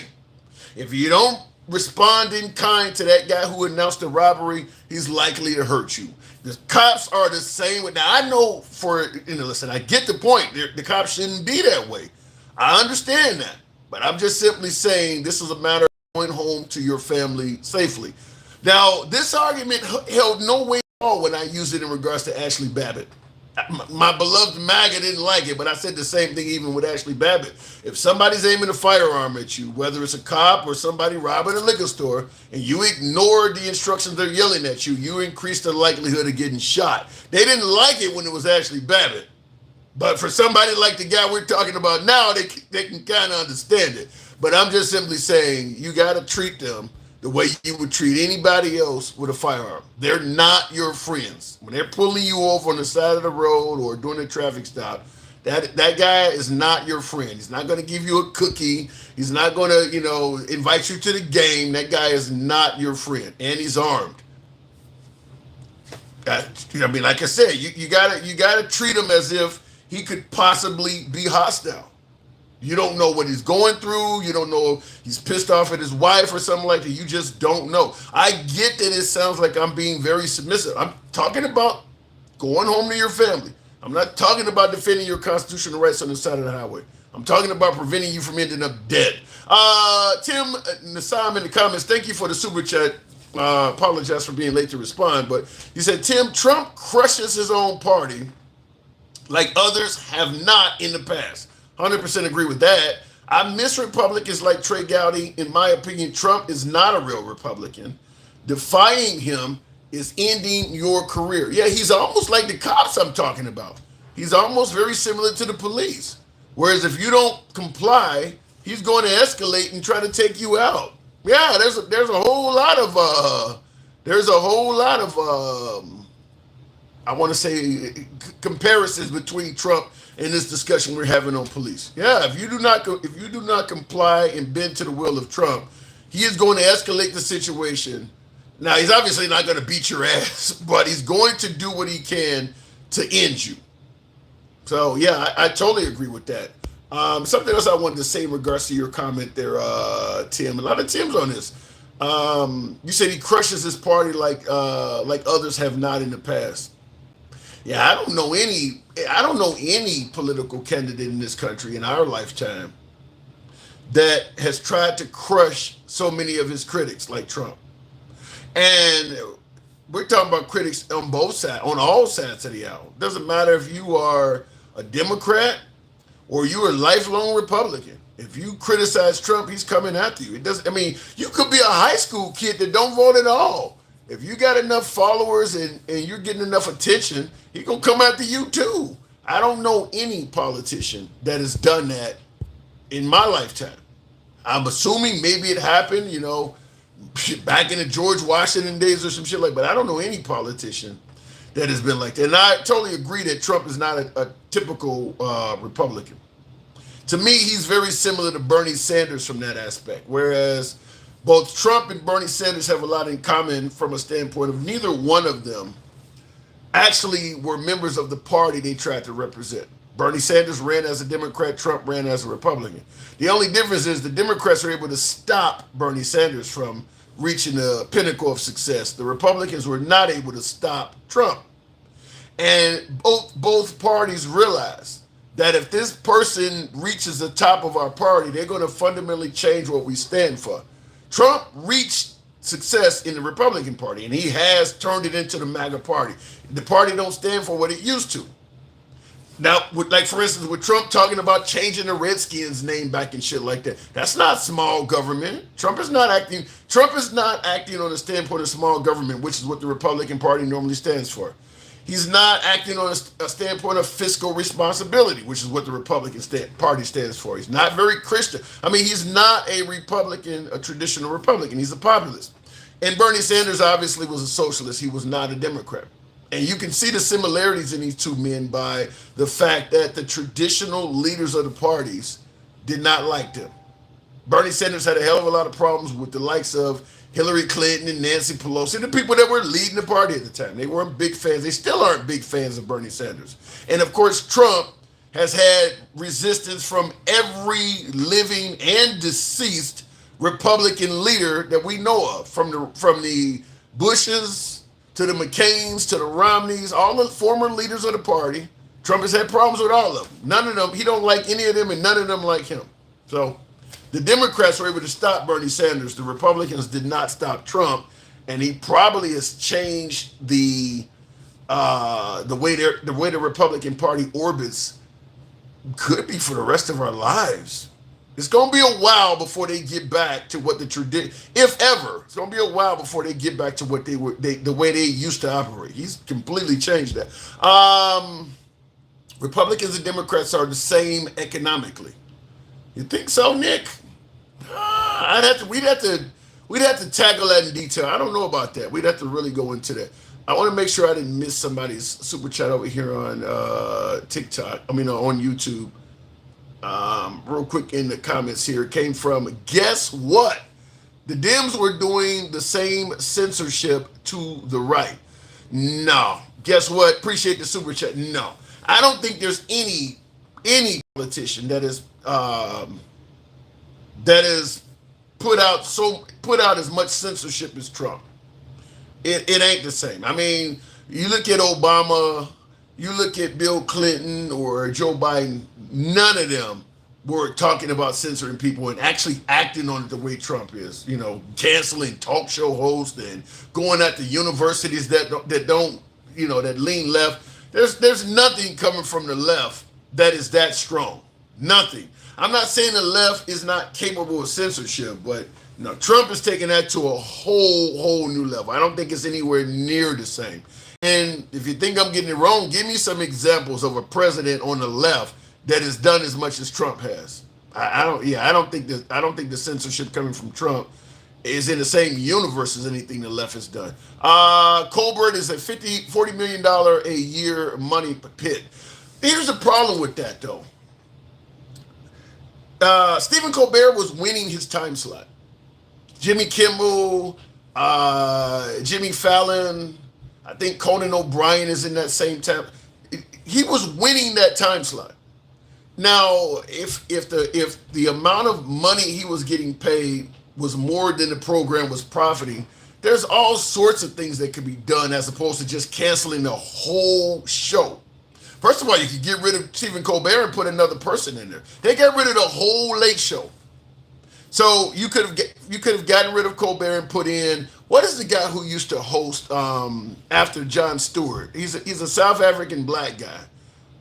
If you don't respond in kind to that guy who announced the robbery, he's likely to hurt you. The cops are the same way. Now, I know listen, I get the point. The cops shouldn't be that way. I understand that. But I'm just simply saying this is a matter of going home to your family safely. Now, this argument held no weight at all when I used it in regards to Ashley Babbitt. My beloved MAGA didn't like it, but I said the same thing even with Ashley Babbitt. If somebody's aiming a firearm at you, whether it's a cop or somebody robbing a liquor store, and you ignore the instructions they're yelling at you, you increase the likelihood of getting shot. They didn't like it when it was Ashley Babbitt. But for somebody like the guy we're talking about now, they can kind of understand it. But I'm just simply saying you got to treat them the way you would treat anybody else with a firearm. They're not your friends. When they're pulling you over on the side of the road or doing a traffic stop, that guy is not your friend. He's not going to give you a cookie. He's not going to, invite you to the game. That guy is not your friend, and he's armed. Like I said, you gotta treat him as if he could possibly be hostile. You don't know what he's going through. You don't know if he's pissed off at his wife or something like that. You just don't know. I get that it sounds like I'm being very submissive. I'm talking about going home to your family. I'm not talking about defending your constitutional rights on the side of the highway. I'm talking about preventing you from ending up dead. Tim Nassam in the comments, thank you for the super chat. Apologize for being late to respond, but he said, Tim, Trump crushes his own party like others have not in the past. 100% agree with that. I miss Republicans like Trey Gowdy. In my opinion, Trump is not a real Republican. Defying him is ending your career. Yeah, he's almost like the cops I'm talking about. He's almost very similar to the police. Whereas if you don't comply, he's going to escalate and try to take you out. Yeah, there's a whole lot of I want to say comparisons between Trump and this discussion we're having on police. Yeah, if you do not comply and bend to the will of Trump, he is going to escalate the situation. Now, he's obviously not going to beat your ass, but he's going to do what he can to end you. So, yeah, I totally agree with that. Something else I wanted to say in regards to your comment there, Tim. A lot of Tims on this. You said he crushes his party like others have not in the past. Yeah, I don't know any political candidate in this country in our lifetime that has tried to crush so many of his critics like Trump. And we're talking about critics on both sides, on all sides of the aisle. Doesn't matter if you are a Democrat or you're a lifelong Republican. If you criticize Trump, he's coming after you. You could be a high school kid that don't vote at all. If you got enough followers and you're getting enough attention, he gonna come after you too. I don't know any politician that has done that in my lifetime. I'm assuming maybe it happened, back in the George Washington days or some shit like. But I don't know any politician that has been like that. And I totally agree that Trump is not a typical Republican. To me, he's very similar to Bernie Sanders from that aspect. Whereas both Trump and Bernie Sanders have a lot in common from a standpoint of neither one of them actually were members of the party they tried to represent. Bernie Sanders ran as a Democrat, Trump ran as a Republican. The only difference is the Democrats were able to stop Bernie Sanders from reaching the pinnacle of success. The Republicans were not able to stop Trump. And both parties realized that if this person reaches the top of our party, they're going to fundamentally change what we stand for. Trump reached success in the Republican Party, and he has turned it into the MAGA party. The party don't stand for what it used to. Now, like for instance, with Trump talking about changing the Redskins name back and shit like that, that's not small government. Trump is not acting on the standpoint of small government, which is what the Republican Party normally stands for. He's not acting on a standpoint of fiscal responsibility, which is what the Republican Party stands for. He's not very Christian. I mean, he's not a Republican, a traditional Republican. He's a populist. And Bernie Sanders obviously was a socialist. He was not a Democrat. And you can see the similarities in these two men by the fact that the traditional leaders of the parties did not like them. Bernie Sanders had a hell of a lot of problems with the likes of Hillary Clinton and Nancy Pelosi, the people that were leading the party at the time. They weren't big fans. They still aren't big fans of Bernie Sanders. And of course, Trump has had resistance from every living and deceased Republican leader that we know of, from the Bushes to the McCains to the Romneys, all the former leaders of the party. Trump has had problems with all of them. None of them, he don't like any of them, and none of them like him. So the Democrats were able to stop Bernie Sanders. The Republicans did not stop Trump, and he probably has changed the way the Republican Party orbits. Could be for the rest of our lives. It's gonna be a while before they get back to what the tradition, if ever. It's gonna be a while before they get back to what the way they used to operate. He's completely changed that. Republicans and Democrats are the same economically. You think so, Nick? We'd have to tackle that in detail. I don't know about that. We'd have to really go into that. I want to make sure I didn't miss somebody's super chat over here on TikTok. I mean, on YouTube. Real quick in the comments here, came from, guess what? The Dems were doing the same censorship to the right. No. Guess what? Appreciate the super chat. No. I don't think there's any politician that is put out as much censorship as Trump. It ain't the same. I mean, you look at Obama, you look at Bill Clinton or Joe Biden, none of them were talking about censoring people and actually acting on it the way Trump is. Canceling talk show hosts and going at the universities that lean left. There's nothing coming from the left that is that strong. Nothing. I'm not saying the left is not capable of censorship, but Trump is taking that to a whole new level. I don't think it's anywhere near the same. And if you think I'm getting it wrong, give me some examples of a president on the left that has done as much as Trump has. I don't think the censorship coming from Trump is in the same universe as anything the left has done. Colbert is a $40 million a year money pit. Here's the problem with that, though. Stephen Colbert was winning his time slot. Jimmy Kimmel, Jimmy Fallon, I think Conan O'Brien is in that same time. He was winning that time slot. Now, if the amount of money he was getting paid was more than the program was profiting, there's all sorts of things that could be done as opposed to just canceling the whole show. First of all, you could get rid of Stephen Colbert and put another person in there. They got rid of the whole Late Show. So you could have gotten rid of Colbert and put in, what is the guy who used to host after Jon Stewart? He's a South African black guy.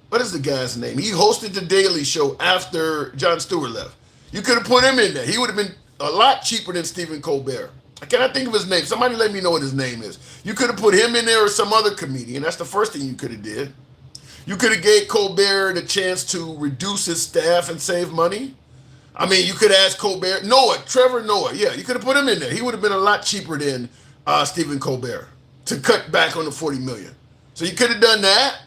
What is the guy's name? He hosted the Daily Show after Jon Stewart left. You could have put him in there. He would have been a lot cheaper than Stephen Colbert. I cannot think of his name. Somebody let me know what his name is. You could have put him in there or some other comedian. That's the first thing you could have did. You could have gave Colbert the chance to reduce his staff and save money. I mean, you could ask Colbert, Trevor Noah. Yeah, you could have put him in there. He would have been a lot cheaper than Stephen Colbert to cut back on the 40 million. So you could have done that.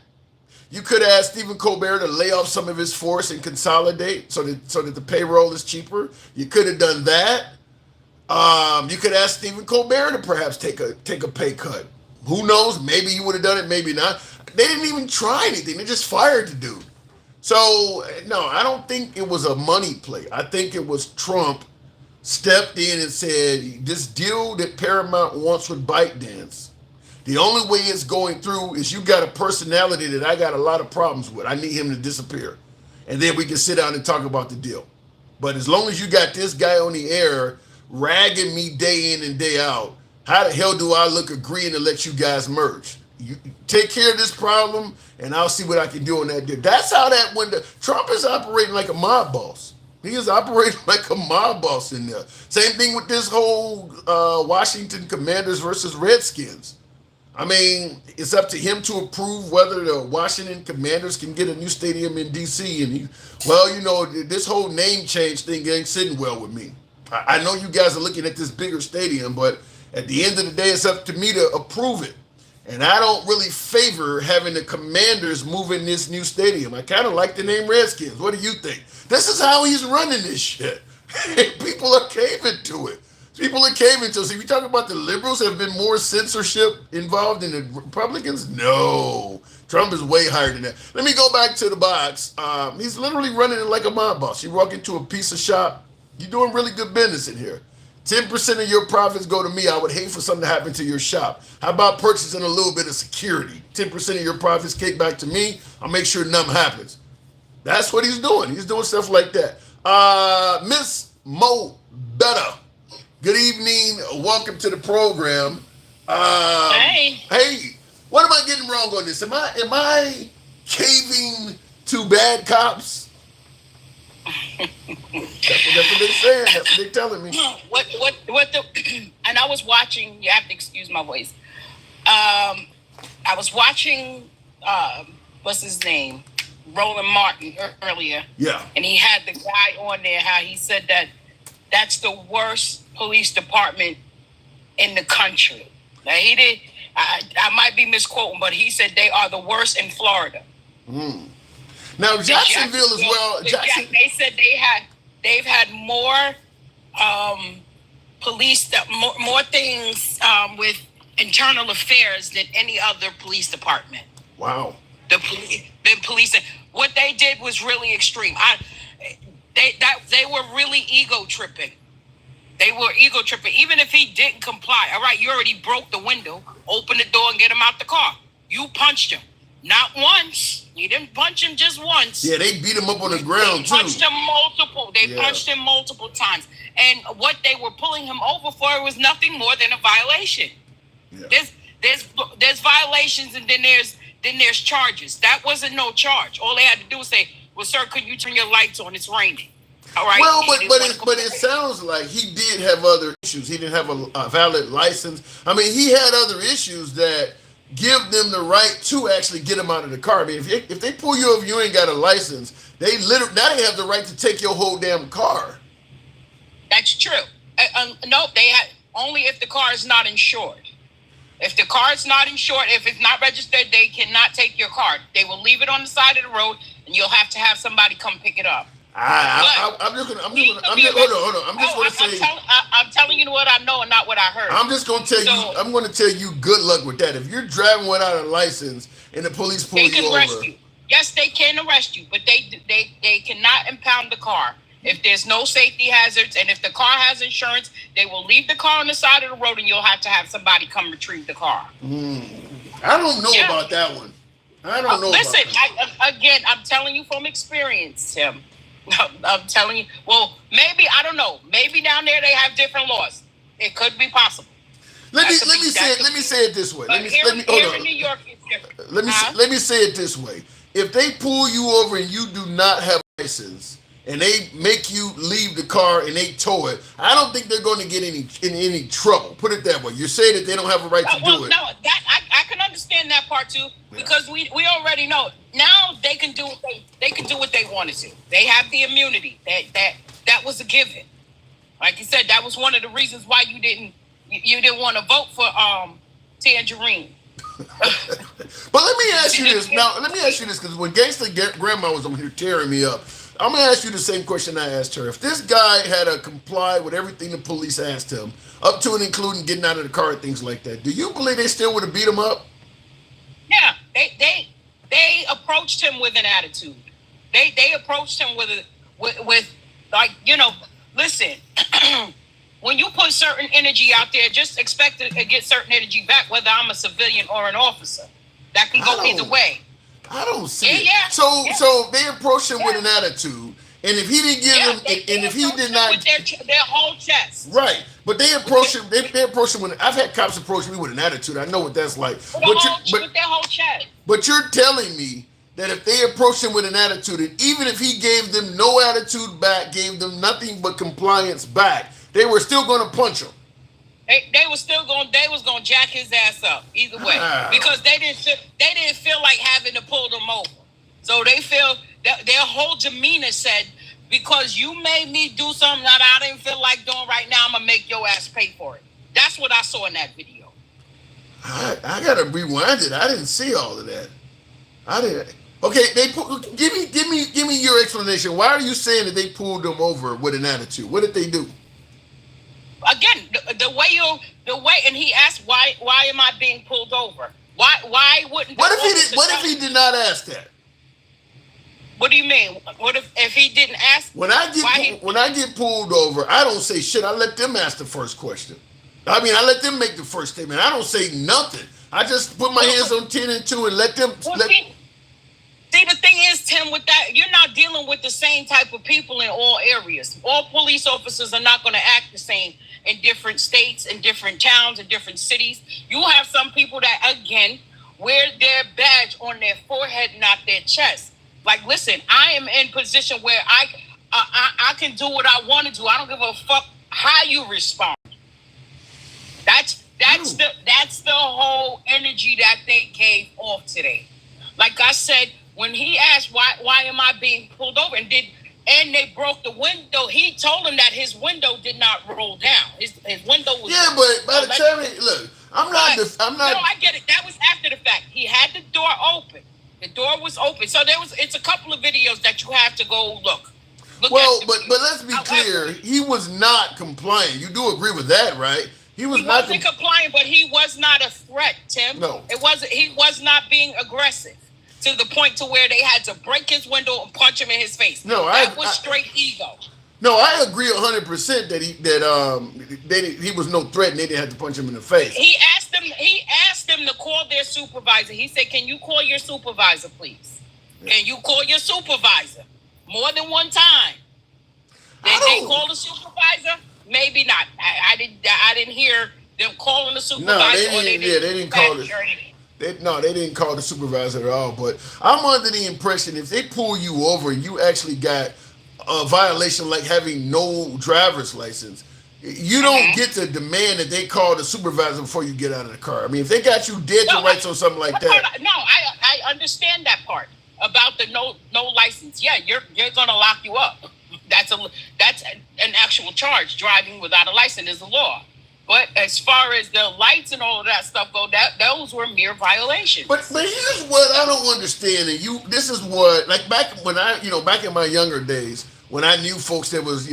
You could ask Stephen Colbert to lay off some of his force and consolidate so that the payroll is cheaper. You could have done that. You could ask Stephen Colbert to perhaps take a pay cut. Who knows? Maybe he would have done it, maybe not. They didn't even try anything. They just fired the dude. So, no, I don't think it was a money play. I think it was Trump stepped in and said, this deal that Paramount wants with ByteDance, the only way it's going through is you got a personality that I got a lot of problems with. I need him to disappear. And then we can sit down and talk about the deal. But as long as you got this guy on the air ragging me day in and day out, how the hell do I look agreeing to let you guys merge? You take care of this problem, and I'll see what I can do on that deal. That's how that went. Trump is operating like a mob boss. He is operating like a mob boss in there. Same thing with this whole Washington Commanders versus Redskins. I mean, it's up to him to approve whether the Washington Commanders can get a new stadium in D.C. And this whole name change thing ain't sitting well with me. I know you guys are looking at this bigger stadium, but at the end of the day, it's up to me to approve it. And I don't really favor having the Commanders move in this new stadium. I kind of like the name Redskins. What do you think? This is how he's running this shit. People are caving to it. People are caving to it. So if you talk about the liberals have been more censorship involved than the Republicans, no. Trump is way higher than that. Let me go back to the box. He's literally running it like a mob boss. You walk into a piece of shop, you're doing really good business in here. 10% of your profits go to me. I would hate for something to happen to your shop. How about purchasing a little bit of security? 10% of your profits kick back to me. I'll make sure nothing happens. That's what he's doing. He's doing stuff like that. Miss Mo Better. Good evening. Welcome to the program. Hey. What am I getting wrong on this? Am I caving to bad cops? That's what they're saying. That's what they're telling me. And I was watching, you have to excuse my voice. I was watching, what's his name? Roland Martin earlier. Yeah. And he had the guy on there, how he said that that's the worst police department in the country. Now, he did, I might be misquoting, but he said they are the worst in Florida. Now, Jacksonville as well. They said they've had more police, more things with internal affairs than any other police department. Wow. The police. What they did was really extreme. They were really ego tripping. They were ego tripping. Even if he didn't comply, all right, you already broke the window, open the door and get him out the car. You punched him. Not once. You didn't punch him just once. Yeah, they beat him up on the ground, too. Punched him multiple. They punched him multiple times. And what they were pulling him over for was nothing more than a violation. Yeah. There's violations, and then there's charges. That wasn't no charge. All they had to do was say, well, sir, could you turn your lights on? It's raining. All right. Well, but it sounds like he did have other issues. He didn't have a valid license. I mean, he had other issues that give them the right to actually get him out of the car. I mean, if they pull you over, you ain't got a license. Now they have the right to take your whole damn car. That's true. No, they had only if the car is not insured. If the car is not insured, if it's not registered, they cannot take your car. They will leave it on the side of the road, and you'll have to have somebody come pick it up. I'm just gonna say. I'm telling you what I know and not what I heard. I'm just gonna tell you. I'm gonna tell you good luck with that. If you're driving without a license and the police pull you over, arrest you. Yes, they can arrest you, but they cannot impound the car if there's no safety hazards, and if the car has insurance, they will leave the car on the side of the road, and you'll have to have somebody come retrieve the car. I don't know about that one. I don't know. Listen, again, I'm telling you from experience, Tim. I'm telling you. Well, maybe I don't know. Maybe down there they have different laws. It could be possible. Let me say it this way. Let me in New York, it's different. Let me say it this way. If they pull you over and you do not have a license, and they make you leave the car and they tow it, I don't think they're going to get in any trouble. Put it that way. You're saying that they don't have a right to do it. No, that I can understand that part too, because we already know now they can do what they want to do. They have the immunity. That was a given. Like you said, that was one of the reasons why you didn't want to vote for Tangerine. But let me ask you this now. Let me ask you this, because when Gangsta Grandma was on here tearing me up, I'm gonna ask you the same question I asked her. If this guy had to comply with everything the police asked him, up to and including getting out of the car and things like that, do you believe they still would have beat him up? Yeah, they approached him with an attitude. They approached him with like, listen. When you put certain energy out there, just expect to get certain energy back, whether I'm a civilian or an officer. That can go either way. I don't see it. Yeah. So they approached him with an attitude, and if he didn't give them, and if he did not, with their whole chest. Right, but they approached him. They approached him with. I've had cops approach me with an attitude. I know what that's like. With their whole chest. But you're telling me that if they approached him with an attitude, and even if he gave them no attitude back, gave them nothing but compliance back, they were still going to punch him. They was going to jack his ass up either way, because they didn't feel like having to pull them over. So they feel that their whole demeanor said, because you made me do something that I didn't feel like doing right now, I'm gonna make your ass pay for it. That's what I saw in that video. I gotta rewind it. I didn't see all of that. I didn't. Okay, give me your explanation. Why are you saying that they pulled them over with an attitude? What did they do? Again, the way, and he asked, why am I being pulled over? Why wouldn't? What if he did not ask that? What do you mean? What if he didn't ask? When I get pulled over, I don't say shit. I let them ask the first question. I mean, I let them make the first statement. I don't say nothing. I just put my hands on 10 and 2 and let them. See, the thing is, Tim, with that, you're not dealing with the same type of people in all areas. All police officers are not going to act the same in different states, in different towns, in different cities. You will have some people that, again, wear their badge on their forehead, not their chest. Like, listen, I am in position where I can do what I want to do. I don't give a fuck how you respond. That's the whole energy that they gave off today. Like I said, when he asked why am I being pulled over, and they broke the window, he told him that his window did not roll down. His window was. Yeah, but by the time, look, I'm not. No, I get it. That was after the fact. He had the door open. The door was open. So it's a couple of videos that you have to go look. Well, but let's be clear. He was not compliant. You do agree with that, right? He wasn't compliant, but he was not a threat, Tim. No. He was not being aggressive to the point to where they had to break his window and punch him in his face. No, that was straight ego. No, I agree 100% that he was no threat and they didn't have to punch him in the face. He asked them to call their supervisor. He said, "Can you call your supervisor, please? Can you call your supervisor?" More than one time. Did they call the supervisor? Maybe not. I didn't hear them calling the supervisor. No, they didn't call it. They didn't call the supervisor at all. But I'm under the impression if they pull you over and you actually got a violation like having no driver's license, you don't get to demand that they call the supervisor before you get out of the car. I mean, if they got you dead to rights or something like that. No, I understand that part about the no license. Yeah, you're gonna lock you up. That's an actual charge. Driving without a license is a law. But as far as the lights and all of that stuff go, those were mere violations. But here's what I don't understand, and this is what, like back in my younger days when I knew folks that was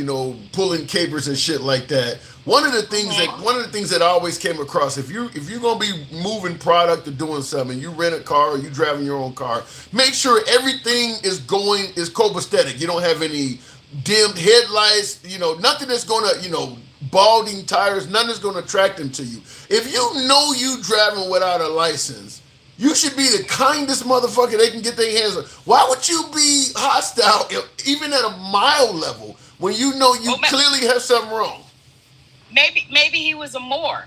pulling capers and shit like that. One of the things that I always came across, if you're gonna be moving product or doing something, you rent a car or you driving your own car, make sure everything is copacetic. You don't have any dimmed headlights, nothing that's gonna, balding tires, nothing that's gonna attract them to you. If you know you driving without a license, you should be the kindest motherfucker they can get their hands on. Why would you be hostile, even at a mild level, when you know you clearly have something wrong? Maybe he was a Moor.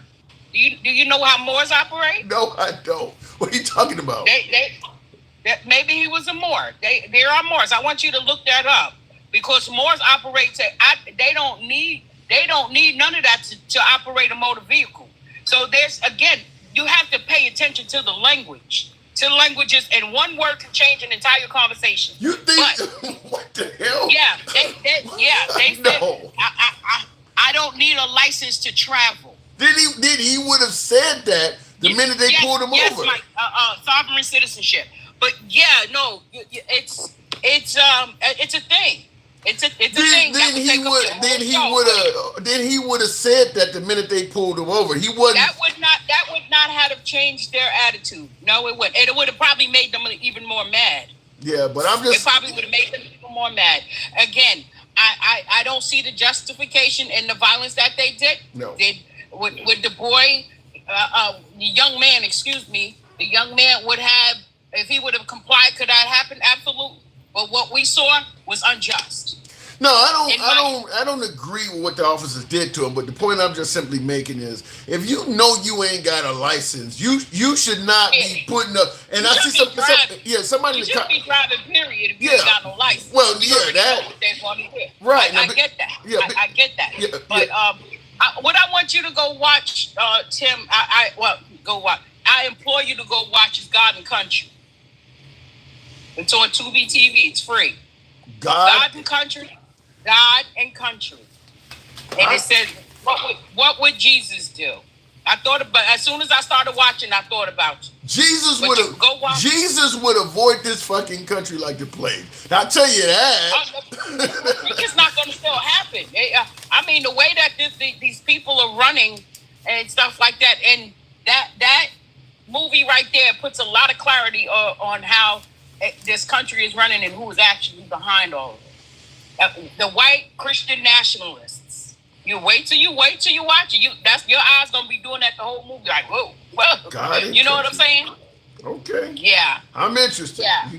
Do you know how Moors operate? No, I don't. What are you talking about? Maybe he was a Moor. There are Moors. I want you to look that up. because Moors operate they don't need none of that to operate a motor vehicle. So there's, again, you have to pay attention to the language. To languages, and one word can change an entire conversation. You think? But, what the hell? Yeah, they said No. I don't need a license to travel. Did he would have said that the minute they pulled him over? Yes, like sovereign citizenship. But yeah, no, it's a thing. It's a thing. Then he would have said that the minute they pulled him over. He wasn't. That would not have changed their attitude. No, it wouldn't. And it would have probably made them even more mad. Yeah, but I'm just. It probably would have made them even more mad. Again, I don't see the justification in the violence that they did. No. With the boy, the young man. Excuse me. The young man would have, if he would have complied, could that happen? Absolutely. But what we saw was unjust. No, I don't agree with what the officers did to him. But the point I'm just simply making is, if you know you ain't got a license, you should not be putting up. And I see somebody. You should be driving. Period. If you ain't got no license. Well, that. Right. I get that. Yeah, I get that. Yeah, but what I want you to go watch, Tim. Go watch. I implore you to go watch is God and Country. It's on Tubi TV. It's free. God and Country. God and Country. And it says, what would Jesus do? I thought about, as soon as I started watching, I thought about you. Jesus would avoid this fucking country like the plague. I'll tell you that. It's not going to still happen. I mean, the way that these people are running and stuff like that, and that movie right there puts a lot of clarity on how this country is running and who is actually behind all of it. The white Christian nationalists. You wait till you watch it. That's your eyes gonna be doing that the whole movie. Like, whoa. You know what I'm saying? Okay. Yeah. I'm interested. Yeah.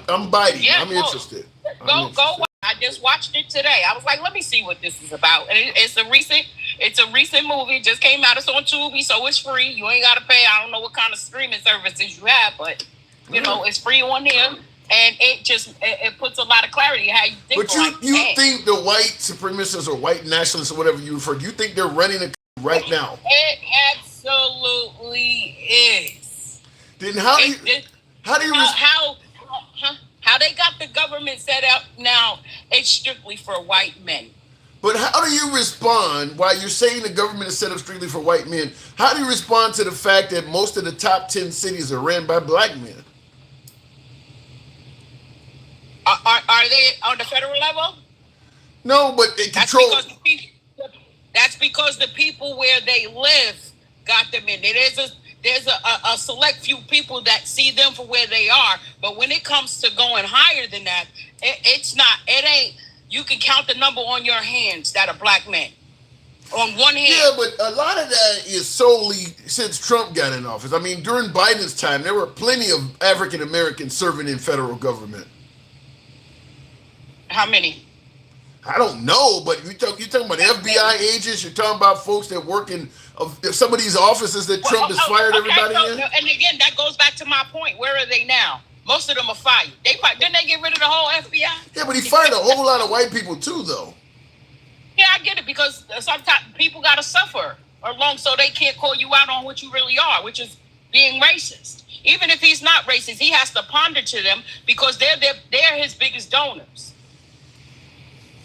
I'm biting. Yeah, I'm interested. Go watch. I just watched it today. I was like, let me see what this is about. And it's a recent movie. It just came out. It's on Tubi, so it's free. You ain't gotta pay. I don't know what kind of streaming services you have, but you know, it's free on there. And it puts a lot of clarity how you think. But you think the white supremacists or white nationalists or whatever you refer to, you think they're running the right now? It absolutely is. Then how do they got the government set up now? It's strictly for white men. But how do you respond, while you're saying the government is set up strictly for white men, how do you respond to the fact that most of the top 10 cities are ran by black men? Are they on the federal level? No, but they control. That's because the people where they live got them in. There's a select few people that see them for where they are. But when it comes to going higher than that, it ain't. You can count the number on your hands that are black men. On one hand. Yeah, but a lot of that is solely since Trump got in office. I mean, during Biden's time, there were plenty of African Americans serving in federal government. How many? I don't know, but you're talking about FBI agents. You're talking about folks that work in some of these offices that Trump has fired everybody in. And again, that goes back to my point. Where are they now? Most of them are fired. Didn't they get rid of the whole FBI? Yeah, but he fired a whole lot of white people too, though. Yeah, I get it, because sometimes people got to suffer along so they can't call you out on what you really are, which is being racist. Even if he's not racist, he has to ponder to them, because they're his biggest donors.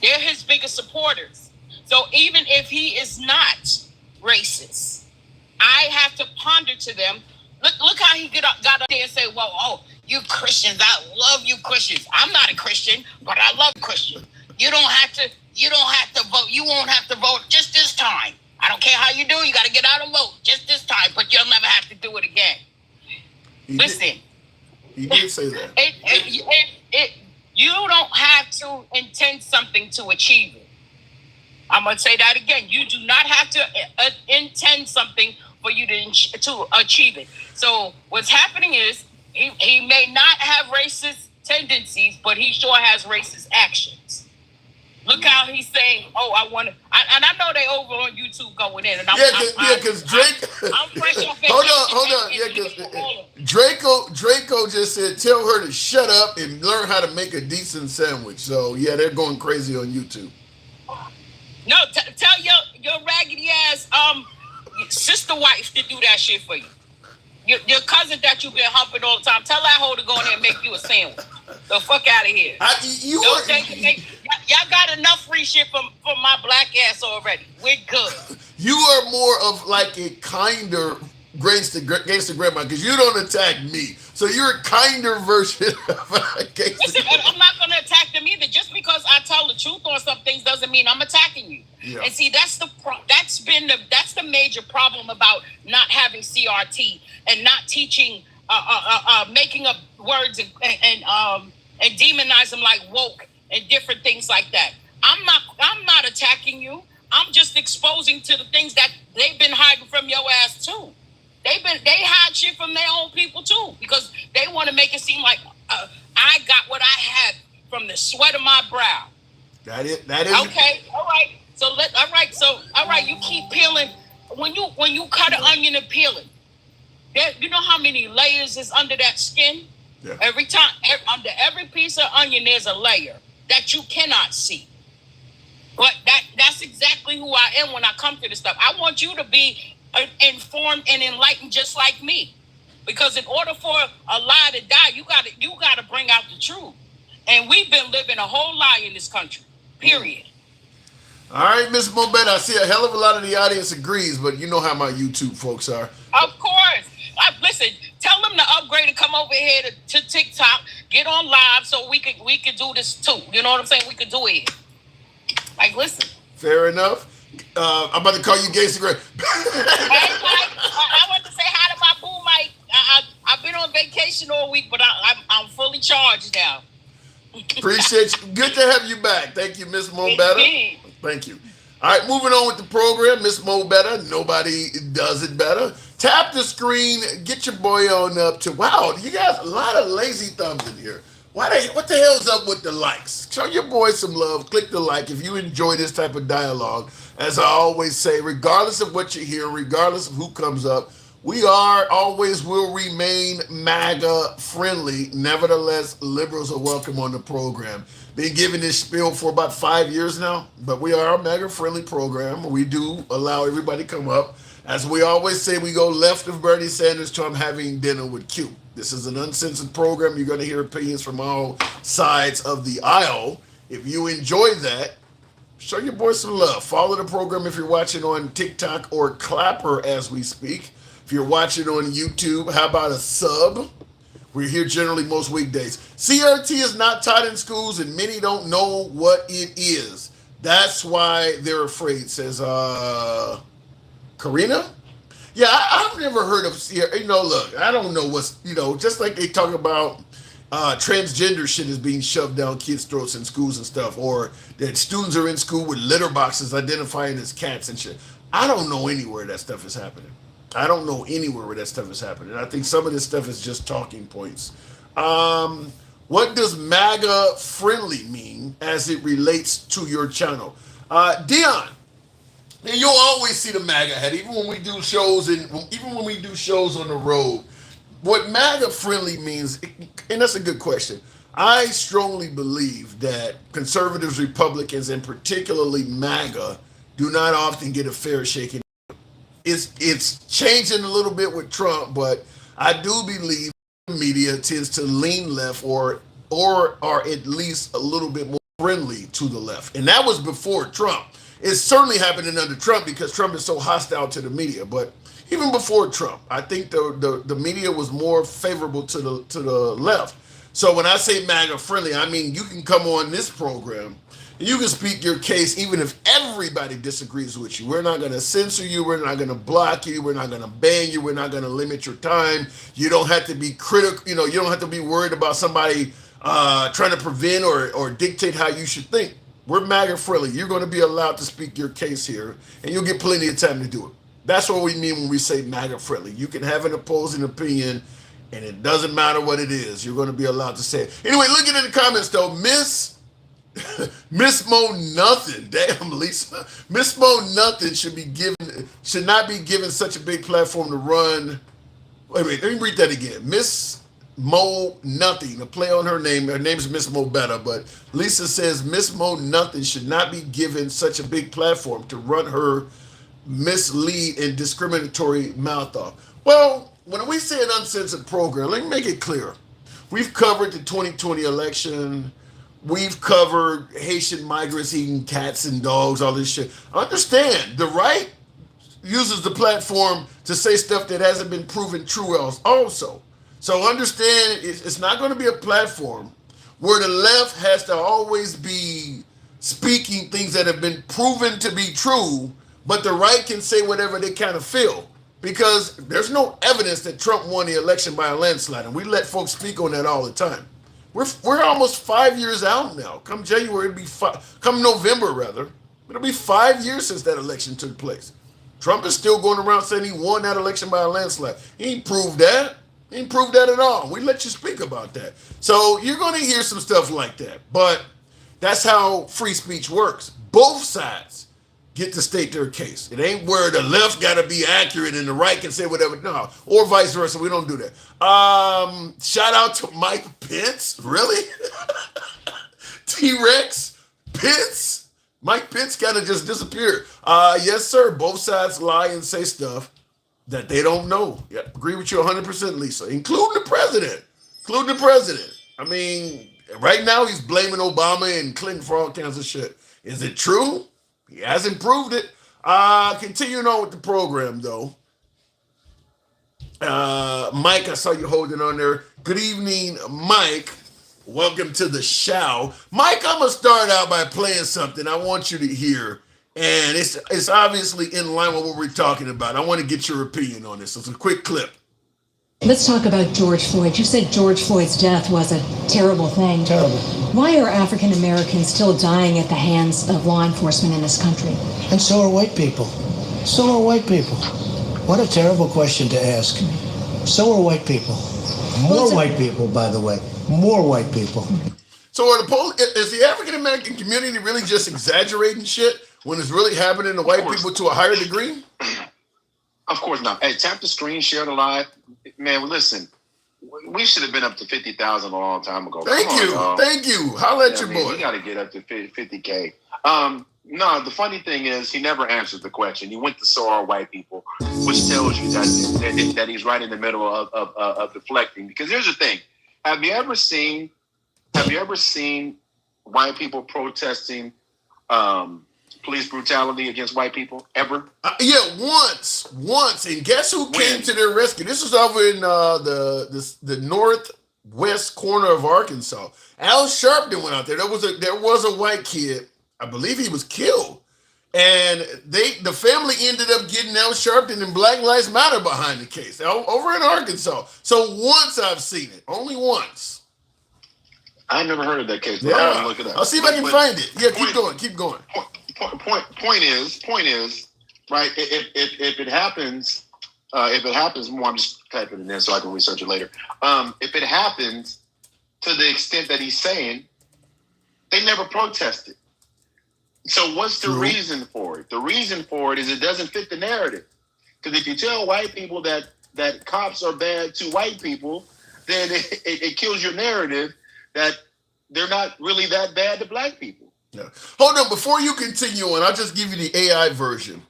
They're his biggest supporters. So even if he is not racist, I have to ponder to them. Look how he got up there and say, well, you Christians, I love you Christians. I'm not a Christian, but I love Christians. You don't have to vote. You won't have to vote just this time. I don't care how you do. You got to get out and vote just this time, but you'll never have to do it again. Listen. He did say that. You don't have to intend something to achieve it. I'm going to say that again. You do not have to intend something for you to achieve it. So what's happening is he may not have racist tendencies, but he sure has racist actions. Look how he's saying, "Oh, I want to," and I know they over on YouTube going in, and because Drake. I'm fresh off hold on. Yeah, because Draco just said, "Tell her to shut up and learn how to make a decent sandwich." So yeah, they're going crazy on YouTube. No, tell your raggedy ass sister wife to do that shit for you. Your cousin that you've been humping all the time. Tell that hoe to go in there and make you a sandwich. The fuck out of here. Y'all got enough free shit from my black ass already. We're good. You are more of like a kinder gangster grandma because you don't attack me. So you're a kinder version of a gangster. Listen, I'm not going to attack them either. Just because I tell the truth on some things doesn't mean I'm attacking you. Yeah. And see, that's the major problem about not having CRT and not teaching, making up words and demonize them like woke and different things like that. I'm not attacking you. I'm just exposing to the things that they've been hiding from your ass too. They hide shit from their own people too because they want to make it seem like I got what I had from the sweat of my brow. That is okay. All right. All right. You keep peeling when you cut an onion and peel it. You know how many layers is under that skin? Yeah. Every time, under every piece of onion, there's a layer that you cannot see. But that's exactly who I am when I come to this stuff. I want you to be informed and enlightened just like me. Because in order for a lie to die, you gotta bring out the truth. And we've been living a whole lie in this country. Period. All right, Miss Mobetta, I see a hell of a lot of the audience agrees, but you know how my YouTube folks are. Of course. Listen, tell them to upgrade and come over here to TikTok, get on live so we could do this too. You know what I'm saying? We could do it. Like, listen. Fair enough. I'm about to call you Gangsta Greg. I want to say hi to my boo, Mike. I've been on vacation all week, but I'm fully charged now. Appreciate you. Good to have you back. Thank you, Miss Mobetta. Thank you. All right, moving on with the program. Miss Mobetta, nobody does it better. Tap the screen. Get your boy on up to, wow, you guys, a lot of lazy thumbs in here. What the hell's up with the likes? Show your boy some love. Click the like if you enjoy this type of dialogue. As I always say, regardless of what you hear, regardless of who comes up, we always will remain MAGA friendly. Nevertheless, liberals are welcome on the program. Been giving this spiel for about 5 years now, but we are a MAGA friendly program. We do allow everybody to come up. As we always say, we go left of Bernie Sanders to I'm having dinner with Q. This is an uncensored program. You're going to hear opinions from all sides of the aisle. If you enjoy that, show your boy some love. Follow the program if you're watching on TikTok or Clapper as we speak. If you're watching on YouTube, how about a sub? We're here generally most weekdays. CRT is not taught in schools and many don't know what it is. That's why they're afraid, says Karina. Yeah, I've never heard of CRT. Look, I don't know what's, just like they talk about transgender shit is being shoved down kids' throats in schools and stuff, or that students are in school with litter boxes identifying as cats and shit. I don't know anywhere that stuff is happening. I don't know anywhere where that stuff is happening. I think some of this stuff is just talking points. What does MAGA friendly mean as it relates to your channel? Dion, and you'll always see the MAGA head, even when we do shows on the road. What MAGA friendly means, and that's a good question. I strongly believe that conservatives, Republicans, and particularly MAGA do not often get a fair shake. It's changing a little bit with Trump, but I do believe the media tends to lean left or are at least a little bit more friendly to the left. And that was before Trump. It's certainly happening under Trump because Trump is so hostile to the media. But even before Trump, I think the media was more favorable to the left. So when I say MAGA friendly, I mean you can come on this program and you can speak your case even if everybody disagrees with you. We're not going to censor you. We're not going to block you. We're not going to ban you. We're not going to limit your time. You don't have to be critical. You don't have to be worried about somebody trying to prevent or dictate how you should think. We're MAGA friendly. You're going to be allowed to speak your case here, and you'll get plenty of time to do it. That's what we mean when we say MAGA friendly. You can have an opposing opinion, and it doesn't matter what it is. You're going to be allowed to say it. Anyway, looking in the comments, though, Miss Miss Mo Nothing. Damn, Lisa. Miss Mo Nothing should not be given such a big platform to run. Wait, let me read that again. Miss Mo Nothing. A play on her name. Her name is Miss Mo Better, but Lisa says Miss Mo Nothing should not be given such a big platform to run her mislead and discriminatory mouth off. Well, when we say an uncensored program, let me make it clear. We've covered the 2020 election. We've covered Haitian migrants eating cats and dogs, all this shit. Understand, the right uses the platform to say stuff that hasn't been proven true also. So understand, it's not going to be a platform where the left has to always be speaking things that have been proven to be true, but the right can say whatever they kind of feel. Because there's no evidence that Trump won the election by a landslide, and we let folks speak on that all the time. We're almost 5 years out now. Come January, come November rather, it'll be 5 years since that election took place. Trump is still going around saying he won that election by a landslide. He ain't proved that. He ain't proved that at all. We let you speak about that. So you're going to hear some stuff like that. But that's how free speech works. Both sides get to state their case. It ain't where the left got to be accurate and the right can say whatever. No, or vice versa. We don't do that. Shout out to Mike Pence. Really? T-Rex Pence. Mike Pence kind of just disappeared. Yes, sir. Both sides lie and say stuff that they don't know. Yeah, agree with you 100%, Lisa, including the president. I mean, right now he's blaming Obama and Clinton for all kinds of shit. Is it true? He hasn't proved it. Continuing on with the program, though. Mike, I saw you holding on there. Good evening, Mike. Welcome to the show. Mike, I'm going to start out by playing something I want you to hear. And it's obviously in line with what we're talking about. I want to get your opinion on this. It's a quick clip. Let's talk about George Floyd. You said George Floyd's death was a terrible thing. Terrible. Why are African Americans still dying at the hands of law enforcement in this country? And so are white people. What a terrible question to ask. So are white people. More white people, by the way. More white people. So is the African American community really just exaggerating shit when it's really happening to white people to a higher degree? Of course not. Hey, tap the screen, share the live. Man, listen, we should have been up to 50,000 a long time ago. Thank you. Holla at your boy. We got to get up to 50K. No, the funny thing is he never answered the question. He went to so are white people, which tells you that he's right in the middle of deflecting. Because here's the thing. Have you ever seen white people protesting police brutality against white people ever? Yeah, once. And guess who came to their rescue? This was over in the northwest corner of Arkansas. Al Sharpton went out there. There was a white kid. I believe he was killed. And the family ended up getting Al Sharpton and Black Lives Matter behind the case over in Arkansas. So once I've seen it, only once. I never heard of that case. Yeah, I'll look it up. I'll see if I can find it. Yeah, keep going. Point is, right? If it happens more, I'm just typing it in so I can research it later. If it happens to the extent that he's saying, they never protested. So what's the reason for it? The reason for it is it doesn't fit the narrative. Because if you tell white people that cops are bad to white people, then it kills your narrative that they're not really that bad to black people. Yeah. Hold on, before you continue on, I'll just give you the AI version.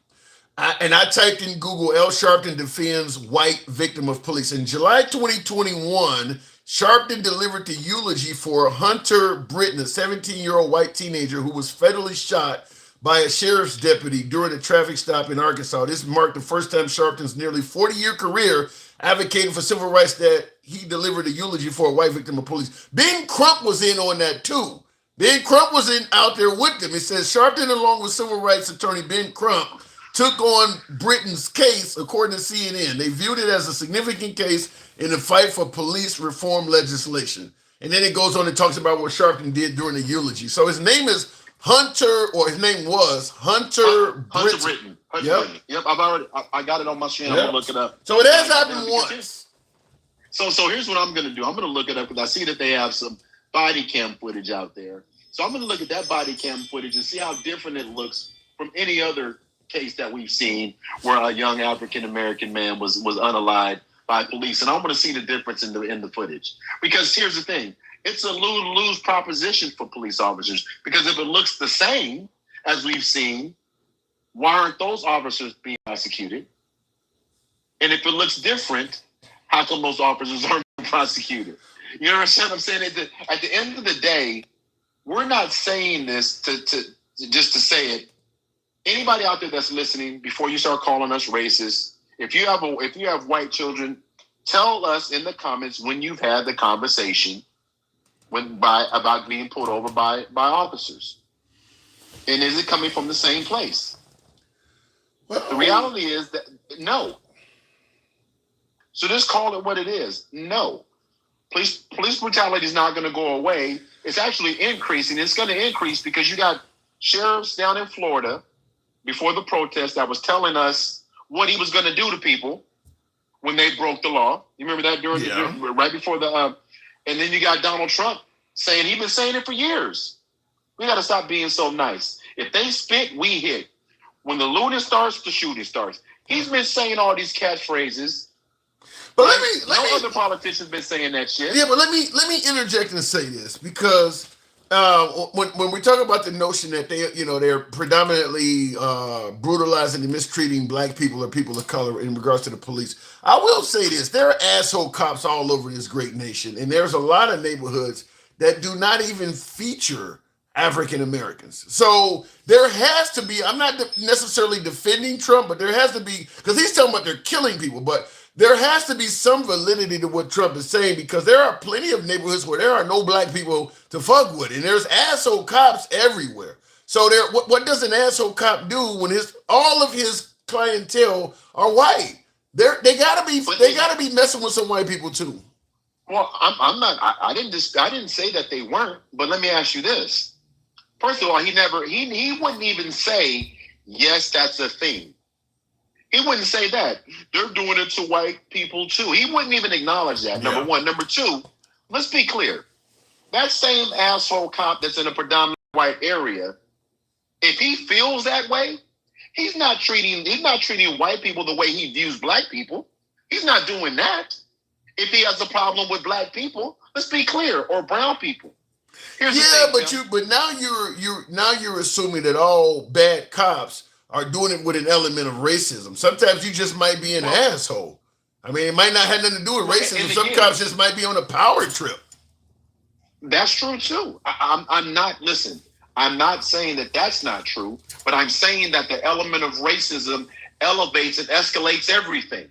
I typed in Google, Al Sharpton defends white victim of police. In July 2021, Sharpton delivered the eulogy for Hunter Britton, a 17-year-old white teenager who was fatally shot by a sheriff's deputy during a traffic stop in Arkansas. This marked the first time Sharpton's nearly 40-year career advocating for civil rights that he delivered a eulogy for a white victim of police. Ben Crump was in on that too. Ben Crump was out there with them. It says Sharpton, along with civil rights attorney Ben Crump, took on Britton's case, according to CNN. They viewed it as a significant case in the fight for police reform legislation. And then it goes on and talks about what Sharpton did during the eulogy. So his name is Hunter Britton. Yep, I got it on my screen. I'm gonna look it up. So it has happened once. So here's what I'm gonna do. I'm gonna look it up because I see that they have some body cam footage out there. So I'm going to look at that body cam footage and see how different it looks from any other case that we've seen where a young African American man was unalived by police, and I want to see the difference in the footage. Because here's the thing: it's a lose proposition for police officers. Because if it looks the same as we've seen, why aren't those officers being prosecuted? And if it looks different, how come those officers aren't being prosecuted? You understand what I'm saying? At the end of the day, we're not saying this to just to say it. Anybody out there that's listening, before you start calling us racist, if you have white children, tell us in the comments when you've had the conversation about being pulled over by officers, and is it coming from the same place? Well, the reality is that no. So just call it what it is. No. Police brutality is not going to go away. It's actually increasing. It's going to increase because you got sheriffs down in Florida before the protest that was telling us what he was going to do to people when they broke the law. You remember that right before the and then you got Donald Trump saying, he's been saying it for years. We got to stop being so nice. If they spit, we hit. When the looting starts, the shooting starts. He's been saying all these catchphrases. But no other politician's been saying that shit. Yeah, but let me interject and say this, because when we talk about the notion that they're predominantly brutalizing and mistreating black people or people of color in regards to the police, I will say this: there are asshole cops all over this great nation, and there's a lot of neighborhoods that do not even feature African Americans. So there has to be, I'm not necessarily defending Trump, but there has to be, because he's talking about they're killing people, but there has to be some validity to what Trump is saying, because there are plenty of neighborhoods where there are no black people to fuck with, and there's asshole cops everywhere. So what does an asshole cop do when all of his clientele are white? They gotta be messing with some white people too. Well, I'm not. I didn't say that they weren't. But let me ask you this: first of all, he wouldn't even say yes, that's a thing. He wouldn't say that. They're doing it to white people too. He wouldn't even acknowledge that, number one. Number two, let's be clear. That same asshole cop that's in a predominantly white area, if he feels that way, he's not treating white people the way he views black people. He's not doing that. If he has a problem with black people, let's be clear, or brown people. Here's the thing, but now you're assuming that all bad cops are doing it with an element of racism. Sometimes you just might be an asshole. I mean, it might not have nothing to do with racism. Some cops just might be on a power trip. That's true too. I'm not saying that that's not true, but I'm saying that the element of racism elevates and escalates everything.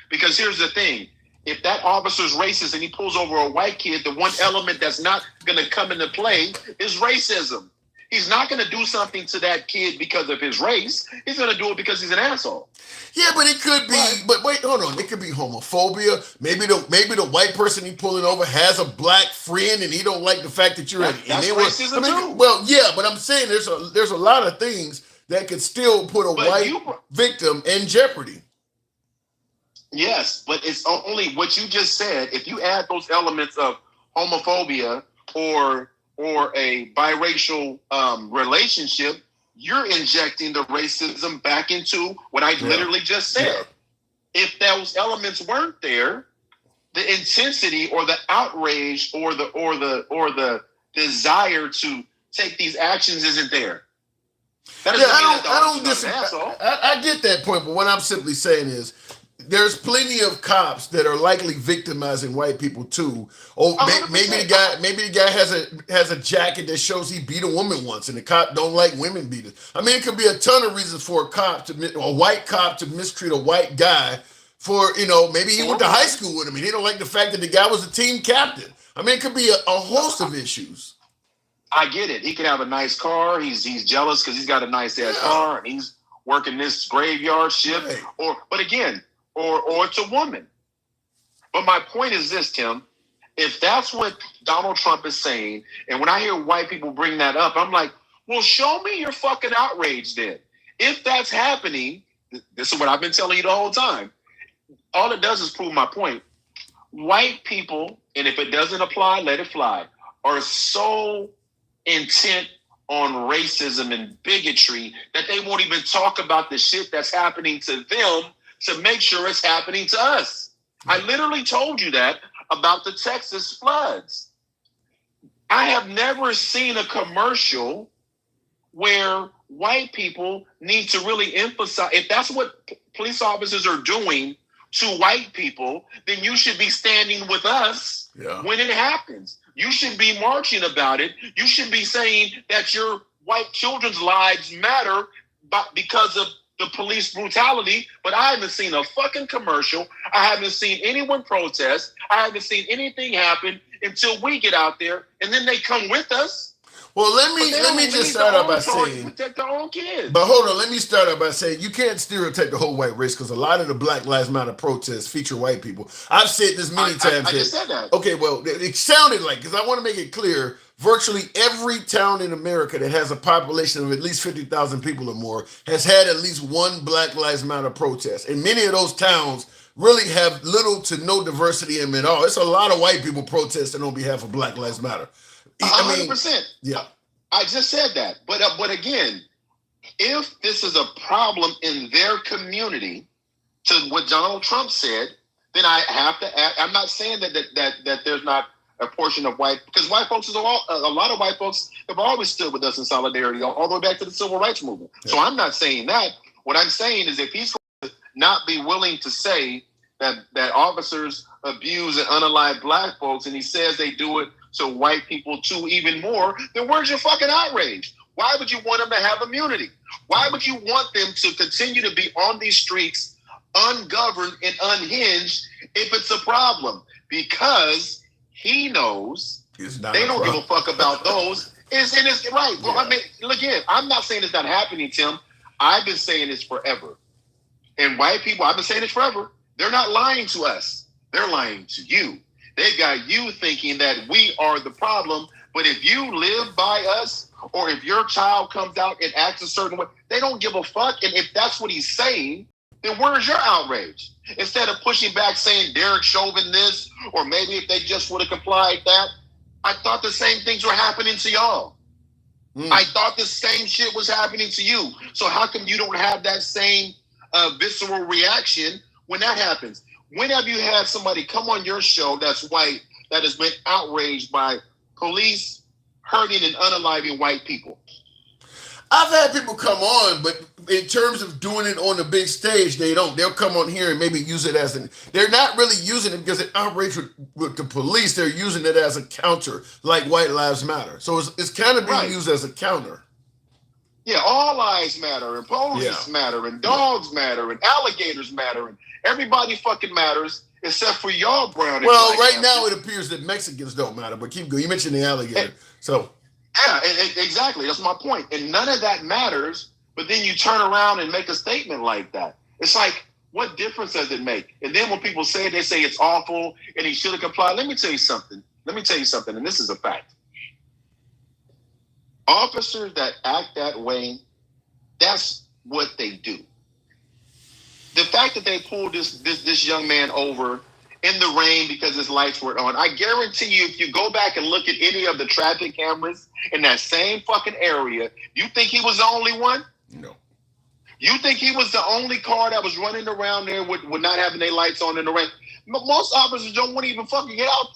Because here's the thing: if that officer's racist and he pulls over a white kid, the one element that's not going to come into play is racism. He's not going to do something to that kid because of his race. He's going to do it because he's an asshole. Yeah, but it could be. But wait, hold on. It could be homophobia. Maybe the white person he pulling over has a black friend, and he don't like the fact that you're. That's racism too. Well, yeah, but I'm saying there's a lot of things that could still put a white victim in jeopardy. Yes, but it's only what you just said. If you add those elements of homophobia or a biracial relationship, you're injecting the racism back into what I literally just said. Yeah. If those elements weren't there, the intensity or the outrage or the desire to take these actions isn't there. I don't disagree. I get that point, but what I'm simply saying is, there's plenty of cops that are likely victimizing white people too. Maybe the guy has a jacket that shows he beat a woman once, and the cop don't like women beaters. I mean, it could be a ton of reasons for a white cop to mistreat a white guy for, maybe he went to high school with him and he don't like the fact that the guy was a team captain. I mean, it could be a host of issues. I get it. He could have a nice car. He's jealous because he's got a nice ass car and he's working this graveyard shift. Right. But again. Or it's a woman. But my point is this, Tim. If that's what Donald Trump is saying, and when I hear white people bring that up, I'm like, well, show me your fucking outrage then. If that's happening, this is what I've been telling you the whole time. All it does is prove my point. White people, and if it doesn't apply, let it fly, are so intent on racism and bigotry that they won't even talk about the shit that's happening to them to make sure it's happening to us. I literally told you that about the Texas floods. I have never seen a commercial where white people need to really emphasize, if that's what police officers are doing to white people, then you should be standing with us when it happens. You should be marching about it. You should be saying that your white children's lives matter because of the police brutality. But I haven't seen a fucking commercial. I haven't seen anyone protest. I haven't seen anything happen until we get out there, and then they come with us. Well, let me just start out by saying, protect our own kids. But hold on, let me start out by saying you can't stereotype the whole white race because a lot of the Black Lives Matter protests feature white people. I've said this many times. I just said that. Okay, well, it sounded like, because I want to make it clear, virtually every town in America that has a population of at least 50,000 people or more has had at least one Black Lives Matter protest. And many of those towns really have little to no diversity in them at all. It's a lot of white people protesting on behalf of Black Lives Matter. 100%. Yeah. I just said that. But again, if this is a problem in their community, to what Donald Trump said, then I have to add, I'm not saying that there's not a portion of white, because white folks, a lot of white folks have always stood with us in solidarity all the way back to the civil rights movement. Yeah. So I'm not saying that. What I'm saying is if he's going to not be willing to say that officers abuse and unalive Black folks, and he says they do it to white people too even more, then where's your fucking outrage? Why would you want them to have immunity? Why would you want them to continue to be on these streets ungoverned and unhinged if it's a problem? Because he knows they don't give a fuck about those. It's right. Well, I mean, look again, I'm not saying it's not happening, Tim. I've been saying this forever. And white people, I've been saying this forever. They're not lying to us. They're lying to you. They've got you thinking that we are the problem, but if you live by us, or if your child comes out and acts a certain way, they don't give a fuck. And if that's what he's saying, then where's your outrage? Instead of pushing back saying Derek Chauvin this, or maybe if they just would have complied that, I thought the same things were happening to y'all. I thought the same shit was happening to you. So how come you don't have that same visceral reaction when that happens? When have you had somebody come on your show that's white that has been outraged by police hurting and unaliving white people? I've had people come on, but in terms of doing it on the big stage, they don't. They'll come on here and maybe use it as they're not really using it because it outrage with the police. They're using it as a counter, like White Lives Matter. So it's kind of being used as a counter. Yeah, all lives matter, and police matter, and dogs matter, and alligators matter, and everybody fucking matters except for y'all brown. Well, right now it appears that Mexicans don't matter, but keep going. You mentioned the alligator, Yeah, exactly. That's my point. And none of that matters, but then you turn around and make a statement like that. It's like, what difference does it make? And then when people say it, they say it's awful and he should have complied. Let me tell you something, and this is a fact. Officers that act that way, that's what they do. The fact that they pulled this young man over in the rain because his lights weren't on, I guarantee you, if you go back and look at any of the traffic cameras in that same fucking area, you think he was the only one? No. You think he was the only car that was running around there with not having their lights on in the rain? Most officers don't want to even fucking get out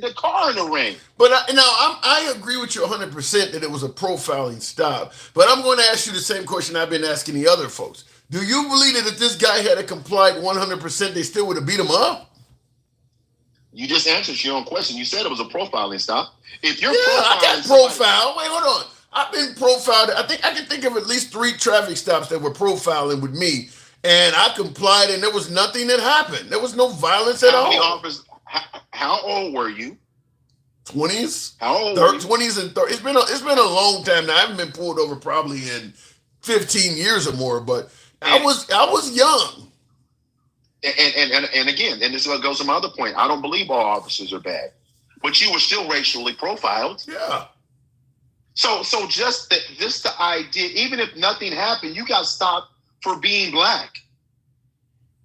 the car in the rain. But I agree with you 100% that it was a profiling stop. But I'm going to ask you the same question I've been asking the other folks. Do you believe that if this guy had complied 100%, they still would have beat him up? You just answered your own question. You said it was a profiling stop. If you're I got profiled. Wait, hold on. I've been profiled. I think I can think of at least 3 traffic stops that were profiling with me, and I complied, and there was nothing that happened. There was no violence at all. How old were you? 20s. How old? 20s and 30s. It's been a long time now. I haven't been pulled over probably in 15 years or more, but I was young. And again, and this is what goes to my other point. I don't believe all officers are bad, but you were still racially profiled. Yeah. So just the idea, even if nothing happened, you got stopped for being black.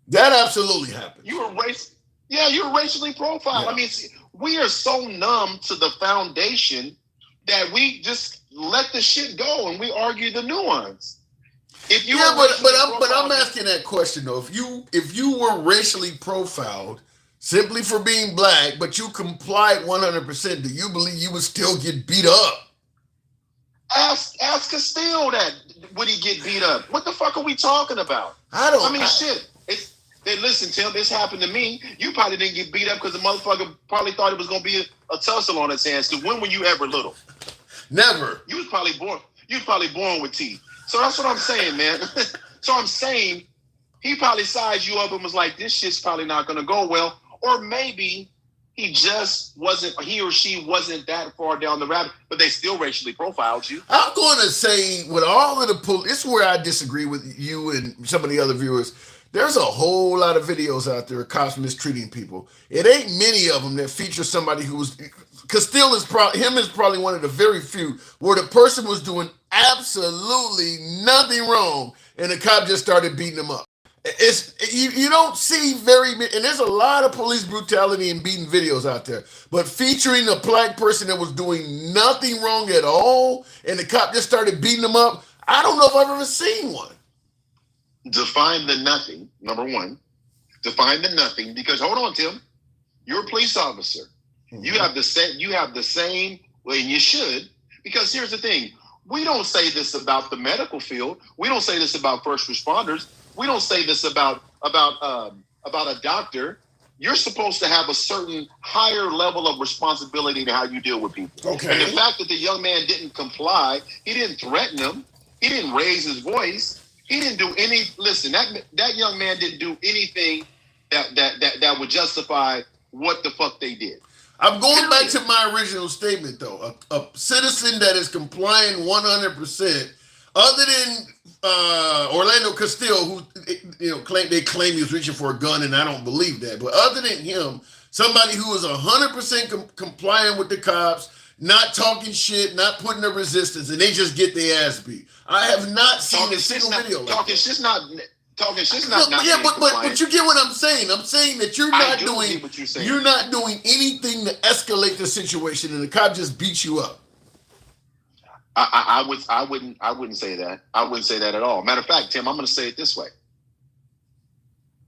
That absolutely happened. You were racially profiled. Yeah. I mean, we are so numb to the foundation that we just let the shit go and we argue the nuance. If you but I'm asking that question though. If you were racially profiled simply for being black, but you complied 100%, do you believe you would still get beat up? Ask Castile that. Would he get beat up? What the fuck are we talking about? Shit. Listen, Tim, this happened to me. You probably didn't get beat up because the motherfucker probably thought it was going to be a tussle on his hands. Because when were you ever little? Never. You was probably born with teeth. So that's what I'm saying, man. So I'm saying he probably sized you up and was like, this shit's probably not going to go well. Or maybe he or she wasn't that far down the rabbit, but they still racially profiled you. I'm going to say with all of the police, this is where I disagree with you and some of the other viewers. There's a whole lot of videos out there of cops mistreating people. It ain't many of them that feature somebody who was, Castile is probably one of the very few where the person was doing absolutely nothing wrong and the cop just started beating them up. You don't see very many, and there's a lot of police brutality and beating videos out there, but featuring a black person that was doing nothing wrong at all and the cop just started beating them up, I don't know if I've ever seen one. Define the nothing, number one. Define the nothing, because hold on, Tim. You're a police officer. Mm-hmm. You have the same, well, and you should, because here's the thing. We don't say this about the medical field. We don't say this about first responders. We don't say this about a doctor. You're supposed to have a certain higher level of responsibility in how you deal with people. Okay. And the fact that the young man didn't comply, he didn't threaten him, he didn't raise his voice, he didn't do any. Listen, that young man didn't do anything that would justify what the fuck they did. I'm going back to my original statement, though. A citizen that is complying 100%, other than Orlando Castile, who they claim he was reaching for a gun, and I don't believe that. But other than him, somebody who is 100% compliant with the cops, not talking shit, not putting up resistance, and they just get their ass beat. I have not seen a single video like that. Talking shit's not. But you get what I'm saying. I'm saying that you're not doing anything to escalate the situation, and the cop just beats you up. I wouldn't say that. I wouldn't say that at all. Matter of fact, Tim, I'm going to say it this way.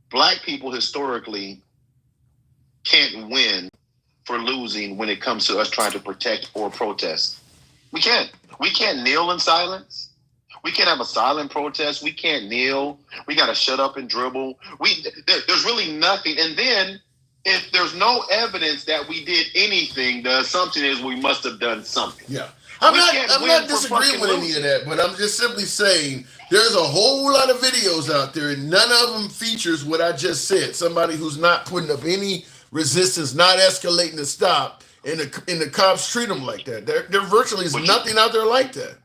Black people historically can't win for losing when it comes to us trying to protect or protest. We can't. We can't kneel in silence. We can't have a silent protest. We can't kneel. We got to shut up and dribble. There's really nothing. And then if there's no evidence that we did anything, the assumption is we must have done something. Yeah. I'm not disagreeing with any of that, but I'm just simply saying there's a whole lot of videos out there, and none of them features what I just said. Somebody who's not putting up any resistance, not escalating to stop, and the cops treat them like that. There virtually is nothing out there like that.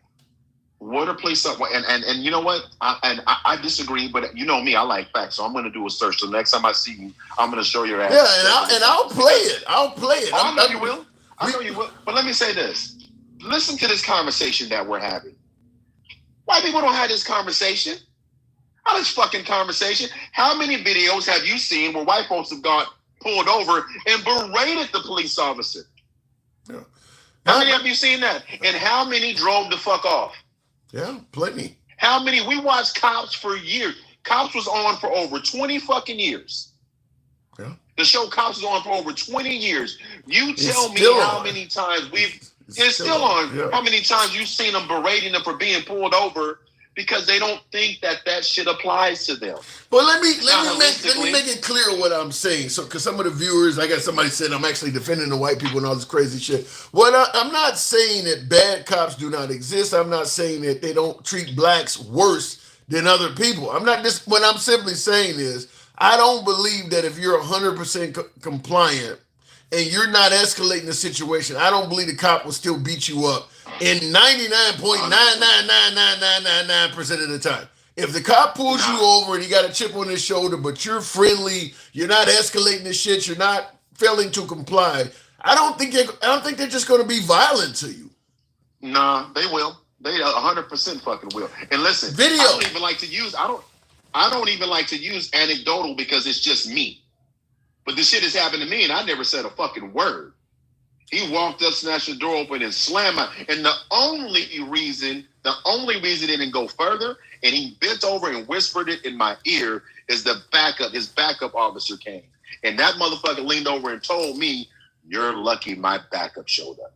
What are police and you know what? I disagree, but you know me, I like facts, so I'm going to do a search. So next time I see you, I'm going to show your ass. Yeah, and I'll play it. I know you will. I know you will. But let me say this. Listen to this conversation that we're having. White people don't have this conversation. How this fucking conversation? How many videos have you seen where white folks have got pulled over and berated the police officer? Yeah. How many have you seen that? And how many drove the fuck off? Yeah, plenty. How many? We watched Cops for years. Cops was on for over 20 fucking years. Yeah. The show Cops was on for over 20 years. You tell me how many times it's still on. Yeah. How many times you've seen them berating them for being pulled over because they don't think that shit applies to them. Well, let me make it clear what I'm saying. So, because some of the viewers, I got somebody said I'm actually defending the white people and all this crazy shit. I'm not saying that bad cops do not exist. I'm not saying that they don't treat blacks worse than other people. What I'm simply saying is I don't believe that if you're 100% compliant and you're not escalating the situation, I don't believe the cop will still beat you up in 99.9999999% of the time. If the cop pulls you over and he got a chip on his shoulder, but you're friendly, you're not escalating the shit, you're not failing to comply, I don't think they're just going to be violent to you. Nah, they will. They 100% fucking will. And listen, video. I don't even like to use anecdotal because it's just me. But this shit has happened to me and I never said a fucking word. He walked up, snatched the door open, and slammed it. And the only reason he didn't go further, and he bent over and whispered it in my ear, is his backup officer came. And that motherfucker leaned over and told me, "You're lucky my backup showed up."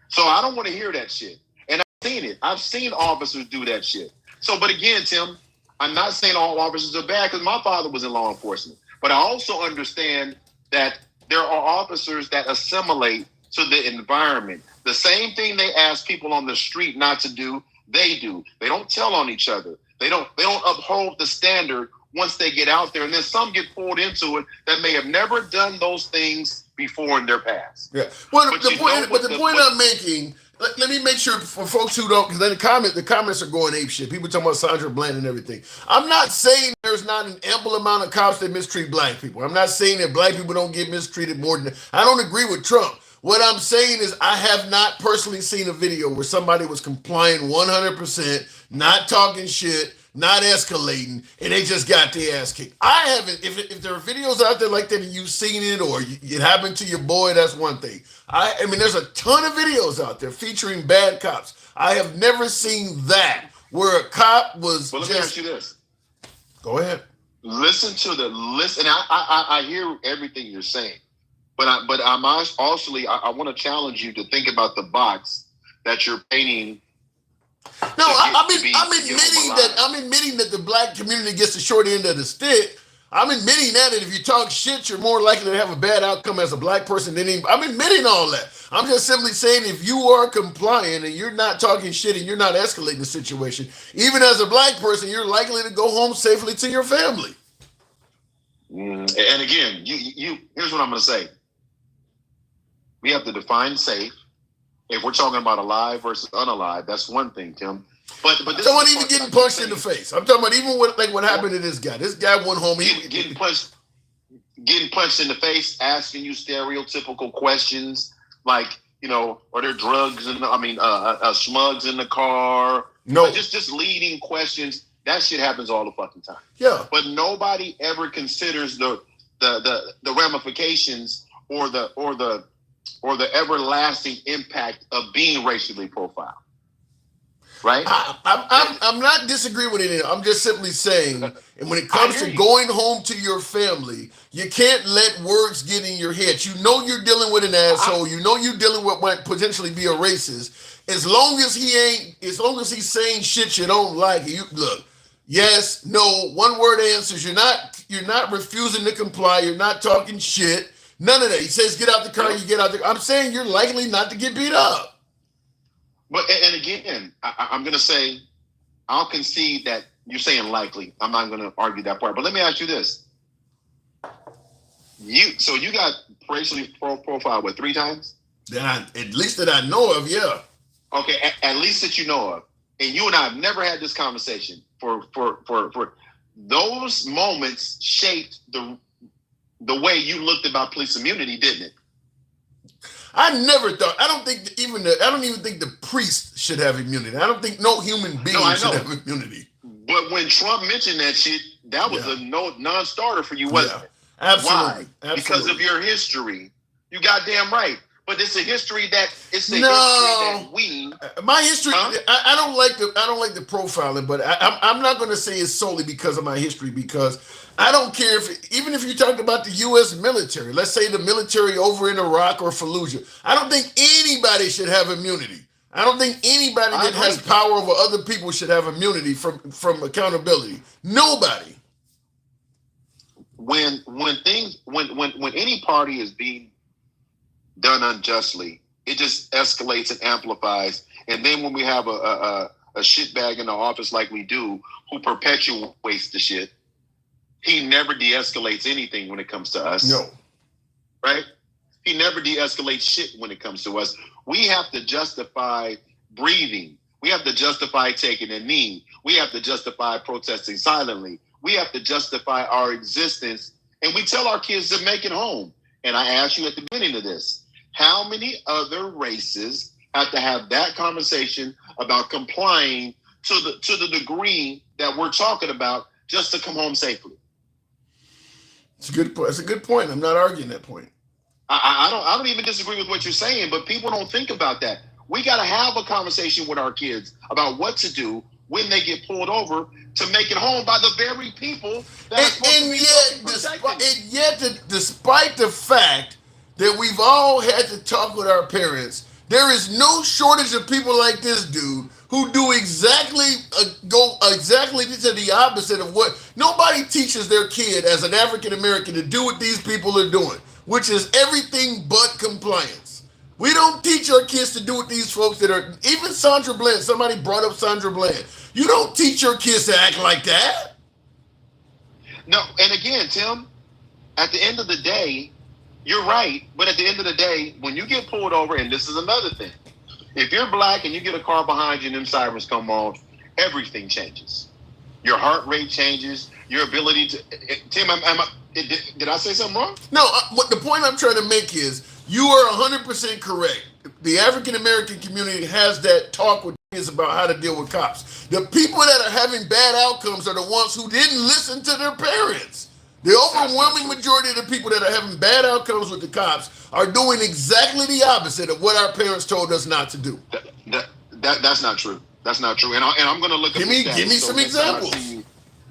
So I don't want to hear that shit. And I've seen it. I've seen officers do that shit. So, but again, Tim, I'm not saying all officers are bad because my father was in law enforcement. But I also understand that there are officers that assimilate to the environment. The same thing they ask people on the street not to do, they do. They don't tell on each other. They don't uphold the standard once they get out there. And then some get pulled into it that may have never done those things before in their past. Yeah. Well, the point I'm making, let me make sure for folks who don't, because then the comments are going ape shit. People talking about Sandra Bland and everything. I'm not saying there's not an ample amount of cops that mistreat black people. I'm not saying that black people don't get mistreated more than I don't agree with Trump. What I'm saying is I have not personally seen a video where somebody was complying 100%, not talking shit, not escalating, and they just got their ass kicked. I haven't. If there are videos out there like that and you've seen it or it happened to your boy, that's one thing. I mean, there's a ton of videos out there featuring bad cops. I have never seen that where a cop was. Well, let me ask you this. Go ahead. Listen to the list, and I hear everything you're saying, but I'm also I want to challenge you to think about the box that you're painting. No, I'm admitting that the black community gets the short end of the stick. I'm admitting that if you talk shit, you're more likely to have a bad outcome as a black person than anybody. I'm admitting all that. I'm just simply saying if you are compliant and you're not talking shit and you're not escalating the situation, even as a black person, you're likely to go home safely to your family. And again, you here's what I'm going to say. We have to define safe. If we're talking about alive versus unalive, that's one thing, Tim. But I'm talking about even getting punched in the face. I'm talking about even what happened to this guy. This guy went home. Getting punched in the face, asking you stereotypical questions like, are there drugs and smugs in the car? No, just leading questions. That shit happens all the fucking time. Yeah, but nobody ever considers the ramifications or the everlasting impact of being racially profiled. Right? I'm not disagreeing with it. I'm just simply saying, and when it comes to going home to your family, you can't let words get in your head. You know you're dealing with an asshole. You know you're dealing with what might potentially be a racist. As long as he's saying shit you don't like, look, yes, no, one word answers. You're not refusing to comply. You're not talking shit. None of that. He says, get out the car, you get out the car. I'm saying you're likely not to get beat up. But, and again, I'm going to say, I'll concede that you're saying likely. I'm not going to argue that part. But let me ask you this. You got racially profiled, 3 times? At least that I know of, yeah. Okay, at least that you know of. And you and I have never had this conversation. For those moments shaped the way you looked about police immunity, didn't it? I never thought. I don't even think the priest should have immunity. I don't think no human being should have immunity. But when Trump mentioned that shit, that was a non-starter for you, wasn't it? Absolutely. Why? Absolutely. Because of your history. You goddamn right. But it's a history that history that we. My history. Huh? I don't like the profiling, but I'm not going to say it's solely because of my history. Because I don't care even if you talk about the U.S. military. Let's say the military over in Iraq or Fallujah. I don't think anybody should have immunity. I don't think anybody that has power over other people should have immunity from accountability. Nobody. When any party is being done unjustly, it just escalates and amplifies. And then when we have a shitbag in the office like we do, who perpetuates the shit, he never de-escalates anything when it comes to us. No. Right? He never de-escalates shit when it comes to us. We have to justify breathing. We have to justify taking a knee. We have to justify protesting silently. We have to justify our existence. And we tell our kids to make it home. And I asked you at the beginning of this, how many other races have to have that conversation about complying to the degree that we're talking about just to come home safely? It's a good point. I'm not arguing that point. I don't even disagree with what you're saying, but people don't think about that. We got to have a conversation with our kids about what to do when they get pulled over to make it home by the very people that are supposed to be protecting. Despite the fact that we've all had to talk with our parents, there is no shortage of people like this dude who do go exactly to the opposite of what nobody teaches their kid as an African American to do what these people are doing, which is everything but compliance. We don't teach our kids to do what these folks that are, even Sandra Bland, somebody brought up Sandra Bland. You don't teach your kids to act like that. No, and again, Tim, at the end of the day, you're right, but at the end of the day, when you get pulled over, and this is another thing, if you're black and you get a car behind you and them sirens come on, everything changes. Your heart rate changes, your ability to... Tim, did I say something wrong? No, what the point I'm trying to make is you are 100% correct. The African American community has that talk with kids about how to deal with cops. The people that are having bad outcomes are the ones who didn't listen to their parents. The overwhelming majority of the people that are having bad outcomes with the cops are doing exactly the opposite of what our parents told us not to do. That's not true. That's not true. And I'm going to look up the stats. Give me some examples.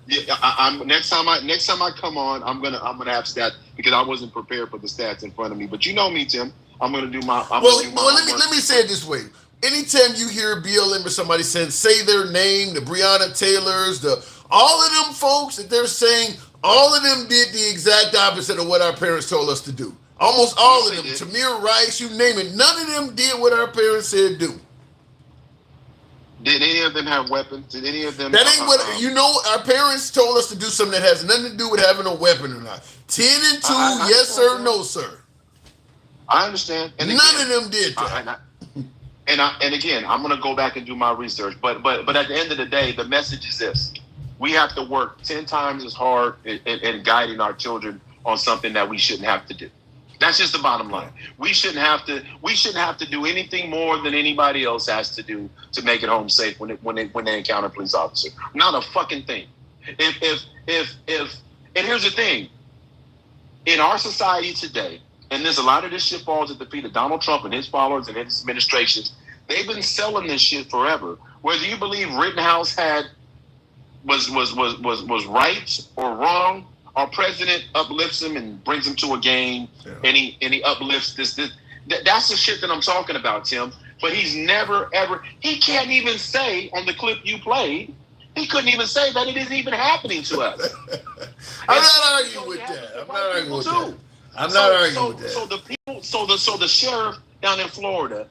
Next time I come on, I'm gonna have stats because I wasn't prepared for the stats in front of me. But you know me, Tim. I'm gonna do my. Let me say it this way. Anytime you hear BLM or somebody say their name, the Breonna Taylors, all of them folks that they're saying, all of them did the exact opposite of what our parents told us to do. Almost all of them. Tamir Rice, you name it. None of them did what our parents said do. Did any of them have weapons? Did any of them? That ain't what our parents told us to do something that has nothing to do with having a weapon or not. 10 and 2, yes sir, no sir. I understand. And none of them did that. And again, I'm gonna go back and do my research. But at the end of the day, the message is this: we have to work 10 times as hard in guiding our children on something that we shouldn't have to do. That's just the bottom line. We shouldn't have to do anything more than anybody else has to do to make it home safe when they encounter a police officer. Not a fucking thing. If and here's the thing. In our society today, and there's a lot of this shit falls at the feet of Donald Trump and his followers and his administrations. They've been selling this shit forever. Whether you believe Rittenhouse was right or wrong, our president uplifts him and brings him to a game, and he uplifts this. That's the shit that I'm talking about, Tim. But he's never, ever, he can't even say on the clip you played, he couldn't even say that it isn't even happening to us. I'm not arguing with that. I'm not arguing with that. So the people, so the sheriff down in Florida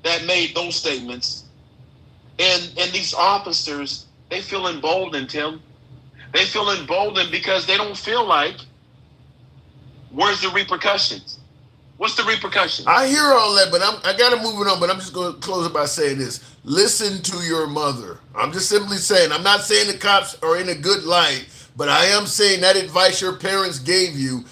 that made those statements, and these officers, they feel emboldened, Tim. They feel emboldened because they don't feel like, where's the repercussions? What's the repercussions? I hear all that, but I got to move it on, but I'm just going to close it by saying this. Listen to your mother. I'm just simply saying, I'm not saying the cops are in a good light, but I am saying that advice your parents gave you,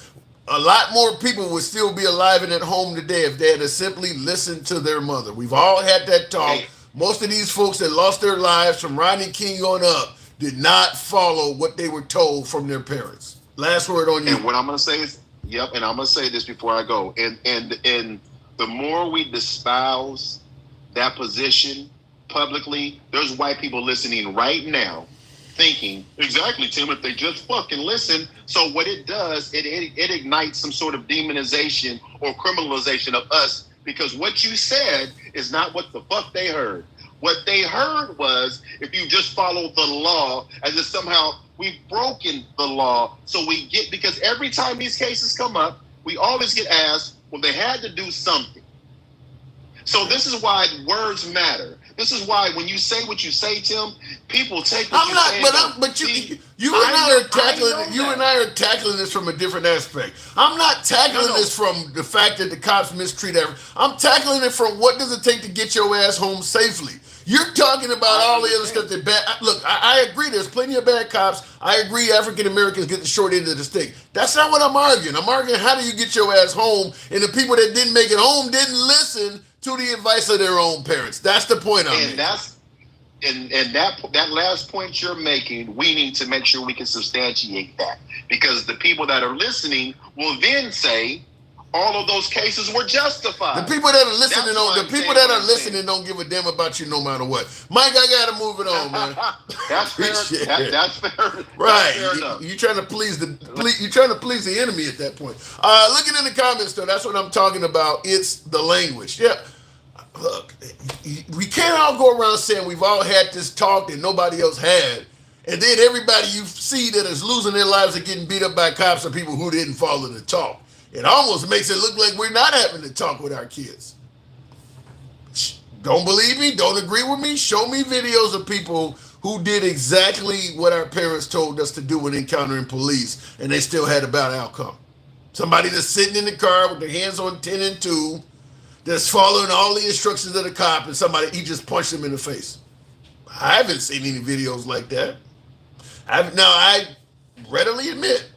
a lot more people would still be alive and at home today if they had to simply listen to their mother. We've all had that talk. Hey. Most of these folks that lost their lives from Rodney King on up did not follow what they were told from their parents. Last word on you. And what I'm going to say is, and I'm going to say this before I go. And the more we espouse that position publicly, there's white people listening right now thinking, exactly, Tim, if they just fucking listen. So what it does, it ignites some sort of demonization or criminalization of us, because what you said is not what the fuck they heard. What they heard was, if you just follow the law, as if somehow we've broken the law. So because every time these cases come up, we always get asked, well, they had to do something. So this is why words matter. This is why when you say what you say, Tim, people take what you say. You and I are tackling this from a different aspect. I'm not tackling this from the fact that the cops mistreat everyone. I'm tackling it from what does it take to get your ass home safely. You're talking about all the other stuff that bad. Look, I agree. There's plenty of bad cops. I agree. African Americans get the short end of the stick. That's not what I'm arguing. I'm arguing how do you get your ass home, and the people that didn't make it home didn't listen to the advice of their own parents. That's the point I'm making. And that last point you're making, we need to make sure we can substantiate that, because the people that are listening will then say, all of those cases were justified. The people that are listening don't give a damn about you no matter what. Mike, I gotta move it on, man. That's fair. That's fair. Right. That's fair You're trying to please the enemy at that point. Looking in the comments though, that's what I'm talking about. It's the language. Yeah. Look, we can't all go around saying we've all had this talk that nobody else had, and then everybody you see that is losing their lives and getting beat up by cops are people who didn't follow the talk. It almost makes it look like we're not having to talk with our kids. Don't believe me? Don't agree with me? Show me videos of people who did exactly what our parents told us to do when encountering police, and they still had a bad outcome. Somebody that's sitting in the car with their hands on 10 and 2, that's following all the instructions of the cop, and he just punched him in the face. I haven't seen any videos like that. I readily admit,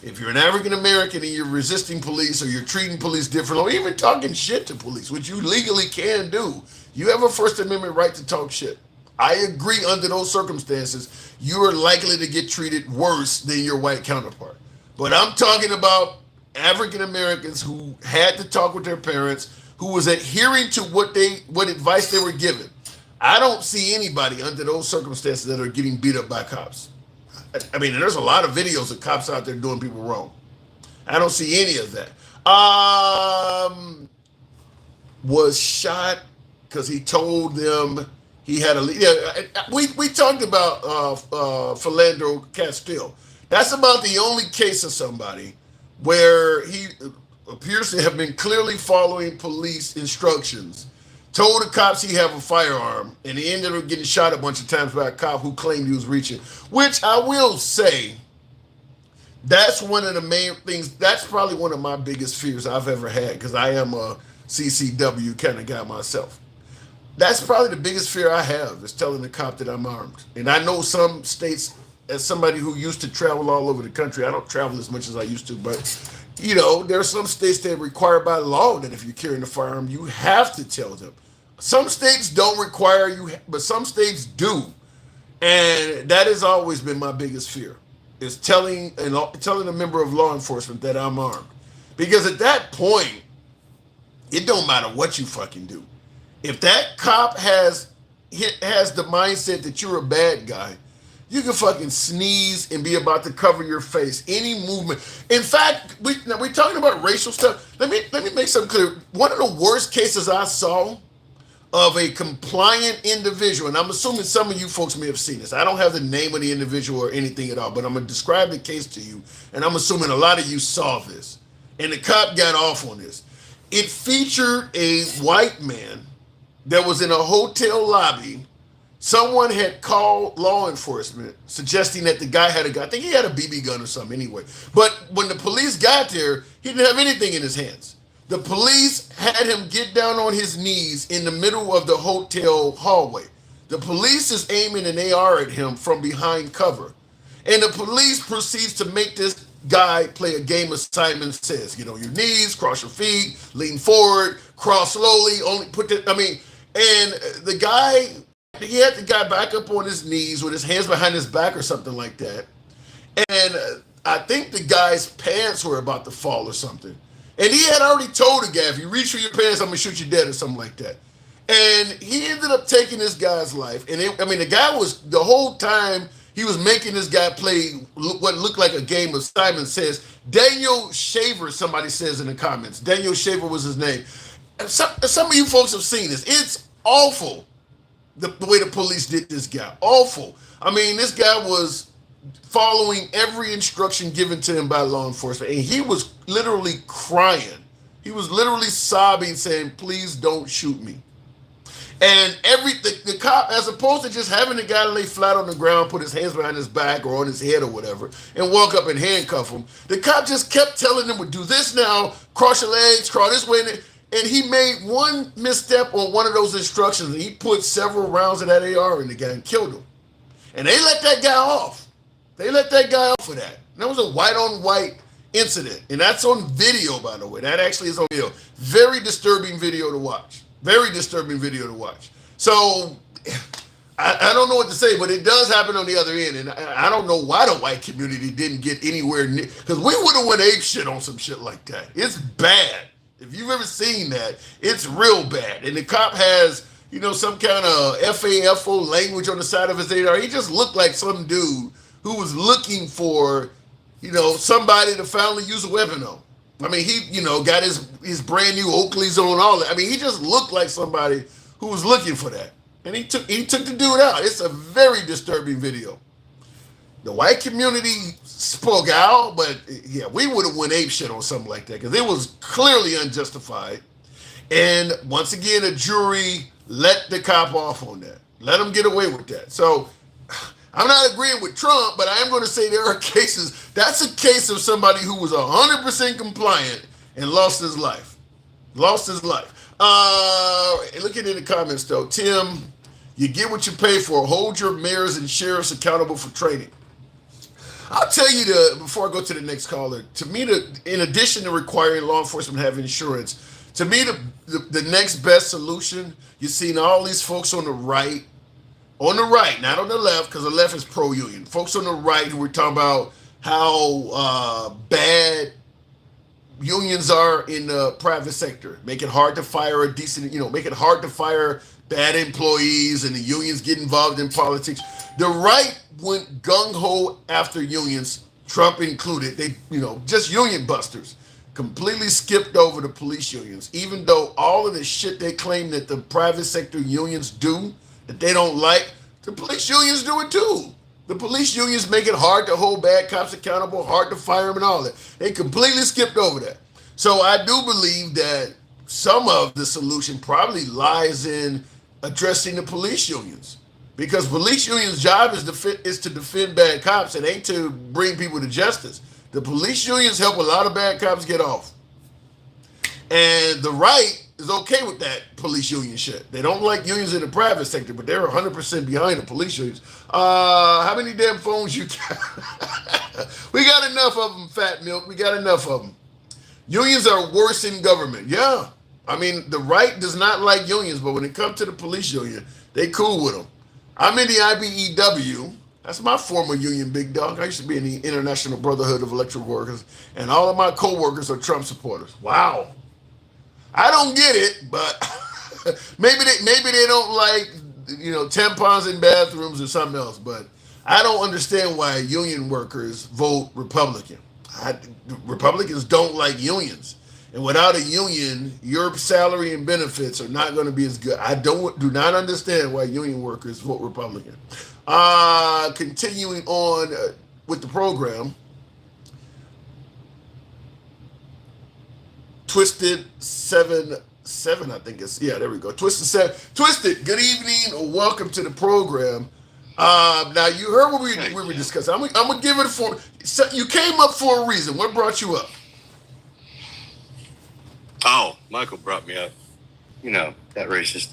if you're an African American and you're resisting police or you're treating police differently, or even talking shit to police, which you legally can do, you have a First Amendment right to talk shit. I agree under those circumstances, you are likely to get treated worse than your white counterpart. But I'm talking about African Americans who had to talk with their parents, who was adhering to what advice they were given. I don't see anybody under those circumstances that are getting beat up by cops. I mean, there's a lot of videos of cops out there doing people wrong. I don't see any of that. Was shot because he told them he had a... Yeah, we talked about Philando Castile. That's about the only case of somebody where he appears to have been clearly following police instructions, told the cops he have a firearm, and he ended up getting shot a bunch of times by a cop who claimed he was reaching, which I will say, that's one of the main things, that's probably one of my biggest fears I've ever had, because I am a CCW kind of guy myself. That's probably the biggest fear I have, is telling the cop that I'm armed. And I know some states, as somebody who used to travel all over the country, I don't travel as much as I used to, but you know, there are some states that require by law that if you're carrying a firearm, you have to tell them. Some states don't require you, but some states do. And that has always been my biggest fear, is telling a member of law enforcement that I'm armed. Because at that point, it don't matter what you fucking do. If that cop has the mindset that you're a bad guy, you can fucking sneeze and be about to cover your face. Any movement. In fact, we're talking about racial stuff. Let me make something clear. One of the worst cases I saw of a compliant individual, and I'm assuming some of you folks may have seen this. I don't have the name of the individual or anything at all, but I'm going to describe the case to you, and I'm assuming a lot of you saw this. And the cop got off on this. It featured a white man that was in a hotel lobby. Someone had called law enforcement suggesting that the guy had a gun. I think he had a BB gun or something anyway. But when the police got there, he didn't have anything in his hands. The police had him get down on his knees in the middle of the hotel hallway. The police is aiming an AR at him from behind cover. And the police proceeds to make this guy play a game of Simon Says. Get on your knees, cross your feet, lean forward, cross slowly, and the guy... He had the guy back up on his knees with his hands behind his back or something like that. And I think the guy's pants were about to fall or something. And he had already told the guy, if you reach for your pants, I'm going to shoot you dead or something like that. And he ended up taking this guy's life. And the guy was, the whole time, he was making this guy play what looked like a game of Simon Says. Daniel Shaver, somebody says in the comments. Daniel Shaver was his name. And some of you folks have seen this. It's awful. The way the police did this guy. Awful. I mean, this guy was following every instruction given to him by law enforcement. And he was literally crying. He was literally sobbing, saying, please don't shoot me. And the cop, as opposed to just having the guy lay flat on the ground, put his hands behind his back or on his head or whatever, and walk up and handcuff him, the cop just kept telling him, well, do this now, cross your legs, crawl this way. And he made one misstep on one of those instructions, and he put several rounds of that AR in the guy and killed him. And they let that guy off. They let that guy off for that. And that was a white-on-white incident. And that's on video, by the way. That actually is on video. Very disturbing video to watch. Very disturbing video to watch. So, I don't know what to say, but it does happen on the other end, and I don't know why the white community didn't get anywhere near, because we would have went ape shit on some shit like that. It's bad. If you've ever seen that, it's real bad. And the cop has, some kind of FAFO language on the side of his radar. He just looked like some dude who was looking for, somebody to finally use a weapon on. I mean, he, got his brand new Oakleys on, all that. I mean, he just looked like somebody who was looking for that. And he took the dude out. It's a very disturbing video. The white community spoke out, but yeah, we would have went ape shit on something like that because it was clearly unjustified. And once again, a jury let the cop off on that. Let him get away with that. So I'm not agreeing with Trump, but I am going to say there are cases. That's a case of somebody who was 100% compliant and lost his life. Looking in the comments though, Tim, you get what you pay for. Hold your mayors and sheriffs accountable for training. I'll tell you before I go to the next caller, to me, in addition to requiring law enforcement to have insurance, to me, the next best solution, you've seen all these folks on the right, not on the left, because the left is pro-union. Folks on the right who were talking about how bad unions are in the private sector, make it hard to fire a decent, make it hard to fire bad employees, and the unions get involved in politics. The right went gung-ho after unions, Trump included. They, just union busters. Completely skipped over the police unions, even though all of the shit they claim that the private sector unions do, that they don't like, the police unions do it too. The police unions make it hard to hold bad cops accountable, hard to fire them and all that. They completely skipped over that. So I do believe that some of the solution probably lies in addressing the police unions. Because police unions' job is to defend bad cops. It ain't to bring people to justice. The police unions help a lot of bad cops get off. And the right is okay with that police union shit. They don't like unions in the private sector, but they're 100% behind the police unions. How many damn phones you got? We got enough of them, Fat Milk. We got enough of them. Unions are worse in government. Yeah. I mean, the right does not like unions, but when it comes to the police union, they cool with them. I'm in the IBEW. That's my former union, big dog. I used to be in the International Brotherhood of Electrical Workers, and all of my co-workers are Trump supporters. Wow. I don't get it, but maybe they don't like, tampons in bathrooms or something else, but I don't understand why union workers vote Republican. Republicans don't like unions. And without a union, your salary and benefits are not going to be as good. I do not understand why union workers vote Republican. Continuing on with the program. Twisted 7, I think it's, there we go. Twisted 7. Twisted, good evening. Welcome to the program. Now, you heard what we were discussing. I'm going to give it a 4. So you came up for a reason. What brought you up? Oh, Michael brought me up. That racist.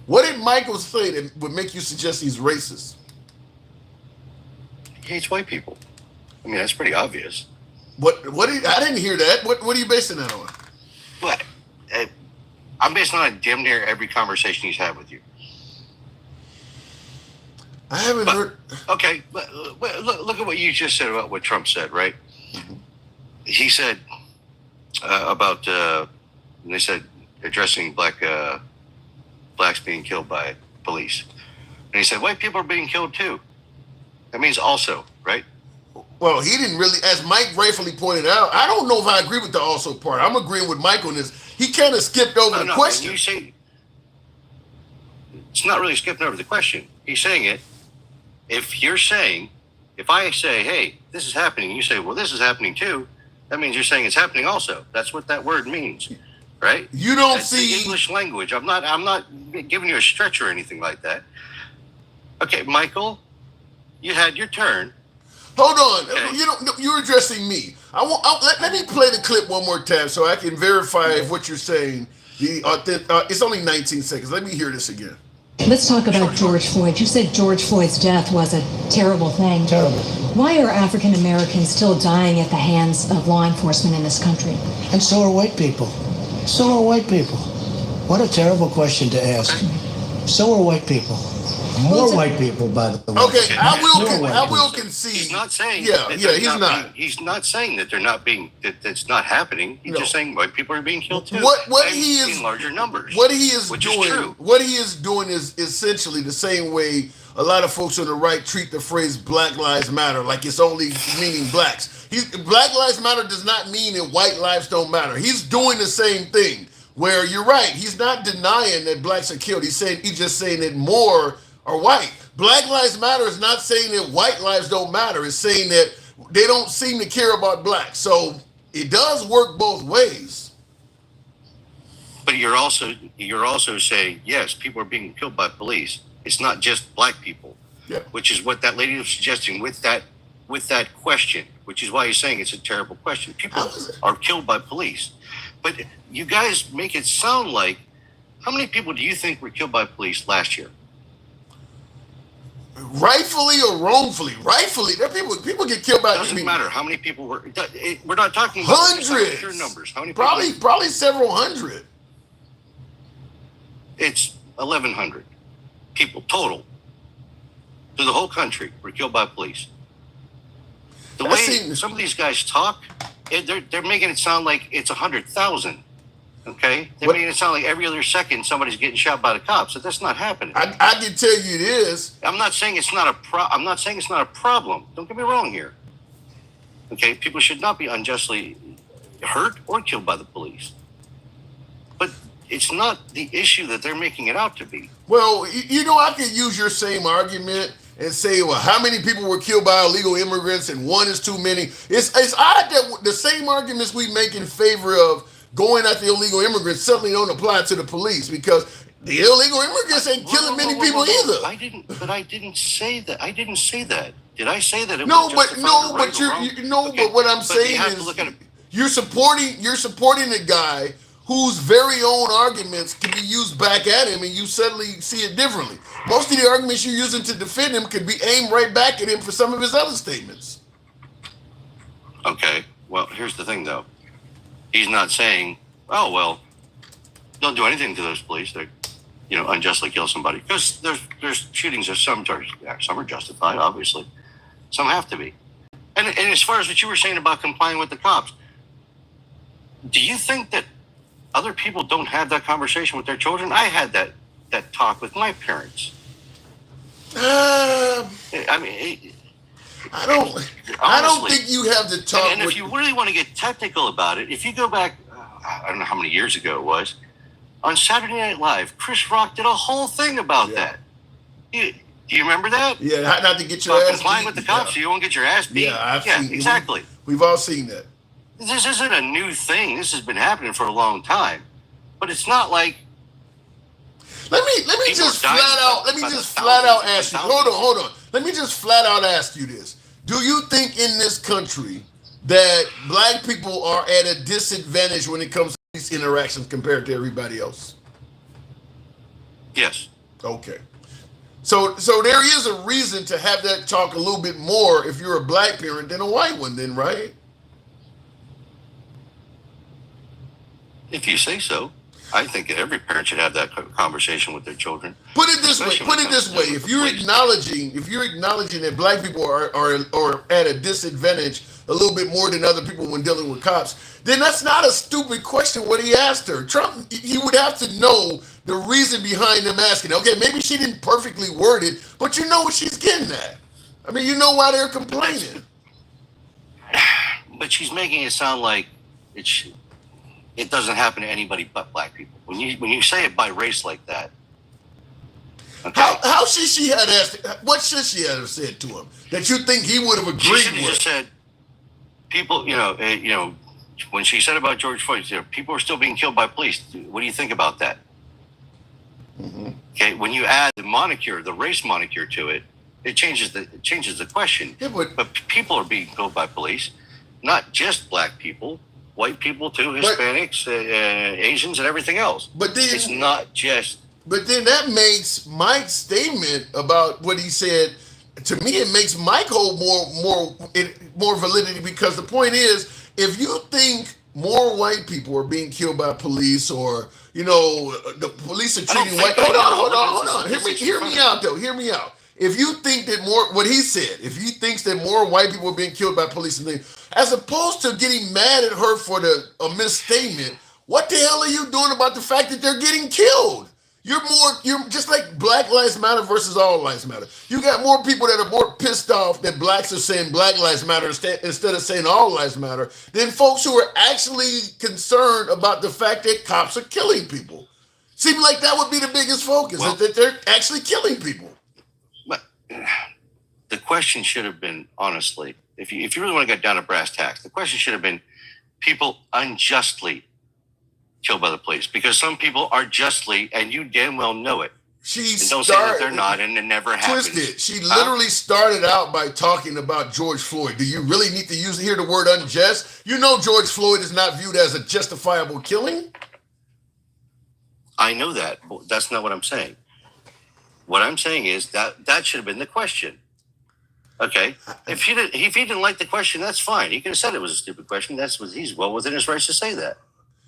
What did Michael say that would make you suggest he's racist? He hates white people. I mean, that's pretty obvious. I didn't hear that. What are you basing that on? What? I'm basing on damn near every conversation he's had with you. I haven't heard. Okay, but look at what you just said about what Trump said, right? Mm-hmm. He said about, they said addressing blacks being killed by police. And he said, white people are being killed too. That means also, right? Well, he didn't really, as Mike rightfully pointed out, I don't know if I agree with the also part. I'm agreeing with Mike on this. He kind of skipped over the question. You say, it's not really skipping over the question. He's saying it. If I say, hey, this is happening, you say, well, this is happening too, that means you're saying it's happening also. That's what that word means, right? You don't That's see the English language. I'm not giving you a stretch or anything like that. Okay, Michael, you had your turn. Hold on. Okay. You're addressing me. Let me play the clip one more time so I can verify if what you're saying. It's only 19 seconds. Let me hear this again. Let's talk about George Floyd. You said George Floyd's death was a terrible thing. Terrible. Why are African Americans still dying at the hands of law enforcement in this country? And so are white people. So are white people. What a terrible question to ask. So are white people. More white people, by the way. Okay, I More will white concede. He's not saying. Yeah, that yeah, they're he's not. He's not saying that they're not being. That's not happening. He's just saying white people are being killed too. What and he is in larger numbers. What he is which doing. Is true. What he is doing is essentially the same way a lot of folks on the right treat the phrase Black Lives Matter, like it's only meaning blacks. Black Lives Matter does not mean that white lives don't matter. He's doing the same thing. Where you're right, he's not denying that blacks are killed. He's just saying that more are white. Black Lives Matter is not saying that white lives don't matter. It's saying that they don't seem to care about blacks. So it does work both ways. But you're also saying yes, people are being killed by police. It's not just black people, which is what that lady was suggesting with that question, which is why he's saying it's a terrible question. People are killed by police, but you guys make it sound like, how many people do you think were killed by police last year? Rightfully or wrongfully? Rightfully, there people get killed by. Doesn't matter how many people were. We're not talking about hundreds. Pure numbers. How many? Probably several hundred. It's 1,100 people total through the whole country were killed by police. The way some of these guys talk, they're making it sound like it's 100,000. Okay, they're making it sound like every other second somebody's getting shot by the cops. So that's not happening. I can tell you it is. I'm not saying it's not I'm not saying it's not a problem. Don't get me wrong here. Okay, people should not be unjustly hurt or killed by the police. But it's not the issue that they're making it out to be. Well, I could use your same argument and say, well, how many people were killed by illegal immigrants and one is too many. It's odd that the same arguments we make in favor of going after illegal immigrants suddenly don't apply to the police, because the illegal immigrants ain't killing many people either. I didn't say that. I didn't say that. Did I say that? But what I'm saying is you're supporting a guy whose very own arguments can be used back at him, and you suddenly see it differently. Most of the arguments you're using to defend him could be aimed right back at him for some of his other statements. Okay. Well, here's the thing, though. He's not saying, oh, well, don't do anything to those police. They, unjustly kill somebody. Because there's shootings. Some are justified, obviously. Some have to be. And as far as what you were saying about complying with the cops, do you think that other people don't have that conversation with their children? I had that talk with my parents. I don't think you have the talk. And if you really want to get technical about it, if you go back, I don't know how many years ago it was, on Saturday Night Live, Chris Rock did a whole thing about that. Do you remember that? Yeah, not to get your ass beat. Complying with the cops so you won't get your ass beat. Yeah, exactly. We've all seen that. This isn't a new thing. This has been happening for a long time. But it's not like. Let me just flat out ask you. Hold on. Let me just flat out ask you this. Do you think in this country that black people are at a disadvantage when it comes to these interactions compared to everybody else? Yes. Okay. So there is a reason to have that talk a little bit more if you're a black parent than a white one, then, right? If you say so. I think every parent should have that conversation with their children. Put it this way. If you're acknowledging that black people are at a disadvantage a little bit more than other people when dealing with cops, then that's not a stupid question what he asked her. Trump, he would have to know the reason behind him asking. Okay, maybe she didn't perfectly word it, but you know what she's getting at. I mean, you know why they're complaining. But she's making it sound like it doesn't happen to anybody but black people. When you say it by race like that. Okay. How should she have asked? What should she have said to him that you think he would have agreed with? She should have just said, people, when she said about George Floyd, people are still being killed by police. What do you think about that? Mm-hmm. Okay, when you add the race moniker to it, it changes the question. Yeah, but people are being killed by police, not just black people. White people too, Hispanics, Asians, and everything else. But then it's not just. But then that makes Mike's statement about what he said. To me, it makes Mike hold more validity, because the point is, if you think more white people are being killed by police, or the police are I don't treating think white. that. Hold on. Hear me out though. Hear me out. If you think that more, what he said, if he thinks that more white people are being killed by police and things, as opposed to getting mad at her for a misstatement, what the hell are you doing about the fact that they're getting killed? You're just like Black Lives Matter versus All Lives Matter. You got more people that are more pissed off that blacks are saying Black Lives Matter instead of saying All Lives Matter than folks who are actually concerned about the fact that cops are killing people. Seems like that would be the biggest focus, that they're actually killing people. But the question should have been, honestly, if you really want to get down to brass tacks, the question should have been people unjustly killed by the police, because some people are justly, and you damn well know it. Don't say that they're not, and it never happens. Twisted. She literally started out by talking about George Floyd. Do you really need to hear the word unjust? You know George Floyd is not viewed as a justifiable killing. I know that, but that's not what I'm saying. What I'm saying is that should have been the question. Okay, if he didn't like the question, that's fine. He could have said it was a stupid question. He's well within his rights to say that.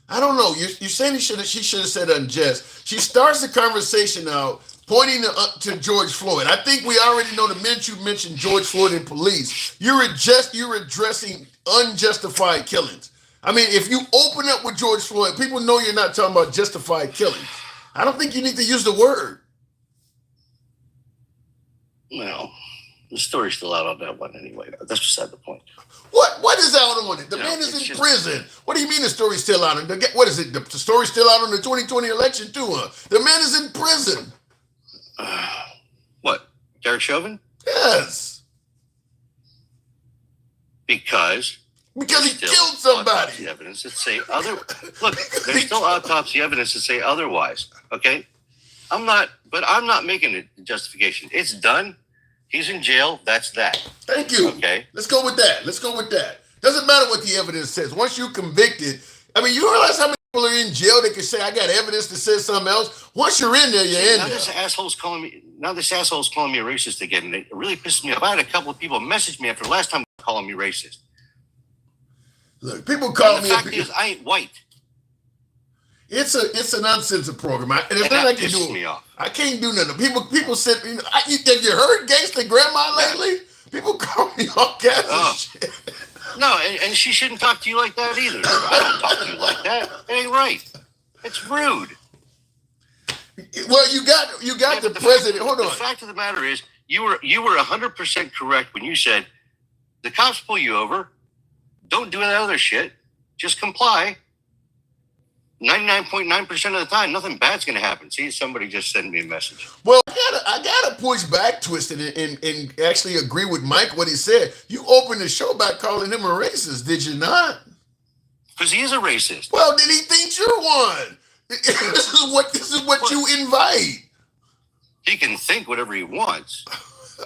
I don't know. You're saying she should have said unjust. She starts the conversation out pointing to George Floyd. I think we already know the minute you mentioned George Floyd and police, you're addressing unjustified killings. I mean, if you open up with George Floyd, people know you're not talking about justified killings. I don't think you need to use the word. Well, the story's still out on that one anyway. That's beside the point. What is out on it? The man is in prison. What do you mean the story's still out on it? What is it? The story's still out on the 2020 election too, huh? The man is in prison. What? Derek Chauvin? Yes. Because he killed somebody. Autopsy evidence that say other. Look, there's still autopsy evidence that say otherwise. Okay, I'm not making a justification. It's done. He's in jail. That's that. Thank you. Okay. Let's go with that. Doesn't matter what the evidence says. Once you're convicted, I mean, you realize how many people are in jail that can say, I got evidence that says something else. Once you're in there, you're in there. This asshole's calling me a racist again. And it really pisses me off. I had a couple of people message me after the last time calling me racist. Look, people call me. The fact is, I ain't white. It's an uncensored program, and there's nothing I can do. Me off. I can't do nothing. People said, have you heard Gangsta Grandma lately? People call me all kinds of shit. No, and she shouldn't talk to you like that either. I don't talk to you like that. It ain't right. It's rude. Well, you got the president. Hold on. The fact of the matter is, you were 100% correct when you said the cops pull you over. Don't do that other shit. Just comply. 99.9% of the time, nothing bad's going to happen. See, somebody just sent me a message. Well, I gotta push back, Twisted, and actually agree with Mike what he said. You opened the show by calling him a racist, did you not? Because he is a racist. Well, then he thinks you're one. This is what you invite. He can think whatever he wants.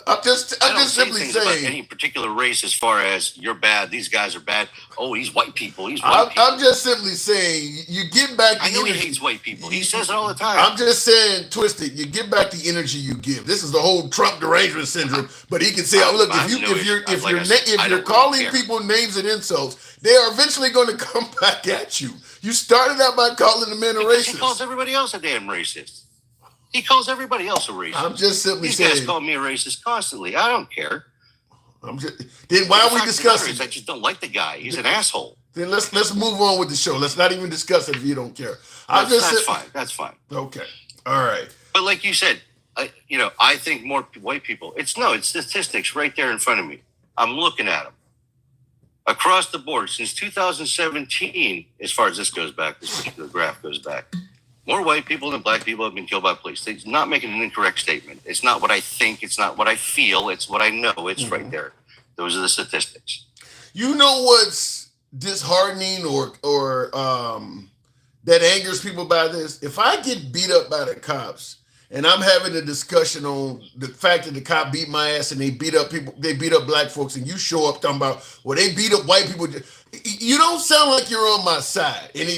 I'm just simply saying any particular race as far as you're bad, these guys are bad. Oh, he's white people. I'm just simply saying you get back the I know energy. He hates white people. He says it all the time. I'm just saying, Twisted, you get back the energy you give. This is the whole Trump derangement syndrome. But he can say, "Oh, look, if you're calling people names and insults, they are eventually going to come back at you. You started out by calling the man a racist. He calls everybody else a damn racist. He calls everybody else a racist. I'm just simply saying. These guys call me a racist constantly. I don't care. Then why are we discussing? I just don't like the guy. He's an asshole. Then let's move on with the show. Let's not even discuss it if you don't care. That's fine. That's fine. Okay. All right. But like you said, I think more white people. It's statistics right there in front of me. I'm looking at them across the board since 2017. As far as this particular graph goes back. More white people than black people have been killed by police. He's not making an incorrect statement. It's not what I think. It's not what I feel. It's what I know. It's right there. Those are the statistics. You know what's disheartening or that angers people about this? If I get beat up by the cops and I'm having a discussion on the fact that the cop beat my ass and they beat up people, they beat up black folks, and you show up talking about, well, they beat up white people. You don't sound like you're on my side. And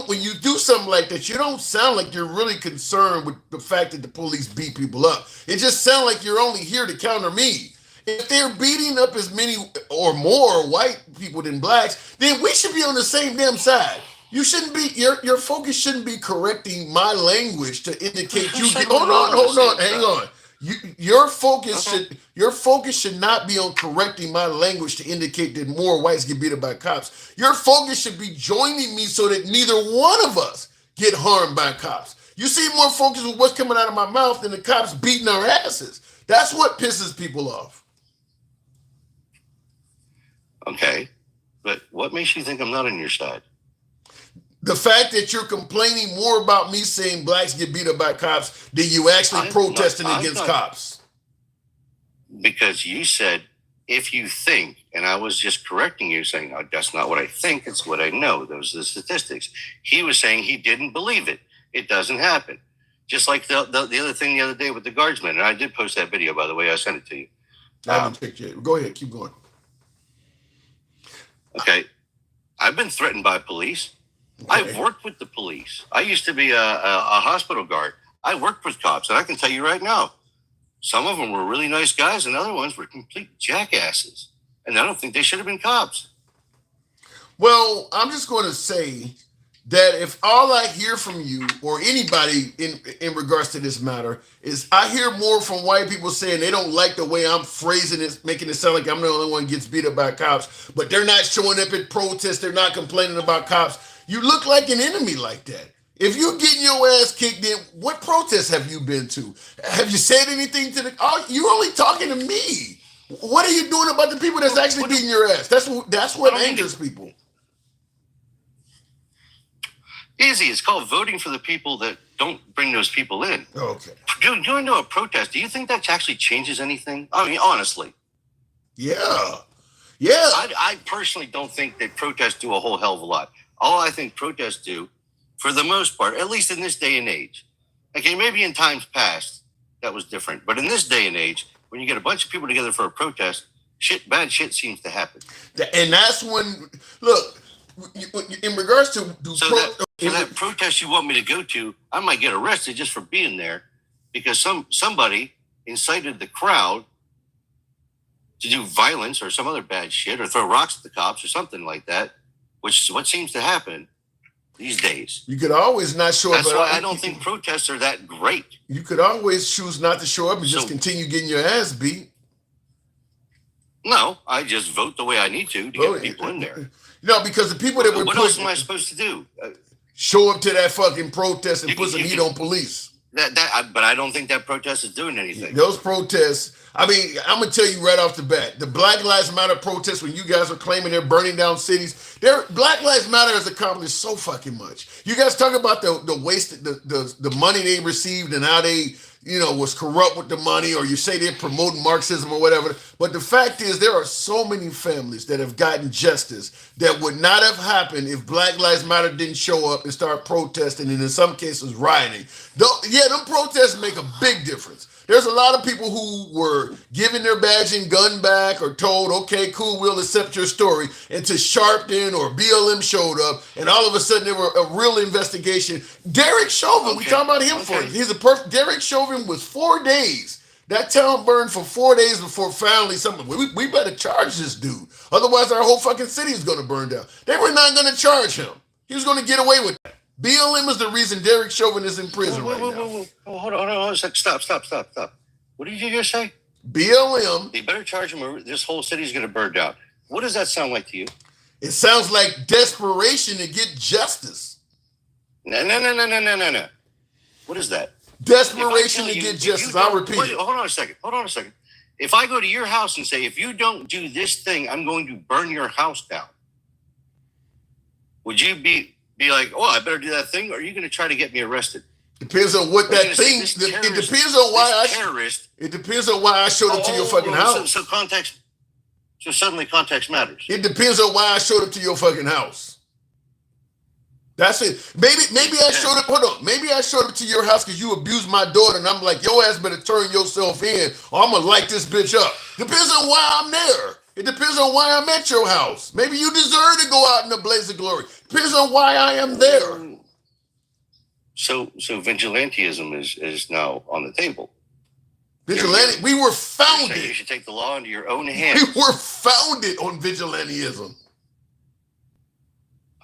when you do something like that, you don't sound like you're really concerned with the fact that the police beat people up. It just sounds like you're only here to counter me. If they're beating up as many or more white people than blacks, then we should be on the same damn side. You shouldn't be your focus shouldn't be correcting my language to indicate you get, hold on, hang on. Your focus should not be on correcting my language to indicate that more whites get beat up by cops. Your focus should be joining me so that neither one of us get harmed by cops. You seem more focused with what's coming out of my mouth than the cops beating our asses. That's what pisses people off. Okay, but what makes you think I'm not on your side? The fact that you're complaining more about me saying blacks get beat up by cops than you actually protesting against cops. Because you said, if you think, and I was just correcting you, saying, oh, that's not what I think, it's what I know. Those are the statistics. He was saying he didn't believe it. It doesn't happen. Just like the other thing the other day with the guardsman. And I did post that video, by the way. I sent it to you. I haven't checked yet. Go ahead. Keep going. Okay. I've been threatened by police. Okay. I've worked with the police. I used to be a hospital guard. I worked with cops, and I can tell you right now, some of them were really nice guys, and other ones were complete jackasses. And I don't think they should have been cops. Well, I'm just going to say that if all I hear from you or anybody in regards to this matter is I hear more from white people saying they don't like the way I'm phrasing it, making it sound like I'm the only one who gets beat up by cops, but they're not showing up at protests, they're not complaining about cops. You look like an enemy like that. If you're getting your ass kicked in, what protests have you been to? Have you said anything to the... Oh, you're only talking to me. What are you doing about the people that's actually beating your ass? That's what angers people. Easy. It's called voting for the people that don't bring those people in. Okay. Going to a protest, do you think that actually changes anything? I mean, honestly. Yeah. I personally don't think that protests do a whole hell of a lot. All I think protests do, for the most part, at least in this day and age, okay, maybe in times past that was different, but in this day and age, when you get a bunch of people together for a protest, bad shit seems to happen. And that's when, look, in regards to that protest you want me to go to, I might get arrested just for being there because somebody incited the crowd to do violence or some other bad shit or throw rocks at the cops or something like that, which is what seems to happen these days. You could always not show up. That's why I don't think protests are that great. You could always choose not to show up and just continue getting your ass beat. No, I just vote the way I need to get people in there. No, because the people that were what else am I supposed to do? Show up to that fucking protest and put some heat on police. But I don't think that protest is doing anything. Those protests, I mean, I'm going to tell you right off the bat, the Black Lives Matter protests, when you guys are claiming they're burning down cities, Black Lives Matter has accomplished so fucking much. You guys talk about the waste, the money they received and how they, was corrupt with the money, or you say they're promoting Marxism or whatever. But the fact is, there are so many families that have gotten justice that would not have happened if Black Lives Matter didn't show up and start protesting and in some cases rioting. Them protests make a big difference. There's a lot of people who were given their badge and gun back or told, okay, cool, we'll accept your story, until Sharpton or BLM showed up, and all of a sudden there were a real investigation. Derek Chauvin, we talking about him for it. Derek Chauvin was 4 days. That town burned for 4 days before finally we better charge this dude. Otherwise our whole fucking city is going to burn down. They were not going to charge him. He was going to get away with that. BLM is the reason Derek Chauvin is in prison right now. Hold on a sec. Stop. What did you just say? BLM. They better charge him or this whole city's going to burn down. What does that sound like to you? It sounds like desperation to get justice. No. What is that? Desperation to get justice. I'll repeat it. Hold on a second. If I go to your house and say, if you don't do this thing, I'm going to burn your house down, would you be like, oh, I better do that thing, or are you going to try to get me arrested? Depends on what that thing. It depends on why It depends on why I showed up to your fucking house. So suddenly context matters. It depends on why I showed up to your fucking house. That's it. Maybe I showed up. Hold on. Maybe I showed up to your house because you abused my daughter, and I'm like, your ass better turn yourself in, or I'm gonna light this bitch up. Depends on why I'm there. It depends on why I'm at your house. Maybe you deserve to go out in a blaze of glory. Depends on why I am there. So vigilantism is now on the table. Vigilante. We were So founded. you should take the law into your own hands. We were founded on vigilantism.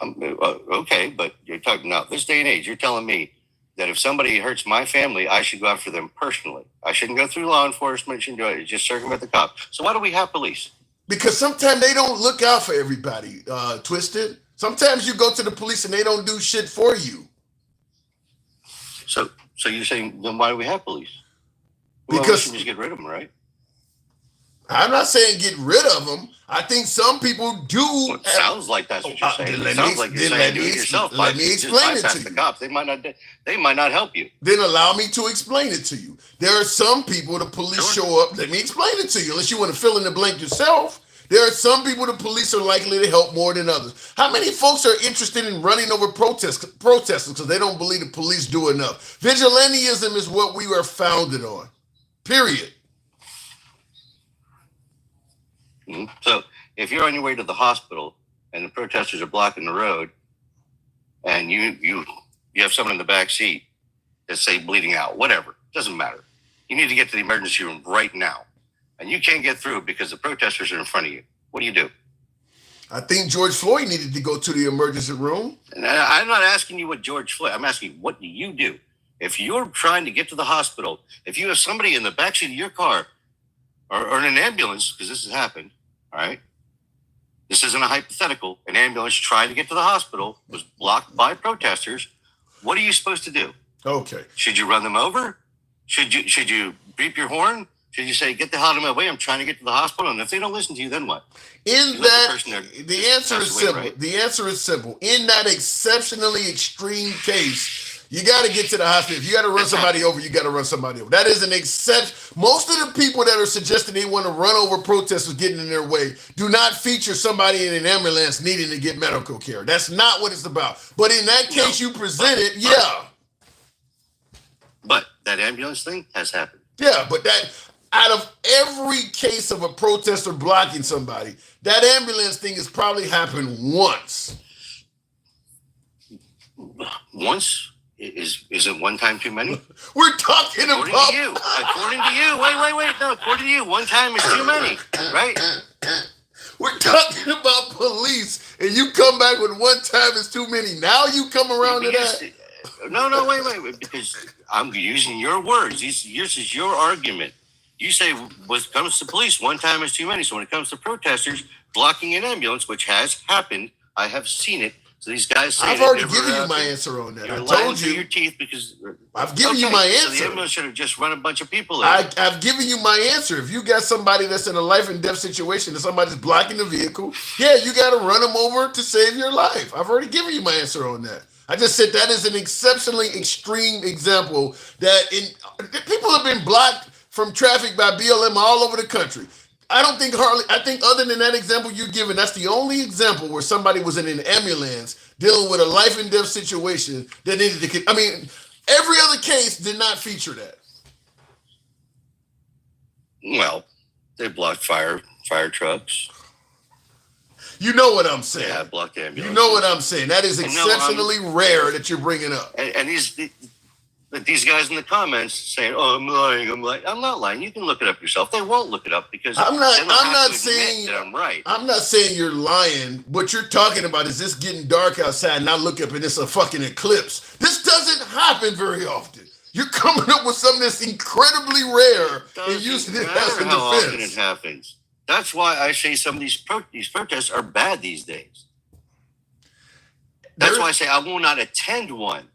Okay, but you're talking now, this day and age, you're telling me that if somebody hurts my family, I should go after them personally. I shouldn't go through law enforcement, shouldn't do it, just circumvent the cops. So why do we have police? Because sometimes they don't look out for everybody, Twisted. Sometimes you go to the police and they don't do shit for you. So you're saying, then why do we have police? Well, we Because should just get rid of them, right? I'm not saying get rid of them. I think some people do. Well, it sounds like that's what you're saying. It sounds like you're saying do it yourself. Let me explain it to you. The cops. They might not help you. Then allow me to explain it to you. There are some people the police show up. Let me explain it to you. Unless you want to fill in the blank yourself. There are some people the police are likely to help more than others. How many folks are interested in running over protesters because they don't believe the police do enough? Vigilantism is what we are founded on. Period. Mm-hmm. So if you're on your way to the hospital and the protesters are blocking the road, and you have someone in the back seat that's say bleeding out, whatever, doesn't matter. You need to get to the emergency room right now, and you can't get through because the protesters are in front of you. What do? I think George Floyd needed to go to the emergency room. And I'm not asking you what George Floyd. I'm asking you, what do you do if you're trying to get to the hospital? If you have somebody in the backseat of your car or in an ambulance, because this has happened, all right? This isn't a hypothetical. An ambulance trying to get to the hospital was blocked by protesters. What are you supposed to do? Okay. Should you run them over? Should you beep your horn? Should you say, get the hell out of my way, I'm trying to get to the hospital? And if they don't listen to you, then what? The answer is simple. Right? The answer is simple. In that exceptionally extreme case, you got to get to the hospital. If you got to run somebody over, you got to run somebody over. That is an exception. Most of the people that are suggesting they want to run over protesters getting in their way do not feature somebody in an ambulance needing to get medical care. That's not what it's about. But in that case you presented, yeah. But that ambulance thing has happened. Yeah, but that out of every case of a protester blocking somebody, that ambulance thing has probably happened once. Once? Is it one time too many? We're talking according about... to you. According to you. Wait. No, according to you, one time is too many, right? We're talking about police, and you come back with one time is too many. Now you come around to that? No, wait. Because I'm using your words. This is your argument. You say when it comes to police, one time is too many. So when it comes to protesters blocking an ambulance, which has happened, I have seen it. So these guys say I've already given you my answer on that. You're I lying told you your teeth because I've given you my answer. So the ambulance should have just run a bunch of people in. I've given you my answer. If you got somebody that's in a life and death situation and somebody's blocking the vehicle, yeah, you got to run them over to save your life. I've already given you my answer on that. I just said that is an exceptionally extreme example that people have been blocked from traffic by BLM all over the country. I think other than that example you're giving, that's the only example where somebody was in an ambulance dealing with a life and death situation that needed to, every other case did not feature that. Well, they blocked fire trucks. You know what I'm saying. Yeah, blocked ambulances. You know what I'm saying. That is exceptionally rare that you're bringing up. And these guys in the comments saying, "Oh, I'm lying." I'm not lying. You can look it up yourself. They won't look it up because I'm not saying that I'm right. I'm not saying you're lying. What you're talking about is this getting dark outside and I look up and it's a fucking eclipse. This doesn't happen very often. You're coming up with something that's incredibly rare and using it as a defense. How often it happens. That's why I say some of these protests are bad these days. That's why I say I will not attend one.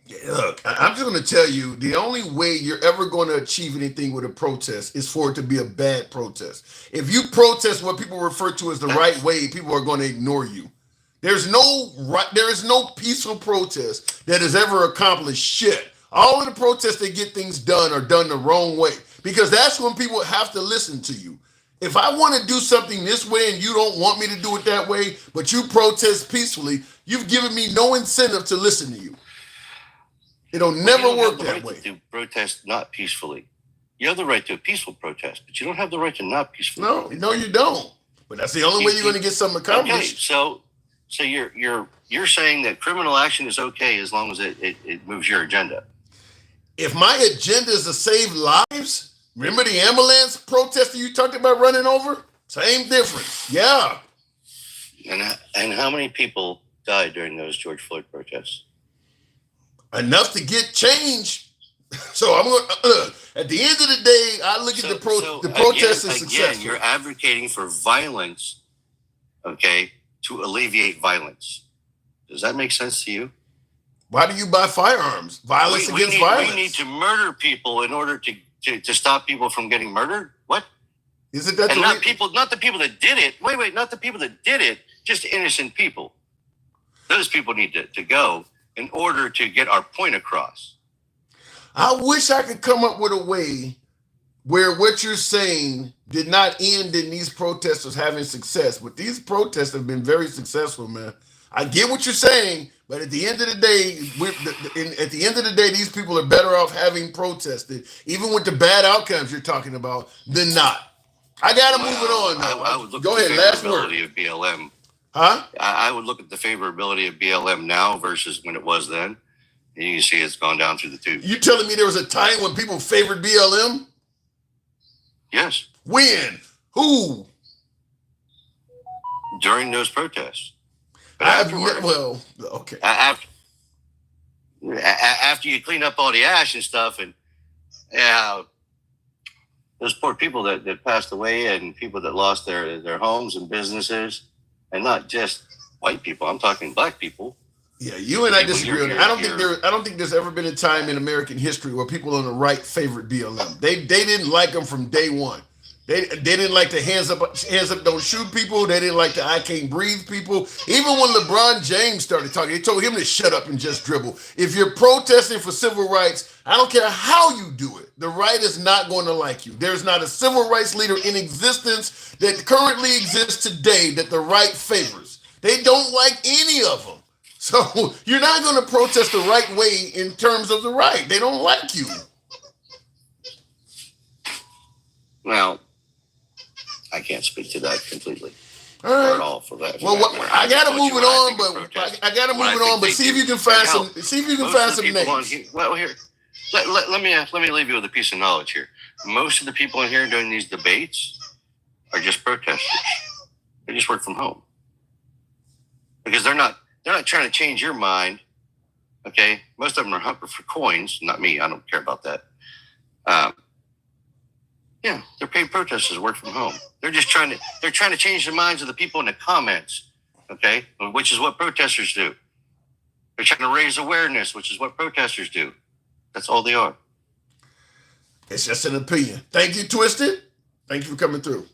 Yeah, look, I'm just going to tell you, the only way you're ever going to achieve anything with a protest is for it to be a bad protest. If you protest what people refer to as the right way, people are going to ignore you. There is no peaceful protest that has ever accomplished shit. All of the protests that get things done are done the wrong way because that's when people have to listen to you. If I want to do something this way and you don't want me to do it that way, but you protest peacefully, you've given me no incentive to listen to you. It'll never work that way. To protest not peacefully. You have the right to a peaceful protest, but you don't have the right to not peacefully. No, you don't. But that's the only way you're going to get something accomplished. Okay, so you're saying that criminal action is okay as long as it moves your agenda. If my agenda is to save lives, Remember the ambulance protester you talked about running over? Same difference. Yeah. And how many people died during those George Floyd protests? Enough to get change. So I'm going. At the end of the day, I look at the protest as successful. Again, you're advocating for violence, okay, to alleviate violence. Does that make sense to you? Why do you buy firearms? Violence against violence. We need to murder people in order to stop people from getting murdered. What? Isn't that and not the people that did it. Wait, not the people that did it. Just innocent people. Those people need to go in order to get our point across. I wish I could come up with a way where what you're saying did not end in these protesters having success. But these protests have been very successful, man. I get what you're saying, but at the end of the day, these people are better off having protested, even with the bad outcomes you're talking about, than not. I got to move it on now. I would look Go at ahead, the last word. favorability of BLM. Huh? I would look at the favorability of BLM now versus when it was then. And you can see it's gone down through the tube. You telling me there was a time when people favored BLM? Yes. When? Who? During those protests. Okay. After you clean up all the ash and stuff, and those poor people that passed away and people that lost their homes and businesses, and not just white people. I'm talking black people. Yeah, you and I disagree on that. I don't think there's ever been a time in American history where people on the right favored BLM. They didn't like them from day one. They didn't like the hands up, don't shoot people. They didn't like the I can't breathe people. Even when LeBron James started talking, they told him to shut up and just dribble. If you're protesting for civil rights, I don't care how you do it, the right is not going to like you. There's not a civil rights leader in existence that currently exists today that the right favors. They don't like any of them. So you're not going to protest the right way in terms of the right. They don't like you. Well, I can't speak to that completely. All right. Or at all for that. Well, I got to move it on, but I got to move it on. But see if you can find some. See if you can find some names. Well, here, let me leave you with a piece of knowledge here. Most of the people in here doing these debates are just protesters. They just work from home because they're not trying to change your mind. Okay, most of them are hungry for coins. Not me. I don't care about that. Yeah, they're paid protesters work from home. They're trying to change the minds of the people in the comments, okay? Which is what protesters do. They're trying to raise awareness, which is what protesters do. That's all they are. It's just an opinion. Thank you, Twisted. Thank you for coming through.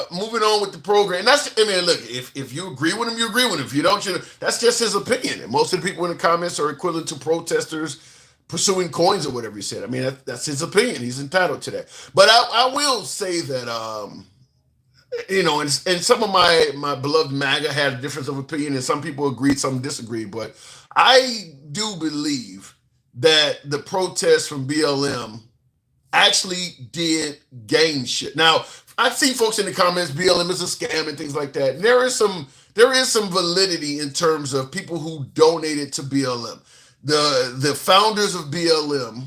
Moving on with the program. Look, if you agree with him, you agree with him. If you don't, that's just his opinion. And most of the people in the comments are equivalent to protesters pursuing coins or whatever he said. I mean, that's his opinion. He's entitled to that. But I will say that, and some of my beloved MAGA had a difference of opinion, and some people agreed, some disagreed. But I do believe that the protests from BLM actually did gain shit. Now, I've seen folks in the comments, BLM is a scam and things like that. And there is some validity in terms of people who donated to BLM. The founders of BLM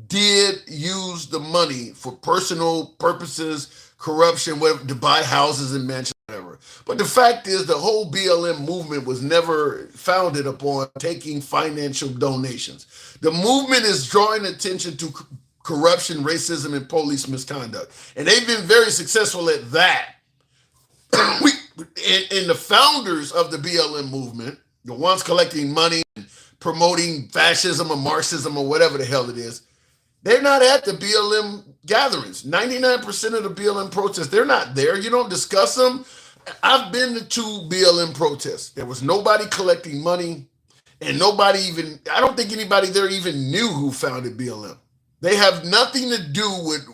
did use the money for personal purposes, corruption, whatever, to buy houses and mansions, whatever. But the fact is, the whole BLM movement was never founded upon taking financial donations. The movement is drawing attention to corruption, racism, and police misconduct. And they've been very successful at that. And the founders of the BLM movement, the ones collecting money, promoting fascism or Marxism or whatever the hell it is, they're not at the BLM gatherings. 99% of the BLM protests, they're not there. You don't discuss them. I've been to 2 BLM protests. There was nobody collecting money, and I don't think anybody there even knew who founded BLM. They have nothing to do with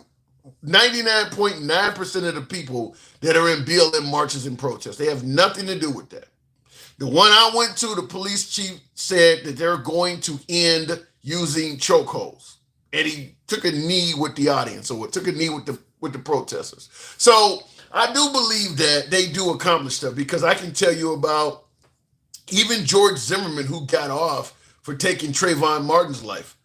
99.9% of the people that are in BLM marches and protests. They have nothing to do with that. The one I went to, the police chief said that they're going to end using chokeholds. And he took a knee with the audience, or took a knee with the protesters. So I do believe that they do accomplish stuff, because I can tell you about even George Zimmerman, who got off for taking Trayvon Martin's life.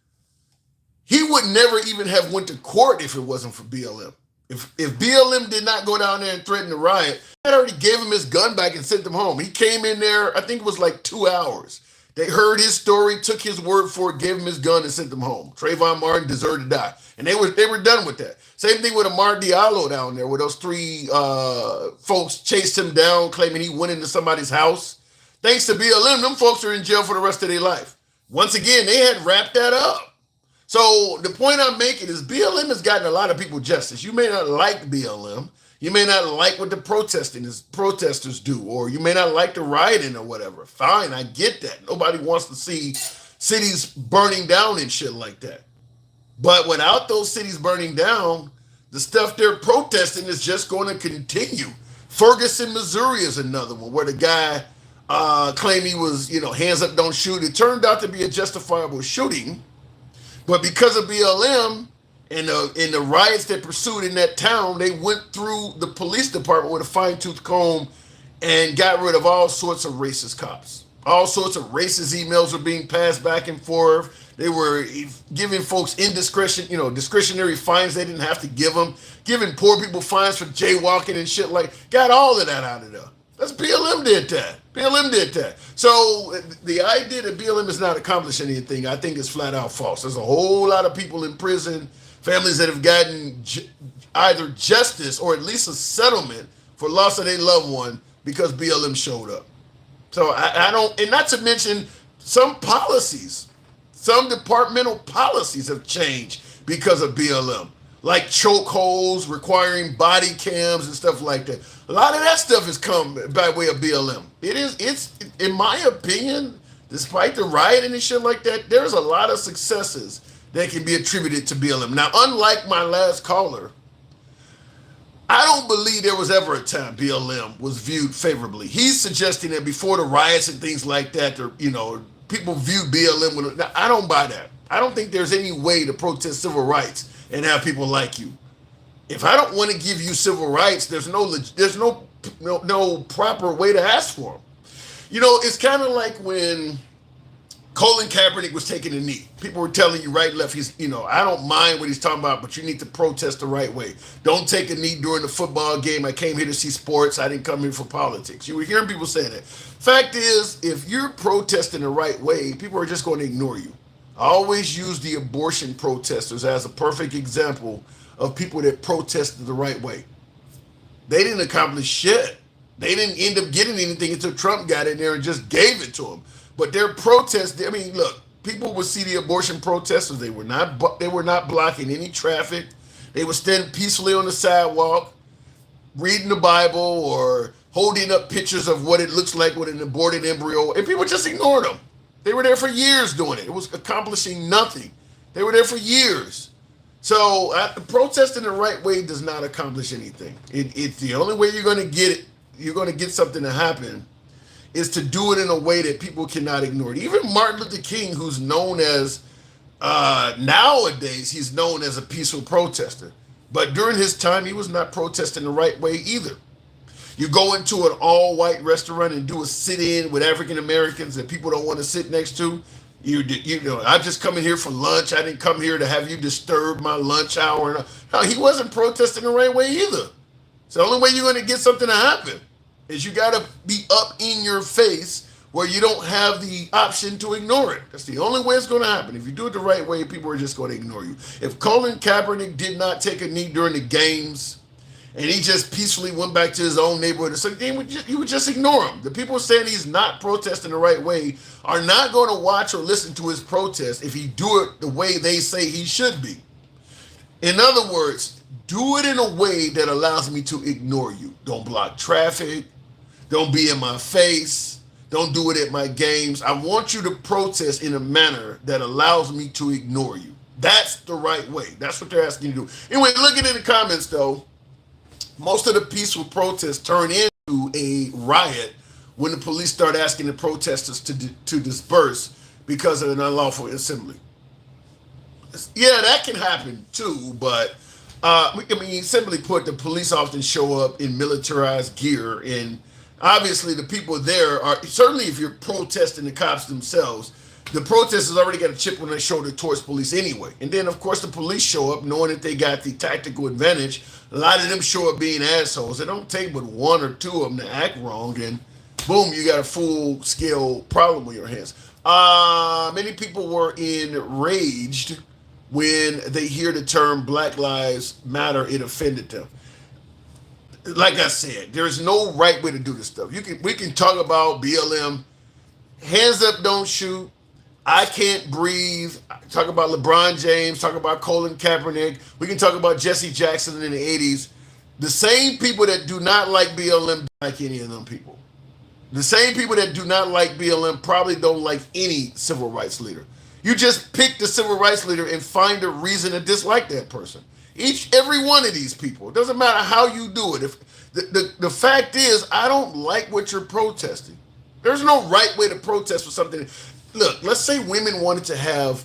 he would never even have went to court if it wasn't for BLM. If BLM did not go down there and threaten the riot, they already gave him his gun back and sent him home. He came in there, I think it was like 2 hours. They heard his story, took his word for it, gave him his gun, and sent him home. Trayvon Martin deserved to die. And they were done with that. Same thing with Amar Diallo down there, where those 3 folks chased him down, claiming he went into somebody's house. Thanks to BLM, them folks are in jail for the rest of their life. Once again, they had wrapped that up. So the point I'm making is BLM has gotten a lot of people justice. You may not like BLM. You may not like what the protesters do, or you may not like the rioting or whatever. Fine, I get that. Nobody wants to see cities burning down and shit like that. But without those cities burning down, the stuff they're protesting is just going to continue. Ferguson, Missouri is another one where the guy claimed he was, hands up, don't shoot. It turned out to be a justifiable shooting. But because of BLM and the riots that pursued in that town, they went through the police department with a fine-tooth comb and got rid of all sorts of racist cops. All sorts of racist emails were being passed back and forth. They were giving folks discretionary fines they didn't have to give them, giving poor people fines for jaywalking and shit got all of that out of there. That's BLM did that. BLM did that. So the idea that BLM has not accomplished anything, I think is flat out false. There's a whole lot of people in prison, families that have gotten either justice or at least a settlement for loss of their loved one because BLM showed up. So I don't, and not to mention some policies, some departmental policies have changed because of BLM. Like chokeholds, requiring body cams and stuff like that. A lot of that stuff has come by way of BLM. It's in my opinion, despite the rioting and shit like that, there's a lot of successes that can be attributed to BLM. Now, unlike my last caller, I don't believe there was ever a time BLM was viewed favorably. He's suggesting that before the riots and things like that, people viewed BLM with. Now, I don't buy that. I don't think there's any way to protest civil rights and have people like you. If I don't want to give you civil rights, there's no proper way to ask for them. It's kind of like when Colin Kaepernick was taking a knee. People were telling you right, left. I don't mind what he's talking about, but you need to protest the right way. Don't take a knee during the football game. I came here to see sports. I didn't come here for politics. You were hearing people saying that. Fact is, if you're protesting the right way, people are just going to ignore you. I always use the abortion protesters as a perfect example of people that protested the right way. They didn't accomplish shit. They didn't end up getting anything until Trump got in there and just gave it to them. But their protests, look, people would see the abortion protesters. They were not blocking any traffic. They would stand peacefully on the sidewalk, reading the Bible or holding up pictures of what it looks like with an aborted embryo, and people just ignored them. They were there for years doing it. It was accomplishing nothing. They were there for years. So protesting the right way does not accomplish anything. It's the only way you're going to get it. You're going to get something to happen is to do it in a way that people cannot ignore it. Even Martin Luther King, who's known as, nowadays, he's known as a peaceful protester. But during his time, he was not protesting the right way either. You go into an all-white restaurant and do a sit-in with African Americans that people don't want to sit next to. I'm just coming here for lunch. I didn't come here to have you disturb my lunch hour. No, he wasn't protesting the right way either. So the only way you're going to get something to happen is you got to be up in your face where you don't have the option to ignore it. That's the only way it's going to happen. If you do it the right way, people are just going to ignore you. If Colin Kaepernick did not take a knee during the games and he just peacefully went back to his own neighborhood, so you would just ignore him. The people saying he's not protesting the right way are not going to watch or listen to his protest if he do it the way they say he should be. In other words, do it in a way that allows me to ignore you. Don't block traffic. Don't be in my face. Don't do it at my games. I want you to protest in a manner that allows me to ignore you. That's the right way. That's what they're asking you to do. Anyway, looking in the comments, though, most of the peaceful protests turn into a riot when the police start asking the protesters to disperse because of an unlawful assembly. Yeah, that can happen too, but simply put, the police often show up in militarized gear, and obviously the people there are, certainly if you're protesting the cops themselves, the protesters already got a chip on their shoulder towards police anyway. And then, of course, the police show up knowing that they got the tactical advantage. A lot of them show up being assholes. It don't take but one or two of them to act wrong, and boom, you got a full-scale problem on your hands. Many people were enraged when they hear the term Black Lives Matter. It offended them. Like I said, there is no right way to do this stuff. We can talk about BLM, hands up, don't shoot. I can't breathe. Talk about LeBron James. Talk about Colin Kaepernick. We can talk about Jesse Jackson in the 80s. The same people that do not like BLM don't like any of them people. The same people that do not like BLM probably don't like any civil rights leader. You just pick the civil rights leader and find a reason to dislike that person. Every one of these people. It doesn't matter how you do it. If the fact is, I don't like what you're protesting. There's no right way to protest for something. Look, let's say women wanted to have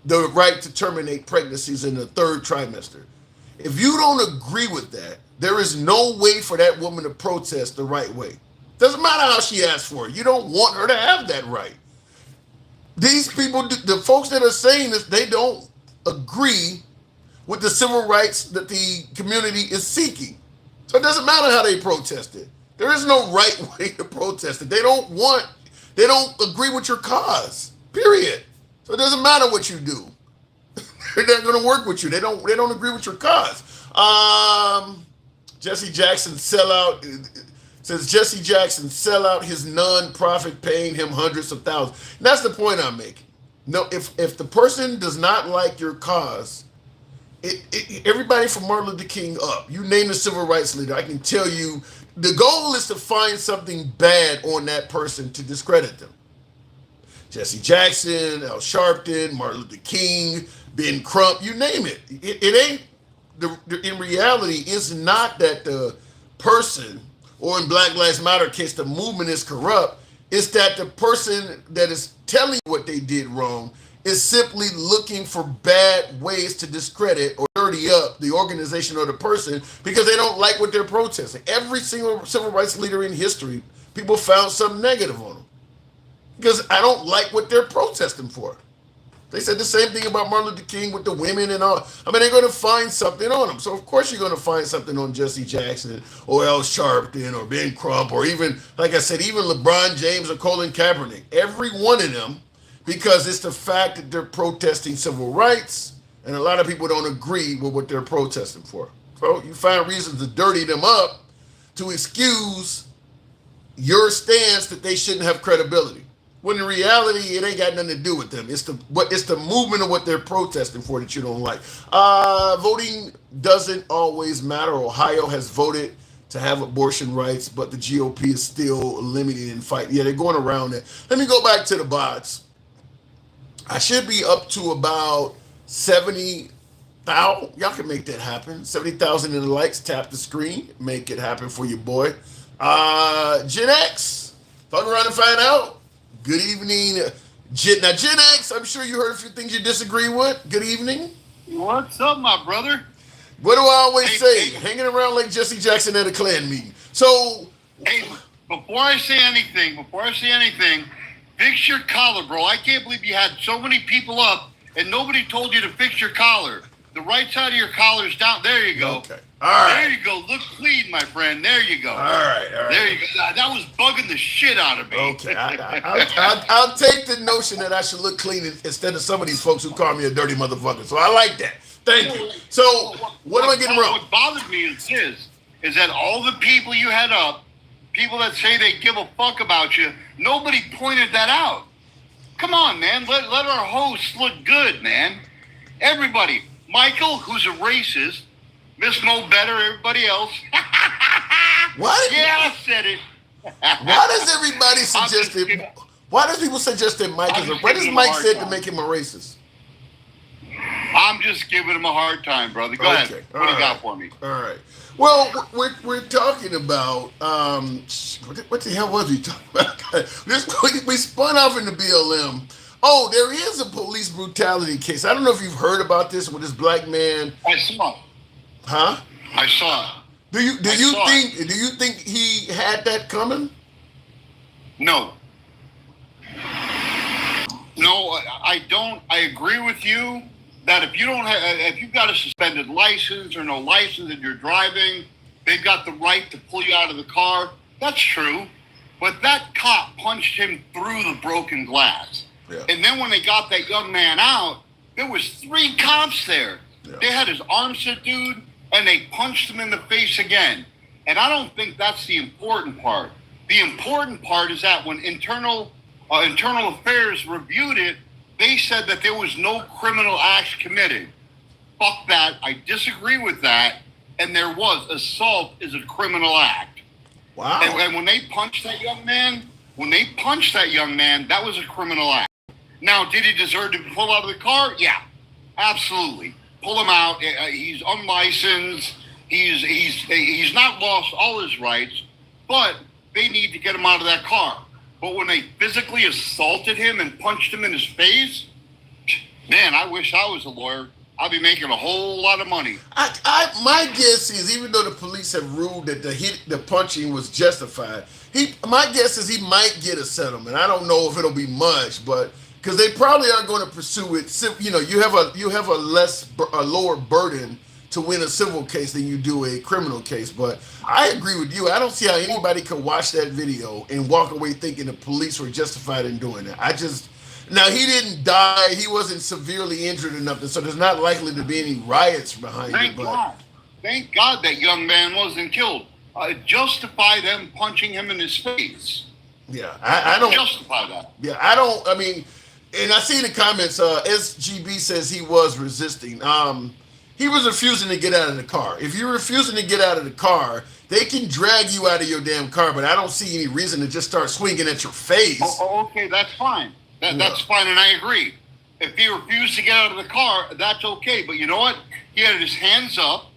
the right to terminate pregnancies in the third trimester. If you don't agree with that, there is no way for that woman to protest the right way. Doesn't matter how she asked for it. You don't want her to have that right. These people, the folks that are saying this, they don't agree with the civil rights that the community is seeking. So it doesn't matter how they protest it. There is no right way to protest it. They don't agree with your cause, period. So it doesn't matter what you do. They're not going to work with you. They don't agree with your cause. Jesse Jackson sellout. Says Jesse Jackson sell out his non-profit paying him hundreds of thousands. And that's the point I'm making. No, if the person does not like your cause, everybody from Martin Luther King up, you name the civil rights leader, I can tell you the goal is to find something bad on that person to discredit them. Jesse Jackson, Al Sharpton, Martin Luther King, Ben Crump, you name it. It ain't, in reality, it's not that the person, or in Black Lives Matter case, the movement is corrupt. It's that the person that is telling you what they did wrong is simply looking for bad ways to discredit or dirty up the organization or the person because they don't like what they're protesting. Every single civil rights leader in history, people found something negative on them because I don't like what they're protesting for. They said the same thing about Martin Luther King with the women and all. I mean, they're going to find something on him. So, of course, you're going to find something on Jesse Jackson or Al Sharpton or Ben Crump or even, like I said, even LeBron James or Colin Kaepernick. Every one of them, because it's the fact that they're protesting civil rights, and a lot of people don't agree with what they're protesting for. So you find reasons to dirty them up to excuse your stance that they shouldn't have credibility. When in reality, it ain't got nothing to do with them. It's the movement of what they're protesting for that you don't like. Voting doesn't always matter. Ohio has voted to have abortion rights, but the GOP is still limiting and fighting. Yeah, they're going around that. Let me go back to the bots. I should be up to about 70,000. Y'all can make that happen. 70,000 in the likes. Tap the screen. Make it happen for your boy. Gen X. Fuck around and find out. Good evening. Now, Gen X, I'm sure you heard a few things you disagree with. Good evening. What's up, my brother? What do I always say? Hanging around like Jesse Jackson at a Klan meeting. So, hey, before I say anything, fix your collar, bro. I can't believe you had so many people up and nobody told you to fix your collar. The right side of your collar is down. There you go. Okay. All right. There you go. Look clean, my friend. There you go. All right. There you go. That was bugging the shit out of me. Okay. I'll take the notion that I should look clean instead of some of these folks who call me a dirty motherfucker. So I like that. Thank you. So what am I getting wrong? What bothered me is that all the people you had up, people that say they give a fuck about you, nobody pointed that out. Come on, man. Let our hosts look good, man. Everybody. Michael, who's a racist. Miss Mo Better, everybody else. What? Yeah, I said it. Why does everybody suggest that? Why does people suggest that Mike is a? What does Mike said to make him a racist? I'm just giving him a hard time, brother. Go ahead. What do you got for me? All right. Well, we're talking about what the hell was we talking about? We spun off into BLM. Oh, there is a police brutality case. I don't know if you've heard about this with this black man. I saw it. Huh? I saw it. Do you think he had that coming? No. No, I don't. I agree with you that if you don't have, if you've got a suspended license or no license and you're driving, they've got the right to pull you out of the car. That's true. But that cop punched him through the broken glass. Yeah. And then when they got that young man out, there was 3 cops there. Yeah. They had his arm subdued and they punched him in the face again. And I don't think that's the important part. The important part is that when Internal Affairs reviewed it, they said that there was no criminal acts committed. Fuck that. I disagree with that. And there was. Assault is a criminal act. Wow. And when they punched that young man, that was a criminal act. Now, did he deserve to be pulled out of the car? Yeah, absolutely. Pull him out. He's unlicensed. He's not lost all his rights, but they need to get him out of that car. But when they physically assaulted him and punched him in his face, man, I wish I was a lawyer. I'd be making a whole lot of money. My guess is, even though the police have ruled that the punching was justified, my guess is he might get a settlement. I don't know if it'll be much, but because they probably are going to pursue it. You know, you have a lower burden to win a civil case than you do a criminal case. But I agree with you. I don't see how anybody could watch that video and walk away thinking the police were justified in doing it. Now, he didn't die. He wasn't severely injured or nothing, so there's not likely to be any riots behind it. But Thank God that young man wasn't killed. Justify them punching him in his face. Yeah, I don't justify that. Yeah, I don't. I mean, and I see in the comments, SGB says he was resisting. He was refusing to get out of the car. If you're refusing to get out of the car, they can drag you out of your damn car, but I don't see any reason to just start swinging at your face. Okay, that's fine. That's fine, and I agree. If he refused to get out of the car, that's okay. But you know what? He had his hands up.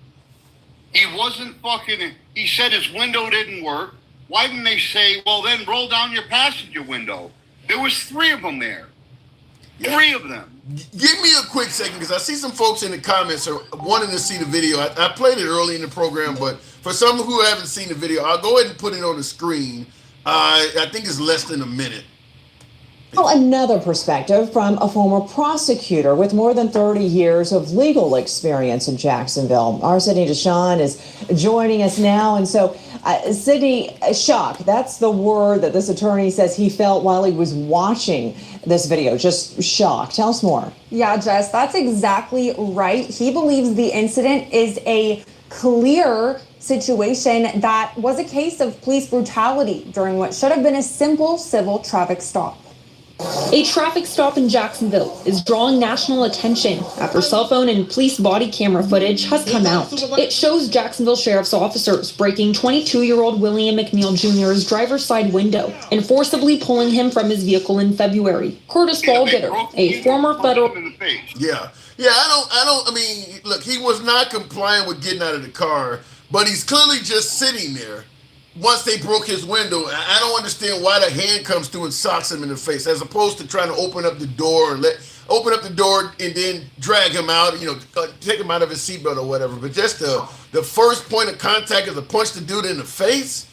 He wasn't fucking... He said his window didn't work. Why didn't they say, well, then roll down your passenger window? There was 3 of them there. Yeah. 3 of them. Give me a quick second, because I see some folks in the comments are wanting to see the video. I played it early in the program, but for some who haven't seen the video, I'll go ahead and put it on the screen. I think it's less than a minute. Well, another perspective from a former prosecutor with more than 30 years of legal experience in Jacksonville. Our Sydney Deshawn is joining us now. And so, Sydney, shock, that's the word that this attorney says he felt while he was watching this video. Just shock. Tell us more. Yeah, Jess, that's exactly right. He believes the incident is a clear situation that was a case of police brutality during what should have been a simple civil traffic stop. A traffic stop in Jacksonville is drawing national attention after cell phone and police body camera footage has come out. It shows Jacksonville sheriff's officers breaking 22-year-old William McNeil Jr.'s driver's side window and forcibly pulling him from his vehicle in February. Curtis Ballgetter, a former federal... I mean, look, he was not complying with getting out of the car, but he's clearly just sitting there. Once they broke his window, I don't understand why the hand comes through and socks him in the face, as opposed to trying to open up the door and then drag him out, take him out of his seatbelt or whatever. But just the first point of contact is to punch the dude in the face.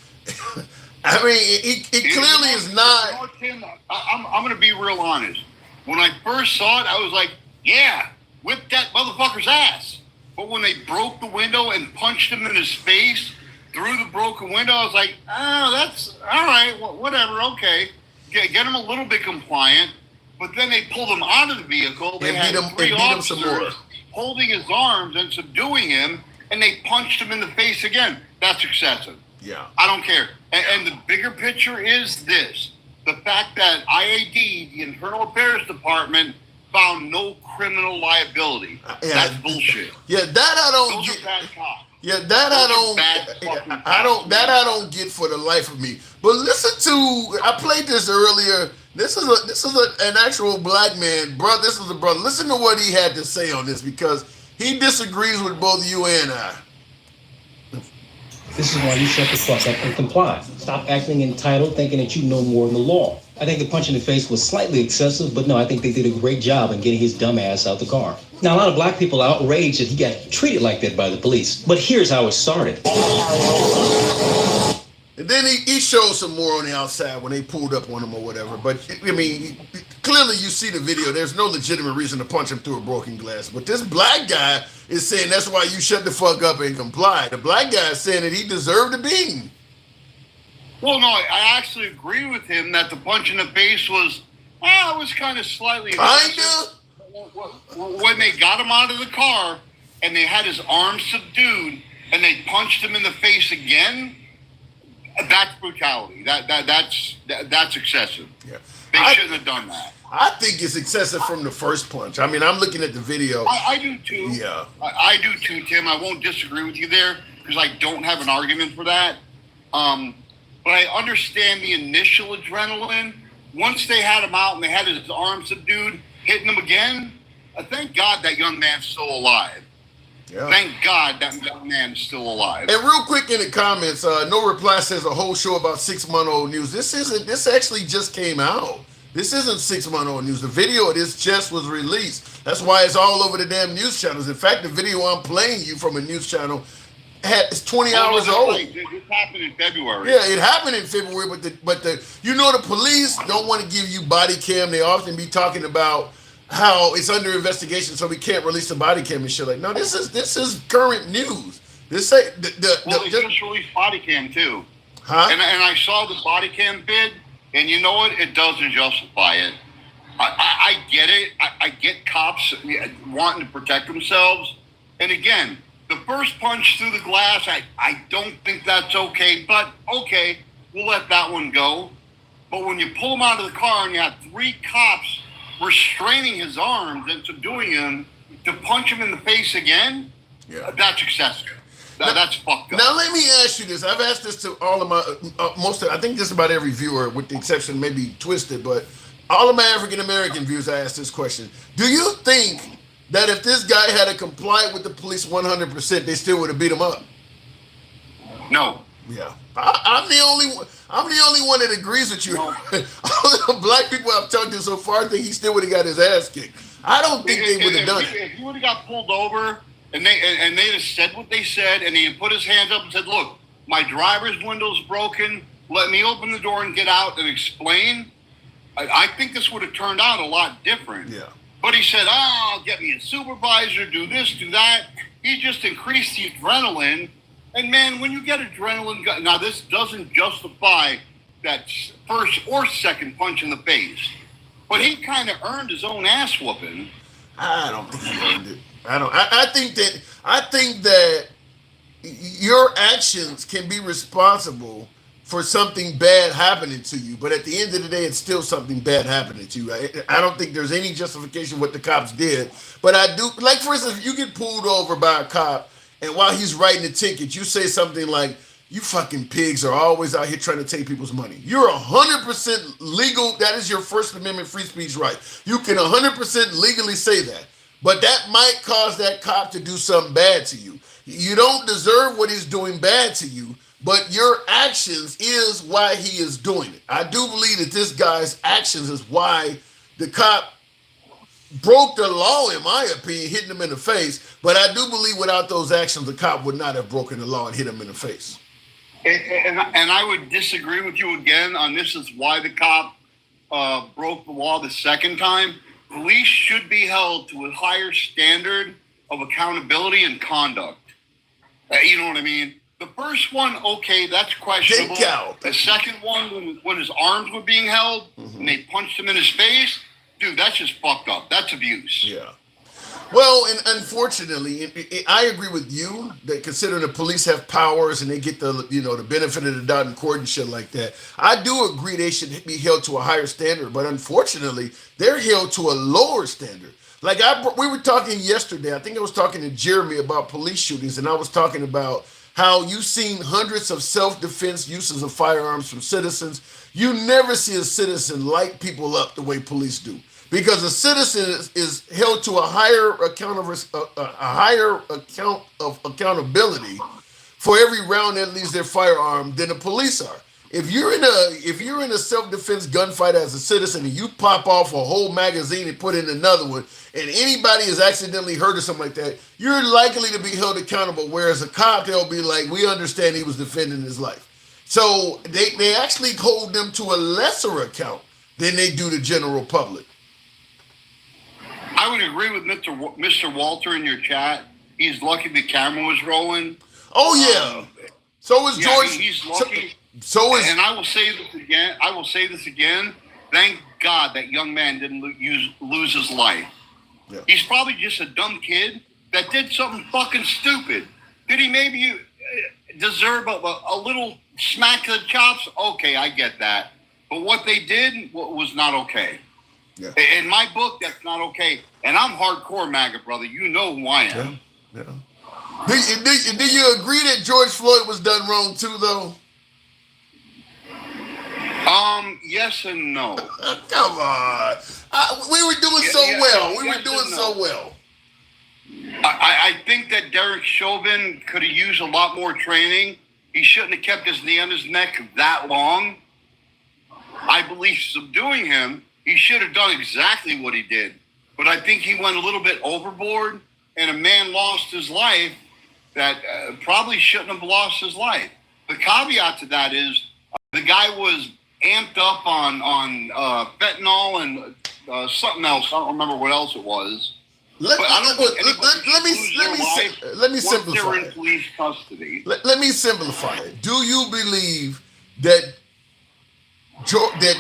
I mean, he clearly is not. Tim, I'm going to be real honest. When I first saw it, I was like, yeah, whip that motherfucker's ass. But when they broke the window and punched him in his face through the broken window, I was like, oh, that's all right, whatever, okay. Get him a little bit compliant. But then they pulled him out of the vehicle. They had 3 officers holding his arms and subduing him, and they punched him in the face again. That's excessive. Yeah. I don't care. And the bigger picture is this. The fact that IAD, the Internal Affairs Department, found no criminal liability. That's bullshit. Yeah, that I don't Those get. are bad cops. Yeah, that I don't get for the life of me. But listen to, I played this earlier. This is an actual black man, brother. This is a brother. Listen to what he had to say on this, because he disagrees with both you and I. This is why you shut the fuck up and comply. Stop acting entitled, thinking that you know more than the law. I think the punch in the face was slightly excessive, but no, I think they did a great job in getting his dumb ass out the car. Now, a lot of black people are outraged that he got treated like that by the police, but here's how it started. And then he showed some more on the outside when they pulled up on him or whatever. But, I mean, clearly you see the video. There's no legitimate reason to punch him through a broken glass. But this black guy is saying that's why you shut the fuck up and comply. The black guy is saying that he deserved a beating. Well, no, I actually agree with him that the punch in the face was kind of slightly excessive. When they got him out of the car and they had his arms subdued and they punched him in the face again, that's brutality. That's excessive. Yeah. They shouldn't have done that. I think it's excessive from the first punch. I mean, I'm looking at the video. I do too. Yeah. I do too, Tim. I won't disagree with you there because I don't have an argument for that. But I understand the initial adrenaline. Once they had him out and they had his arms subdued, hitting him again, thank God that young man's still alive. Yeah. Thank God that young man is still alive. And real quick in the comments, No Reply says a whole show about 6-month-old news. This actually just came out. This isn't 6-month-old news. The video of this just was released. That's why it's all over the damn news channels. In fact, the video I'm playing you from a news channel it's 20 hours old. It happened in February. Yeah, it happened in February, but the the police don't want to give you body cam. They often be talking about how it's under investigation, so we can't release the body cam and shit. Like, no, this is current news. This say they just released body cam too. Huh? And I saw the body cam bid, and you know what? It doesn't justify it. I get it. I get cops wanting to protect themselves, and again. The first punch through the glass, I don't think that's okay, but okay, we'll let that one go. But when you pull him out of the car and you have 3 cops restraining his arms and subduing him to punch him in the face again, that's excessive. That's fucked up. Now let me ask you this. I've asked this to all of my, I think just about every viewer, with the exception maybe Twisted, but all of my African-American viewers, I asked this question. Do you think that if this guy had complied with the police 100%, they still would have beat him up? No. Yeah, I'm the only one that agrees with you. All the black people I've talked to so far think he still would have got his ass kicked. I don't think they would have done it. If he would have got pulled over and they just said what they said, and he put his hands up and said, "Look, my driver's window's broken. Let me open the door and get out and explain." I think this would have turned out a lot different. Yeah. But he said, I'll get me a supervisor, do this, do that. He just increased the adrenaline. And, man, when you get adrenaline, now this doesn't justify that first or second punch in the face. But he kind of earned his own ass whooping. I don't think he earned it. I think that your actions can be responsible for something bad happening to you, but at the end of the day, it's still something bad happening to you. I don't think there's any justification what the cops did, but I do, like, for instance, if you get pulled over by a cop, and while he's writing the ticket, you say something like, "You fucking pigs are always out here trying to take people's money." You're 100% legal. That is your First Amendment free speech right. You can 100% legally say that, but that might cause that cop to do something bad to you. You don't deserve what he's doing bad to you, but your actions is why he is doing it. I do believe that this guy's actions is why the cop broke the law, in my opinion, hitting him in the face. But I do believe without those actions, the cop would not have broken the law and hit him in the face. And I would disagree with you again on this is why the cop broke the law the second time. Police should be held to a higher standard of accountability and conduct. You know what I mean? The first one, okay, that's questionable. The second one, when his arms were being held and they punched him in his face, dude, that's just fucked up. That's abuse. Yeah. Well, and unfortunately, I agree with you that considering the police have powers and they get the the benefit of the doubt in court and shit like that, I do agree they should be held to a higher standard. But unfortunately, they're held to a lower standard. Like we were talking yesterday. I think I was talking to Jeremy about police shootings, and I was talking about how you've seen hundreds of self-defense uses of firearms from citizens. You never see a citizen light people up the way police do. Because a citizen is held to a higher account of accountability for every round that leaves their firearm than the police are. If you're in a self-defense gunfight as a citizen and you pop off a whole magazine and put in another one, and anybody is accidentally hurt or something like that, you're likely to be held accountable. Whereas a cop, they'll be like, "We understand he was defending his life." So they actually hold them to a lesser account than they do the general public. I would agree with Mr. Walter in your chat. He's lucky the camera was rolling. Oh yeah. So is George. He's lucky. So is. And I will say this again. Thank God that young man didn't lose his life. Yeah. He's probably just a dumb kid that did something fucking stupid. Did he maybe deserve a little smack to the chops? Okay, I get that. But what they did was not okay. Yeah. In my book, that's not okay. And I'm hardcore MAGA, brother. You know who I am. Yeah. Do you agree that George Floyd was done wrong too, though? Yes and no. Come on. We were doing so well. We were doing so well. I think that Derek Chauvin could have used a lot more training. He shouldn't have kept his knee on his neck that long. I believe subduing him, he should have done exactly what he did. But I think he went a little bit overboard, and a man lost his life that probably shouldn't have lost his life. The caveat to that is the guy was amped up on fentanyl and something else. I don't remember what else it was. Let me simplify in police custody. Let me simplify it. Do you believe that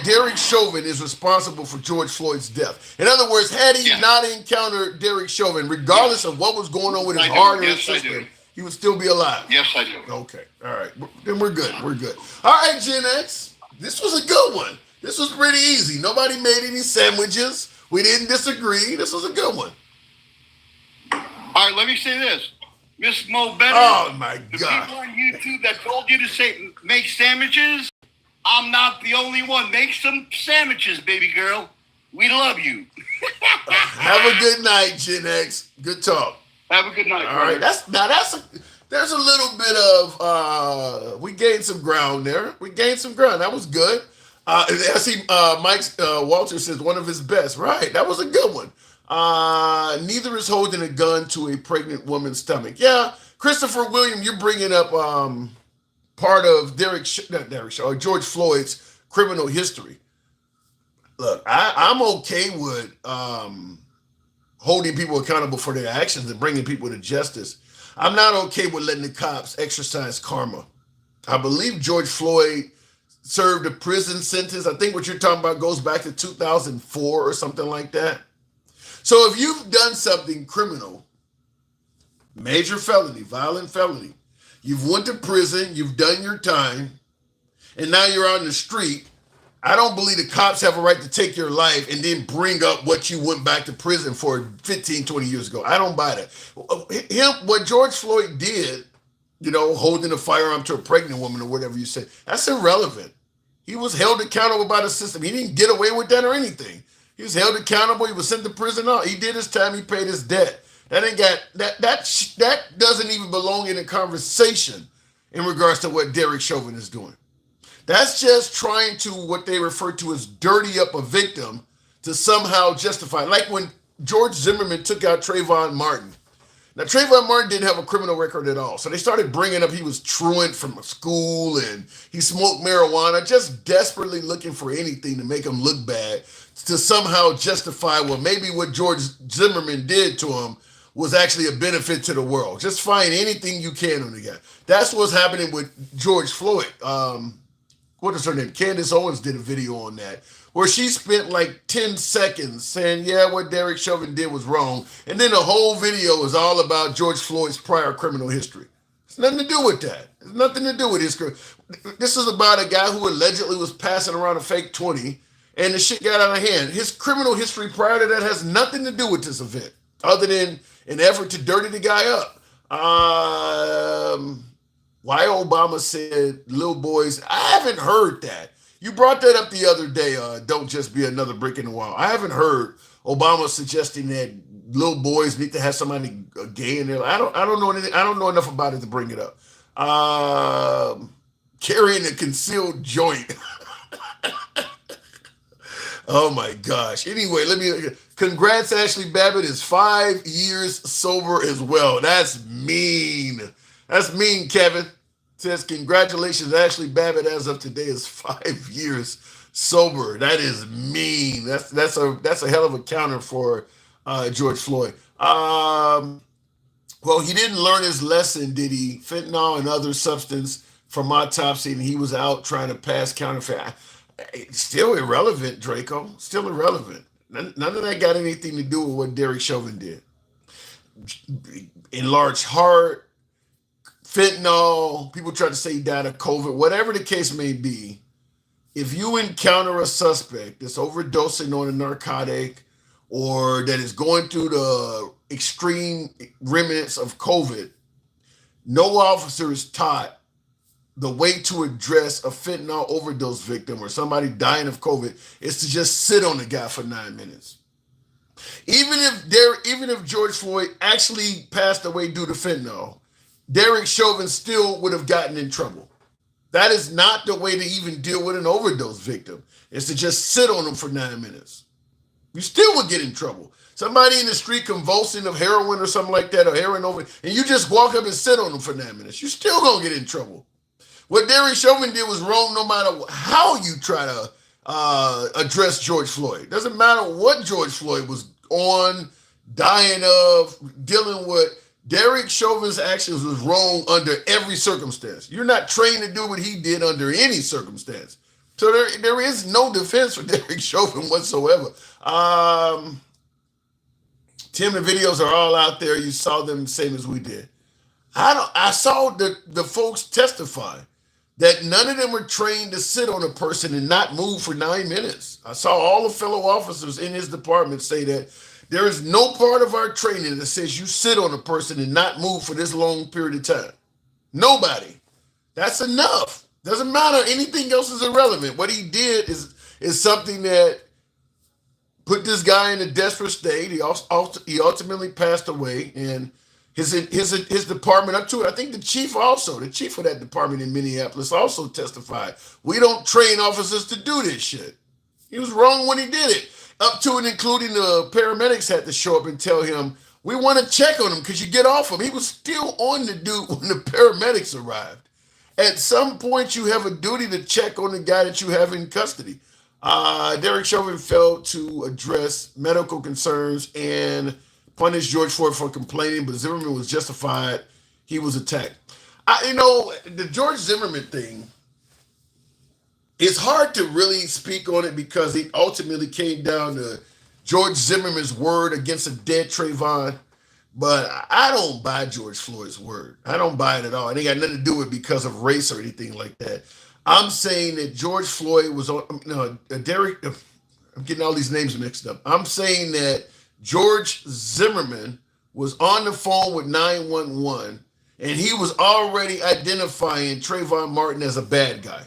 Derek Chauvin is responsible for George Floyd's death? In other words, had he not encountered Derek Chauvin, regardless of what was going on with his heart or his system, he would still be alive. Yes, I do. Okay. All right. Then we're good. We're good. All right, Gen X. This was a good one. This was pretty easy. Nobody made any sandwiches. We didn't disagree. This was a good one. All right, let me say this. Miss Mo Better. Oh, my the God. people on YouTube that told you to make sandwiches, I'm not the only one. Make some sandwiches, baby girl. We love you. Have a good night, Gen X. Good talk. Have a good night. All right. There's a little bit of we gained some ground there. That was good. I see Mike Walter says one of his best. Right. That was a good one. Neither is holding a gun to a pregnant woman's stomach. Yeah. Christopher William, you're bringing up part of George Floyd's criminal history. Look, I'm okay with holding people accountable for their actions and bringing people to justice. I'm not okay with letting the cops exercise karma. I believe George Floyd served a prison sentence. I think what you're talking about goes back to 2004 or something like that. So if you've done something criminal, major felony, violent felony, you've went to prison, you've done your time, and now you're out in the street, I don't believe the cops have a right to take your life and then bring up what you went back to prison for 15, 20 years ago. I don't buy that. What George Floyd did, holding a firearm to a pregnant woman or whatever you say, that's irrelevant. He was held accountable by the system. He didn't get away with that or anything. He was held accountable. He was sent to prison. No, he did his time. He paid his debt. That doesn't even belong in a conversation in regards to what Derek Chauvin is doing. That's just trying to, what they refer to as, dirty up a victim to somehow justify. Like when George Zimmerman took out Trayvon Martin. Now, Trayvon Martin didn't have a criminal record at all. So they started bringing up he was truant from a school and he smoked marijuana, just desperately looking for anything to make him look bad, to somehow justify, well, maybe what George Zimmerman did to him was actually a benefit to the world. Just find anything you can on the guy. That's what's happening with George Floyd. What is her name? Candace Owens did a video on that, where she spent like 10 seconds saying, yeah, what Derek Chauvin did was wrong. And then the whole video is all about George Floyd's prior criminal history. It's nothing to do with that. It's nothing to do with his career. This is about a guy who allegedly was passing around a fake 20 and the shit got out of hand. His criminal history prior to that has nothing to do with this event, other than an effort to dirty the guy up. Why Obama said little boys, I haven't heard that. You brought that up the other day, don't just be another brick in the wall. I haven't heard Obama suggesting that little boys need to have somebody gay in there. I don't know anything. I don't know enough about it to bring it up. Carrying a concealed joint. Oh my gosh. Anyway, congrats, Ashley Babbitt is 5 years sober as well. That's mean. That's mean, Kevin. Says, congratulations, Ashley Babbitt, as of today is 5 years sober. That is mean. That's a hell of a counter for George Floyd. Well, he didn't learn his lesson, did he? Fentanyl and other substance from autopsy, and he was out trying to pass counterfeit. Still irrelevant, Draco. Still irrelevant. None of that got anything to do with what Derek Chauvin did. Enlarged heart, fentanyl, people try to say he died of COVID, whatever the case may be. If you encounter a suspect that's overdosing on a narcotic or that is going through the extreme remnants of COVID, no officer is taught the way to address a fentanyl overdose victim or somebody dying of COVID is to just sit on the guy for 9 minutes. Even if George Floyd actually passed away due to fentanyl, Derek Chauvin still would have gotten in trouble. That is not the way to even deal with an overdose victim, is to just sit on them for 9 minutes. You still would get in trouble. Somebody in the street convulsing of heroin or something like that, or heroin over, and you just walk up and sit on them for 9 minutes. You still gonna get in trouble. What Derek Chauvin did was wrong no matter how you try to address George Floyd. Doesn't matter what George Floyd was on, dying of, dealing with. Derek Chauvin's actions was wrong under every circumstance. You're not trained to do what he did under any circumstance. So there is no defense for Derek Chauvin whatsoever. Tim, the videos are all out there. You saw them the same as we did. I saw the folks testify that none of them were trained to sit on a person and not move for 9 minutes. I saw all the fellow officers in his department say that there is no part of our training that says you sit on a person and not move for this long period of time. Nobody. That's enough. Doesn't matter. Anything else is irrelevant. What he did is something that put this guy in a desperate state. He ultimately passed away, and his department up to it. I think the chief of that department in Minneapolis also testified. We don't train officers to do this shit. He was wrong when he did it. Up to and including the paramedics had to show up and tell him, we want to check on him because you get off him. He was still on the dude when the paramedics arrived. At some point, you have a duty to check on the guy that you have in custody. Derek Chauvin failed to address medical concerns and punish George Floyd for complaining, but Zimmerman was justified. He was attacked. The George Zimmerman thing, it's hard to really speak on it because it ultimately came down to George Zimmerman's word against a dead Trayvon. But I don't buy George Floyd's word. I don't buy it at all. It ain't got nothing to do with because of race or anything like that. I'm saying that George Floyd was on, Derek, I'm getting all these names mixed up. I'm saying that George Zimmerman was on the phone with 911 and he was already identifying Trayvon Martin as a bad guy.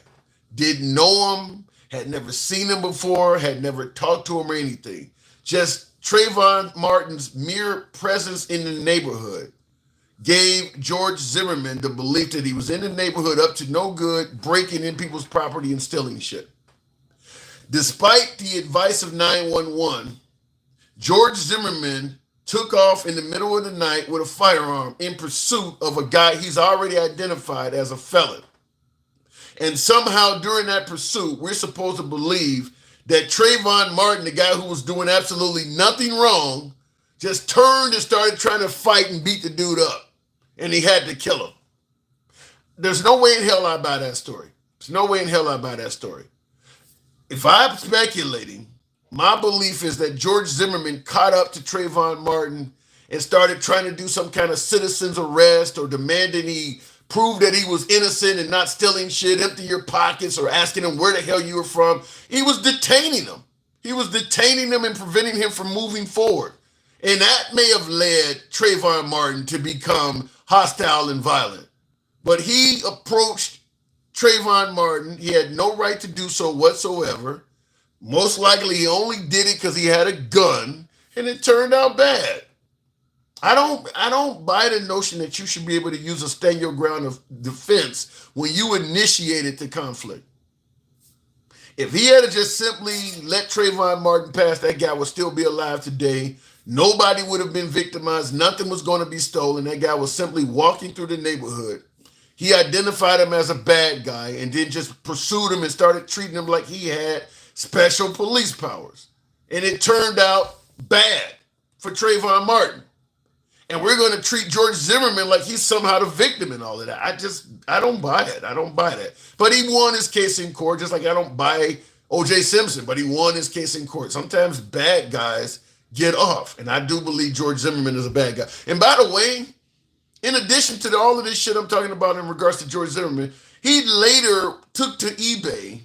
Didn't know him, had never seen him before, had never talked to him or anything. Just Trayvon Martin's mere presence in the neighborhood gave George Zimmerman the belief that he was in the neighborhood up to no good, breaking in people's property and stealing shit. Despite the advice of 911, George Zimmerman took off in the middle of the night with a firearm in pursuit of a guy he's already identified as a felon. And somehow during that pursuit, we're supposed to believe that Trayvon Martin, the guy who was doing absolutely nothing wrong, just turned and started trying to fight and beat the dude up. And he had to kill him. There's no way in hell I buy that story. There's no way in hell I buy that story. If I'm speculating, my belief is that George Zimmerman caught up to Trayvon Martin and started trying to do some kind of citizen's arrest or demanding he prove that he was innocent and not stealing shit, empty your pockets, or asking him where the hell you were from. He was detaining him. He was detaining him and preventing him from moving forward. And that may have led Trayvon Martin to become hostile and violent. But he approached Trayvon Martin. He had no right to do so whatsoever. Most likely he only did it because he had a gun, and it turned out bad. I don't buy the notion that you should be able to use a stand your ground of defense when you initiated the conflict. If he had just simply let Trayvon Martin pass, that guy would still be alive today. Nobody would have been victimized. Nothing was going to be stolen. That guy was simply walking through the neighborhood. He identified him as a bad guy and then just pursued him and started treating him like he had special police powers. And it turned out bad. for Trayvon Martin. And we're going to treat George Zimmerman like he's somehow the victim in all of that. I don't buy it. I don't buy that. But he won his case in court, just like I don't buy O.J. Simpson, but he won his case in court. Sometimes bad guys get off. And I do believe George Zimmerman is a bad guy. And by the way, in addition to all of this shit I'm talking about in regards to George Zimmerman, he later took to eBay,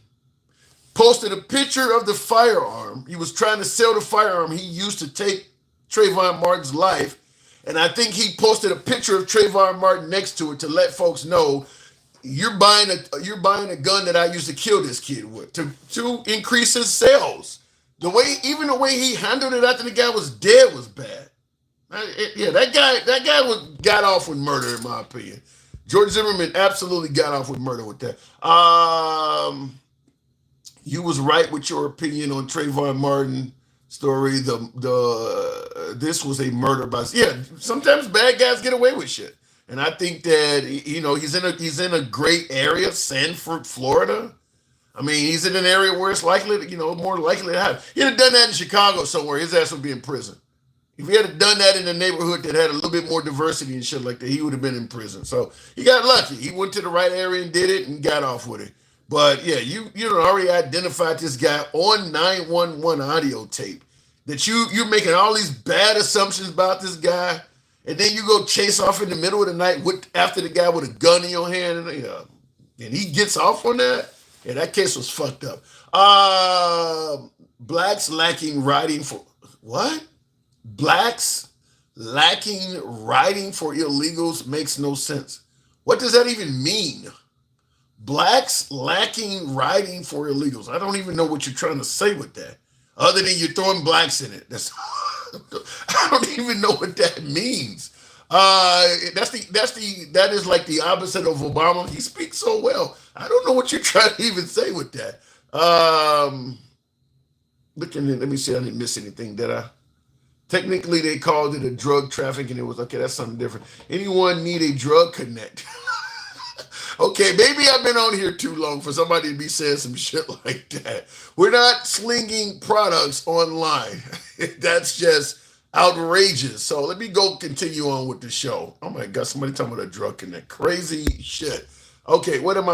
posted a picture of the firearm. He was trying to sell the firearm he used to take Trayvon Martin's life. And I think he posted a picture of Trayvon Martin next to it to let folks know you're buying a gun that I used to kill this kid with to increase his sales. The way he handled it after the guy was dead was bad. That guy got off with murder, in my opinion. George Zimmerman absolutely got off with murder with that. You was right with your opinion on Trayvon Martin story. This was a murder by sometimes bad guys get away with shit, and I think that he's in a great area, Sanford, Florida. I mean, he's in an area where it's likely more likely to happen. He'd have done that in Chicago somewhere, his ass would be in prison. If he had done that in a neighborhood that had a little bit more diversity and shit like that, he would have been in prison. So he got lucky. He went to the right area and did it and got off with it. But yeah, you already identified this guy on 911 audio tape. That you're making all these bad assumptions about this guy, and then you go chase off in the middle of the night after the guy with a gun in your hand, and he gets off on that. Yeah, that case was fucked up. Blacks lacking writing for what? Blacks lacking writing for illegals makes no sense. What does that even mean? Blacks lacking writing for illegals. I don't even know what you're trying to say with that. Other than you're throwing blacks in it. I don't even know what that means. That is like the opposite of Obama. He speaks so well. I don't know what you're trying to even say with that. Let me see. I didn't miss anything, did I? Technically, they called it a drug trafficking. It was okay. That's something different. Anyone need a drug connect? Okay, maybe I've been on here too long for somebody to be saying some shit like that. We're not slinging products online. That's just outrageous. So let me go continue on with the show. Oh my God, somebody talking about a drug connect. Crazy shit. Okay, what am I